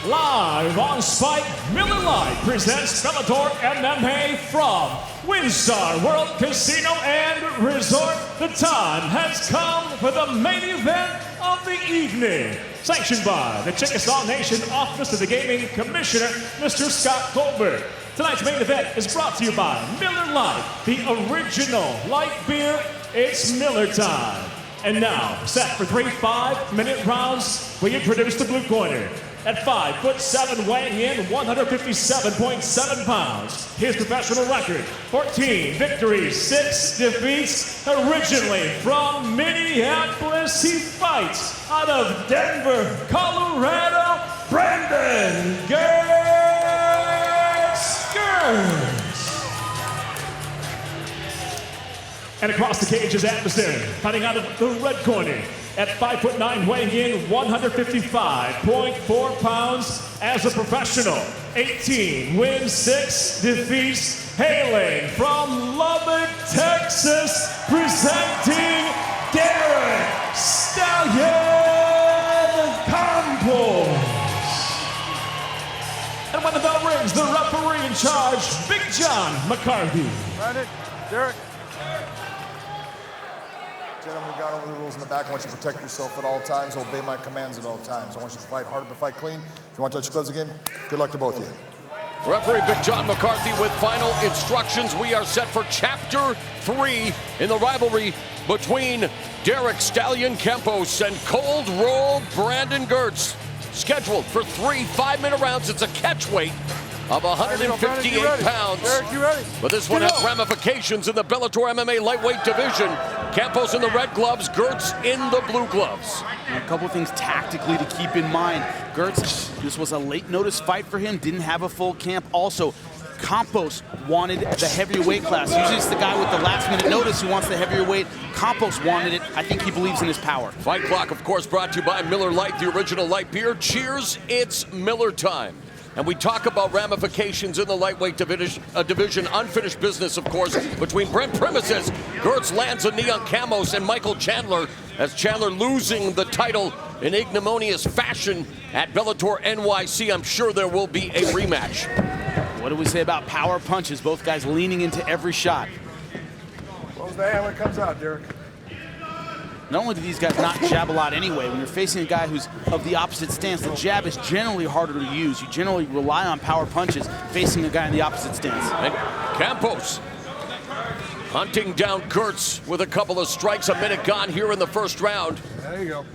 Live on Spike, Miller Lite presents Bellator MMA from WinStar World Casino and Resort. The time has come for the main event of the evening. Sanctioned by the Chickasaw Nation Office of the Gaming Commissioner, Mr. Scott Goldberg. Tonight's main event is brought to you by Miller Lite, the original light beer. It's Miller time. And now, set for 3 5-minute rounds, we introduce the blue corner. At 5'7", weighing in 157.7 pounds. His professional record, 14 victories, 6 defeats. Originally from Minneapolis, he fights out of Denver, Colorado, Brandon Girtz. And across the cage, his adversary, fighting out of the red corner. At 5'9", weighing in 155.4 pounds as a professional. 18 wins, 6 defeats. Hailing from Lubbock, Texas, presenting Derek Stallion Campos. And when the bell rings, the referee in charge, Big John McCarthy. Brandon, Derek. Gentlemen, we got over the rules in the back. I want you to protect yourself at all times, obey my commands at all times. I want you to fight hard but fight clean. If you want to touch your gloves again, good luck to both of you. Referee Big John McCarthy with final instructions. We are set for Chapter 3 in the rivalry between Derek Stallion Campos and Cold Roll Brandon Girtz. Scheduled for 3 5-minute rounds. It's a catch weight of 158 pounds. Derek, you ready? But this one has ramifications in the Bellator MMA lightweight division. Campos in the red gloves, Girtz in the blue gloves. A couple things tactically to keep in mind. Girtz, this was a late notice fight for him, didn't have a full camp. Also, Campos wanted the heavier weight class. Usually it's the guy with the last minute notice who wants the heavier weight. Campos wanted it. I think he believes in his power. Fight Clock, of course, brought to you by Miller Lite, the original light beer. Cheers, it's Miller time. And we talk about ramifications in the lightweight division, unfinished business, of course, between Brent Premises. Girtz lands a knee on Campos and Michael Chandler, as Chandler losing the title in ignominious fashion at Bellator NYC. I'm sure there will be a rematch. What do we say about power punches? Both guys leaning into every shot. Close the hand when it comes out, Derek. Not only do these guys not jab a lot anyway, when you're facing a guy who's of the opposite stance, the jab is generally harder to use. You generally rely on power punches facing a guy in the opposite stance. And Campos hunting down Girtz with a couple of strikes. A minute gone here in the first round. There you go.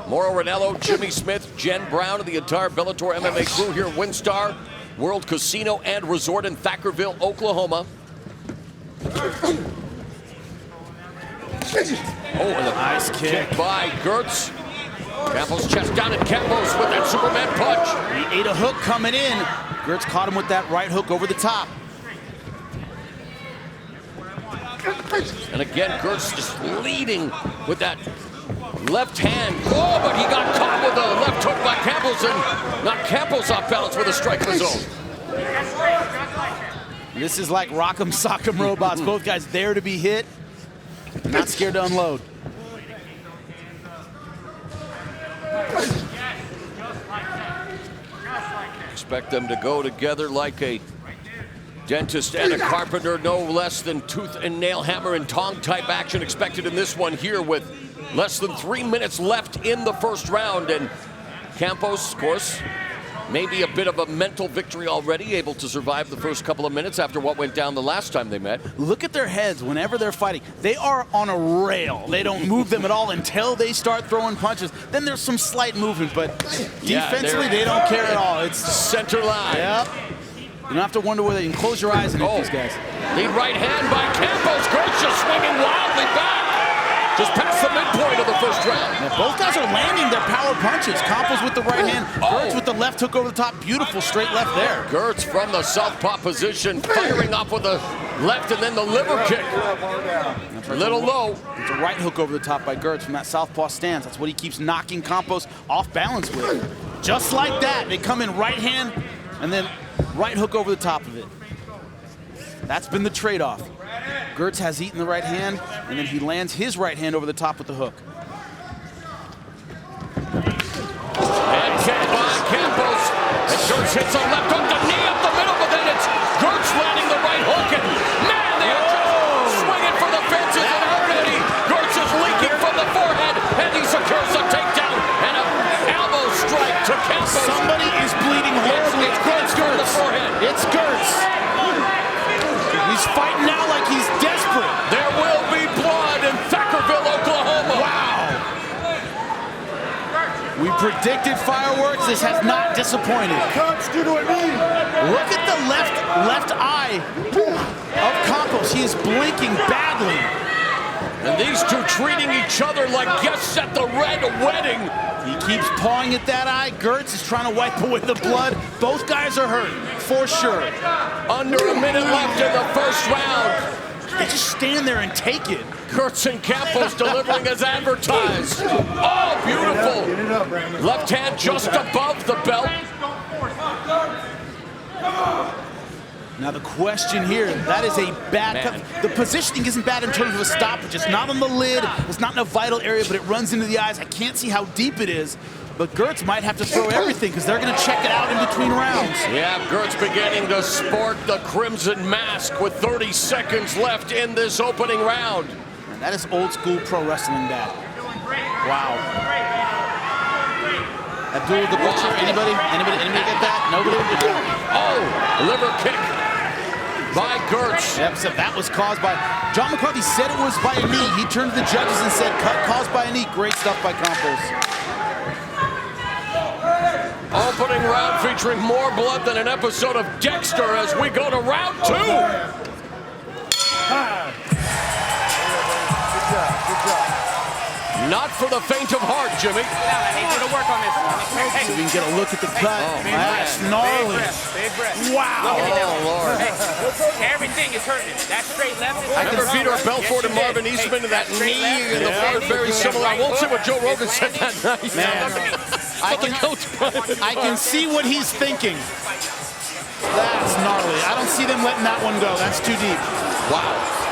Mauro Ranallo, Jimmy Smith, Jen Brown, and the entire Bellator MMA crew here at WinStar World Casino and Resort in Thackerville, Oklahoma. Oh, and a nice kick by Girtz. Campos chest down, and Campos with that Superman punch. He ate a hook coming in. Girtz caught him with that right hook over the top. And again, Girtz just leading with that left hand. Oh, but he got caught with a left hook by Campos and knocked Campos off balance with a strike of his own. This is like Rock'em Sock'em Robots. Both guys there to be hit. Not scared to unload. Expect them to go together like a dentist and a carpenter, no less than tooth and nail, hammer and tong type action expected in this one here with less than 3 minutes left in the first round. And Campos, of course, maybe a bit of a mental victory already, able to survive the first couple of minutes after what went down the last time they met. Look at their heads whenever they're fighting. They are on a rail. They don't move them at all until they start throwing punches. Then there's some slight movement, but defensively, they don't care at all. It's center line. Yep. You don't have to wonder whether you can close your eyes and hit these guys. The right hand by Campos. Girtz just swinging wildly back. Just past the midpoint of the first round. Now, both guys are landing their power punches. Campos with the right hand, Girtz with the left hook over the top. Beautiful straight left there. Girtz from the southpaw position, firing off with the left and then the liver kick. A little low. It's a right hook over the top by Girtz from that southpaw stance. That's what he keeps knocking Campos off balance with. Just like that, they come in right hand and then right hook over the top of it. That's been the trade-off. Girtz has eaten the right hand, and then he lands his right hand over the top with the hook. And check by Campos. And Girtz hits a left hook, the knee up the middle, but then it's Girtz landing the right hook. And man, they are just swinging for the fences, and already Girtz is leaking from the forehead, and he secures a takedown and an elbow strike to Campos. Somebody is bleeding horribly. It's Girtz. It's Girtz. He's fighting now like he's desperate. There will be blood in Thackerville, Oklahoma. Wow. We predicted fireworks. This has not disappointed. Look at the left eye of Campos. He is blinking badly. And these two treating each other like guests at the red wedding. He keeps pawing at that eye. Girtz is trying to wipe away the blood. Both guys are hurt, for sure. Under a minute left in the first round. They just stand there and take it. Girtz and Campos delivering as advertised. Oh, beautiful. Left hand just above the belt. Now the question here, that is a bad cut. The positioning isn't bad in terms of a stoppage. It's not on the lid, it's not in a vital area, but it runs into the eyes. I can't see how deep it is, but Girtz might have to throw everything because they're going to check it out in between rounds. Yeah, Girtz beginning to sport the crimson mask with 30 seconds left in this opening round. And that is old school pro wrestling bad. Wow. Abdul the Butcher, anybody get that? Nobody? Oh, liver kick by Girtz. Yep, so that was caused by, John McCarthy said it was by a knee. He turned to the judges and said, cut caused by a knee. Great stuff by Campos. Opening round featuring more blood than an episode of Dexter as we go to round 2. Good job. Not for the faint of heart, Jimmy. I need you to work on this one. So we can get a look at the cut. That's gnarly. Big breath. Wow. Oh, Lord. Hey, everything is hurting. That straight left is hurting. Remember Peter Belfort and Marvin Eastman and that knee in the front? Very similar. I won't say what Joe Rogan said that night. Man, I can see what he's thinking. That's gnarly. I don't see them letting that one go. That's too deep. Wow.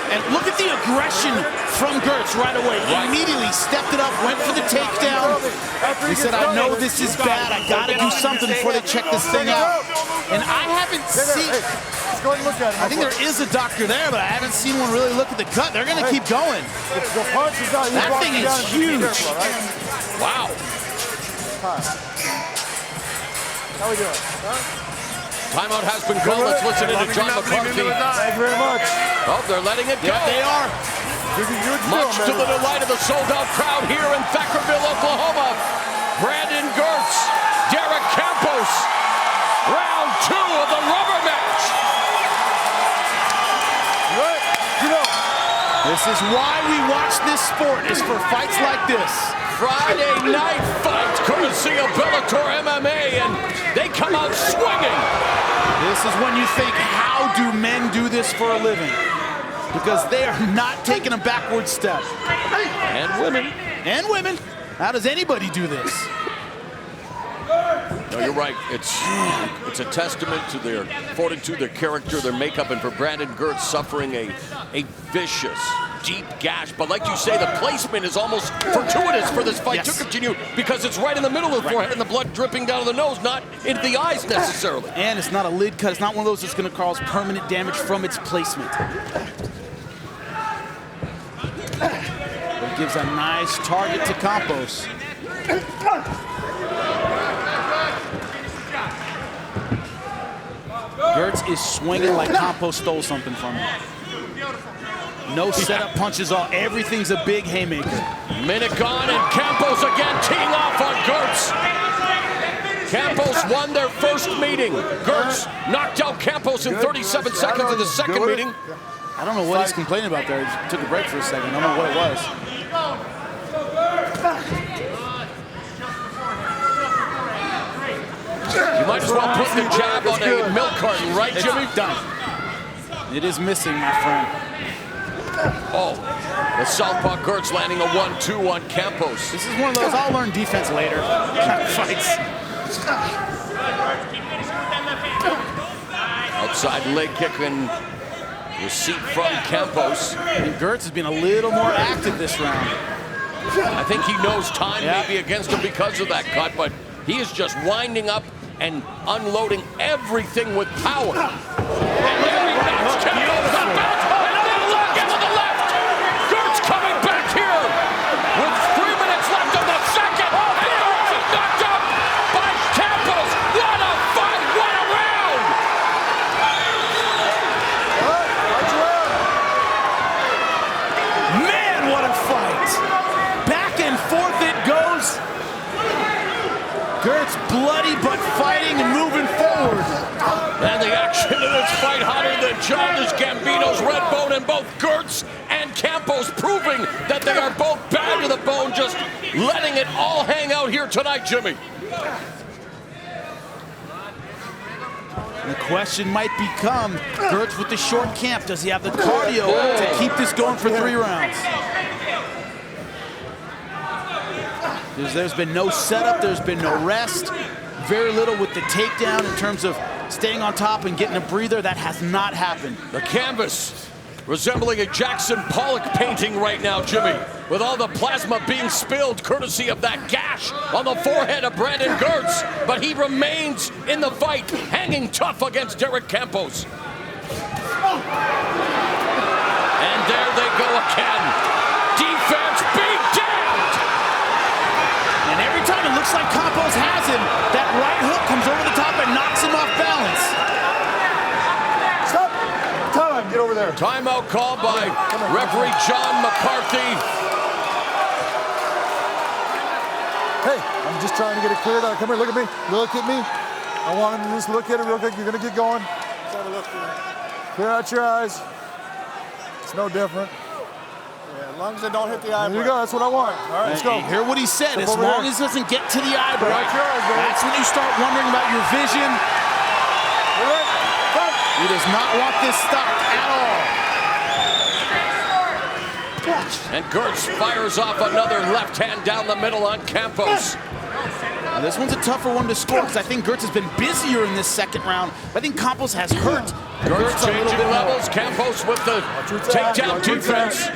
And look at the aggression from Girtz right away. He immediately stepped it up, went for the takedown. He said, I know this is bad. I got to do something before they check this thing out. And I haven't seen... Let's go ahead and look at it. I think there is a doctor there, but I haven't seen one really look at the cut. They're going to keep going. The punch is not... That thing is huge. Wow. How we doing? Timeout has been called. Let's listen into John McCarthy. Thank you very much. Oh, they're letting it go. Yeah, they are. Much to the delight of the sold-out crowd here in Thackerville, Oklahoma. Brandon Girtz, Derek Campos. Round 2 of the rubber match. This is why we watch this sport, is for fights like this. Friday night fight, courtesy of Bellator MMA, and they come out swinging. This is when you think, how do men do this for a living? Because they are not taking a backward step. And women. And women. How does anybody do this? No, you're right. It's a testament to their fortitude, their character, their makeup, and for Brandon Girtz suffering a vicious, deep gash. But like you say, the placement is almost fortuitous for this fight to continue because it's right in the middle of the forehead and the blood dripping down the nose, not into the eyes necessarily. And it's not a lid cut. It's not one of those that's going to cause permanent damage from its placement. It gives a nice target to Campos. Girtz is swinging like Campos stole something from him. No setup punches, everything's a big haymaker. Minute gone and Campos again teeing off on Girtz. Campos won their first meeting. Girtz knocked out Campos in 37 seconds in the second meeting. I don't know what he's complaining about there. He took a break for a second. I don't know what it was. You might as well put the jab on a milk carton, right, Jimmy? Done. It is missing, my friend. Oh, the southpaw Girtz landing a 1-2 on Campos. This is one of those I'll learn defense later kind of fights. Outside leg kick and receipt from Campos. And Girtz has been a little more active this round. I think he knows time may be against him because of that cut, but he is just winding up and unloading everything with power. And there he knocks Campos back. Another look into the left. Girtz coming back here with 3 minutes left of the second. And Girtz is knocked out by Campos. What a fight! What a round! Man, what a fight! Back and forth it goes. Girtz bloody but fighting and moving forward. And the action of this fight hotter than Childish Gambino's red bone, and both Girtz and Campos proving that they are both bad to the bone, just letting it all hang out here tonight, Jimmy. The question might become, Girtz with the short camp, does he have the cardio to keep this going for 3 rounds? There's been no setup, there's been no rest, very little with the takedown in terms of staying on top and getting a breather. That has not happened. The canvas resembling a Jackson Pollock painting right now, Jimmy, with all the plasma being spilled courtesy of that gash on the forehead of Brandon Girtz. But he remains in the fight, hanging tough against Derek Campos. And there they go again. Defense beat damned. And every time it looks like Campos has him, that right hook comes over the top and knocks him off balance. Stop. Time. Get over there. Timeout called by referee John McCarthy. Hey, I'm just trying to get it cleared out. Come here, look at me. Look at me. I want him to just look at it real quick. You're gonna get going. Let's have a look through. Clear out your eyes. It's no different. Yeah, as long as it don't hit the eyebrow. There you go, that's what I want. All right, let's go. Hear what he said, Step as over long here. as it doesn't get to the eyebrow, Clear out your eyes, baby. that's when you start wondering about your vision. All right, fight. He does not want this stopped at all. And Girtz fires off another left hand down the middle on Campos. Now, this one's a tougher one to score because I think Girtz has been busier in this second round. I think Campos has hurt Girtz a little changing bit levels. more. Campos with the takedown defense.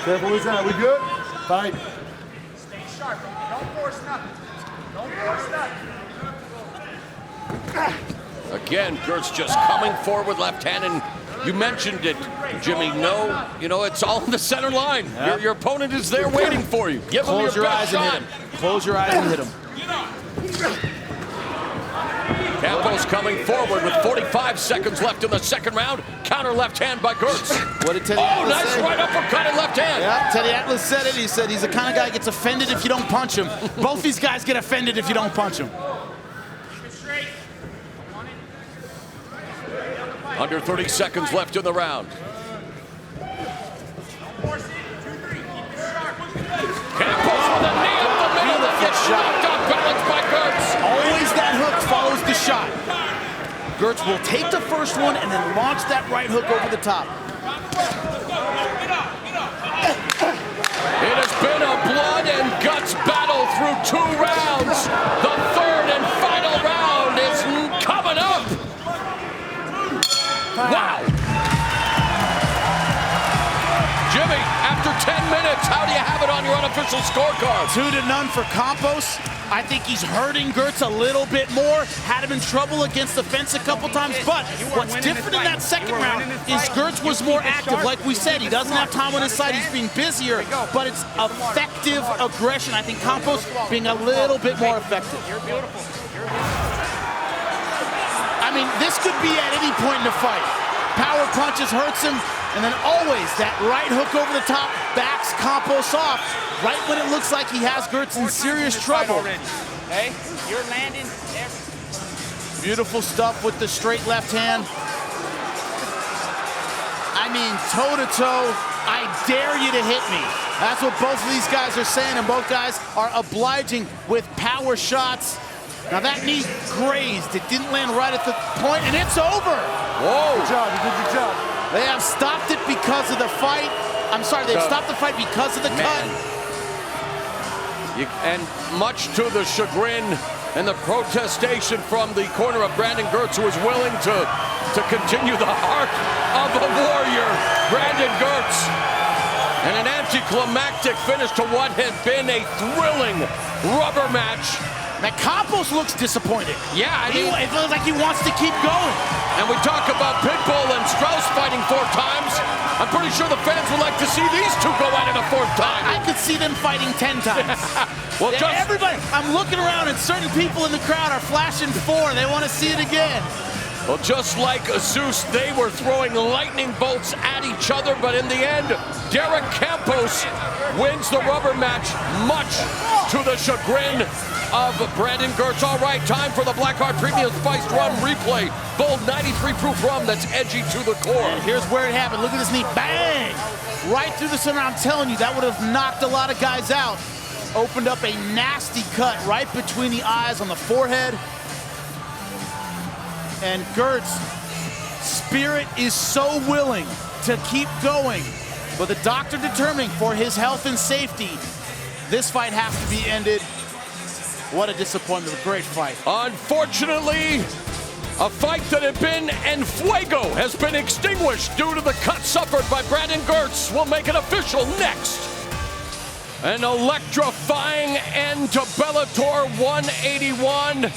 Careful with that. We good? Fight. Stay sharp. Don't force nothing. Don't force nothing. Again, Girtz just coming forward with left hand, and you mentioned it, Jimmy. No, you know, it's all in the center line. Yep. Your opponent is there waiting for you. Give him Close your your best eyes and shot. hit him. Close your eyes and hit him. Campos coming forward with 45 seconds left in the second round. Counter left hand by Girtz. What did Teddy Oh, Atlas nice say? right uppercut and left hand. Yeah, Teddy Atlas said it. He said he's the kind of guy who gets offended if you don't punch him. Both these guys get offended if you don't punch him. Under 30 seconds left in the round. Campos with a knee up the middle that gets knocked off balance by Girtz. Always that hook follows the shot. Girtz will take the first one and then launch that right hook over the top. It has been a blood and guts battle through 2 rounds. The third and final round is coming up. Wow. Jimmy, after 10 minutes, how do you have it on your unofficial scorecard? 2-0 for Campos. I think he's hurting Girtz a little bit more. Had him in trouble against the fence a couple times. But what's different in that second round is Girtz was more active. Like we said, he doesn't have time on his side. He's being busier, but it's effective aggression. I think Campos being a little bit more effective. I mean, this could be at any point in the fight. Power punches hurts him, and then always that right hook over the top backs Campos off right when it looks like he has Girtz in serious trouble. Hey, you're landing. Beautiful stuff with the straight left hand. I mean, toe-to-toe, I dare you to hit me. That's what both of these guys are saying, and both guys are obliging with power shots. Now that knee grazed. It didn't land right at the point, and it's over. Whoa. Good job. You did your job. They have stopped it because of the fight. I'm sorry, they've stopped the fight because of the cut. And much to the chagrin and the protestation from the corner of Brandon Girtz, who is willing to continue the arc of the warrior, Brandon Girtz. And an anticlimactic finish to what had been a thrilling rubber match. Now Campos looks disappointed. Yeah, I mean, it feels like he wants to keep going. And we talk about Pitbull and Strauss fighting 4 times. I'm pretty sure the fans would like to see these two go at it a 4th time. I could see them fighting 10 times. Well, just everybody, I'm looking around and certain people in the crowd are flashing 4. They want to see it again. Well, just like Zeus, they were throwing lightning bolts at each other, but in the end, Derek Campos wins the rubber match, much to the chagrin of Brandon Girtz. All right, time for the Blackheart Premium Spiced Rum replay. Bold 93 proof rum that's edgy to the core. And here's where it happened. Look at this knee, bang! Right through the center. I'm telling you, that would have knocked a lot of guys out. Opened up a nasty cut right between the eyes on the forehead. And Girtz' spirit is so willing to keep going, but the doctor determining for his health and safety, this fight has to be ended. What a disappointment, a great fight. Unfortunately, a fight that had been en fuego has been extinguished due to the cut suffered by Brandon Girtz. We'll make it official next. An electrifying end to Bellator 181.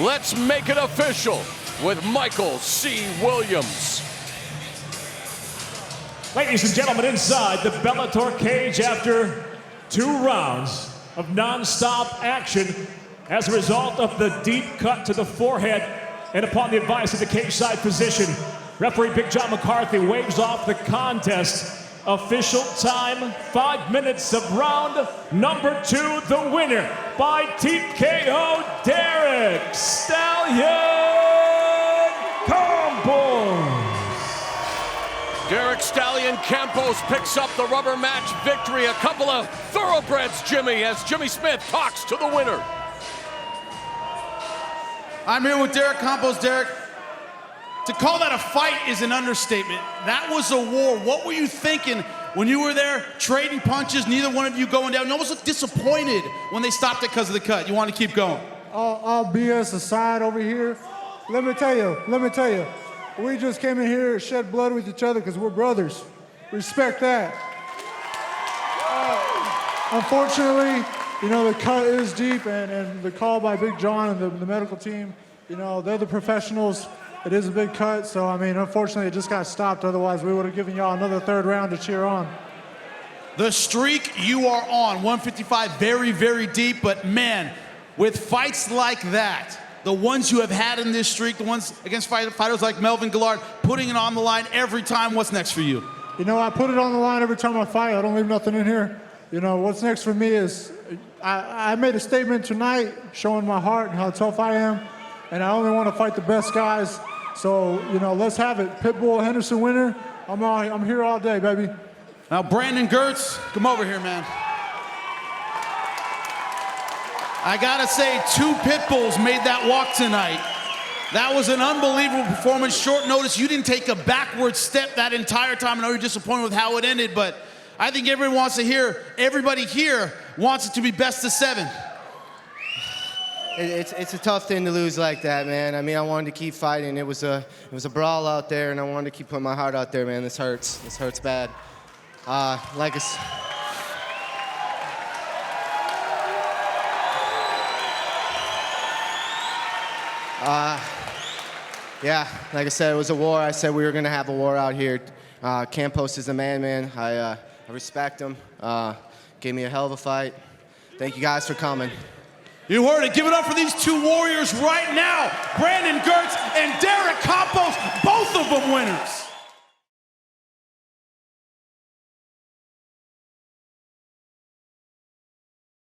Let's make it official with Michael C. Williams. Ladies and gentlemen, inside the Bellator cage after 2 rounds of non-stop action as a result of the deep cut to the forehead and upon the advice of the cage-side physician, referee Big John McCarthy waves off the contest. Official time, 5 minutes of round number 2. The winner by TKO, Derek Stallion Campos. Derek Stallion Campos picks up the rubber match victory. A couple of thoroughbreds, Jimmy, as Jimmy Smith talks to the winner. I'm here with Derek Campos. Derek, to call that a fight is an understatement. That was a war. What were you thinking when you were there trading punches, neither one of you going down? You almost looked disappointed when they stopped it because of the cut. You want to keep going. All BS aside over here, let me tell you, we just came in here to shed blood with each other because we're brothers. Respect that. Unfortunately, you know, the cut is deep, and the call by Big John and the medical team, you know, they're the professionals. It is a big cut, so, I mean, unfortunately, it just got stopped. Otherwise, we would have given y'all another 3rd round to cheer on. The streak you are on, 155, very, very deep, but man, with fights like that, the ones you have had in this streak, the ones against fighters like Melvin Gillard, putting it on the line every time, what's next for you? You know, I put it on the line every time I fight. I don't leave nothing in here. You know, what's next for me is I made a statement tonight showing my heart and how tough I am, and I only want to fight the best guys. So, you know, let's have it. Pitbull Henderson winner. I'm here all day, baby. Now, Brandon Girtz, come over here, man. I gotta say, 2 Pitbulls made that walk tonight. That was an unbelievable performance. Short notice, you didn't take a backward step that entire time. I know you're disappointed with how it ended, but I think everybody here wants it to be best of 7. It's a tough thing to lose like that, man. I mean, I wanted to keep fighting. It was a brawl out there, and I wanted to keep putting my heart out there, man. This hurts. This hurts bad. Yeah, like I said, it was a war. I said we were gonna have a war out here. Campos is the man. I respect him. Gave me a hell of a fight. Thank you guys for coming. You heard it. Give it up for these 2 warriors right now. Brandon Girtz and Derek Campos, both of them winners.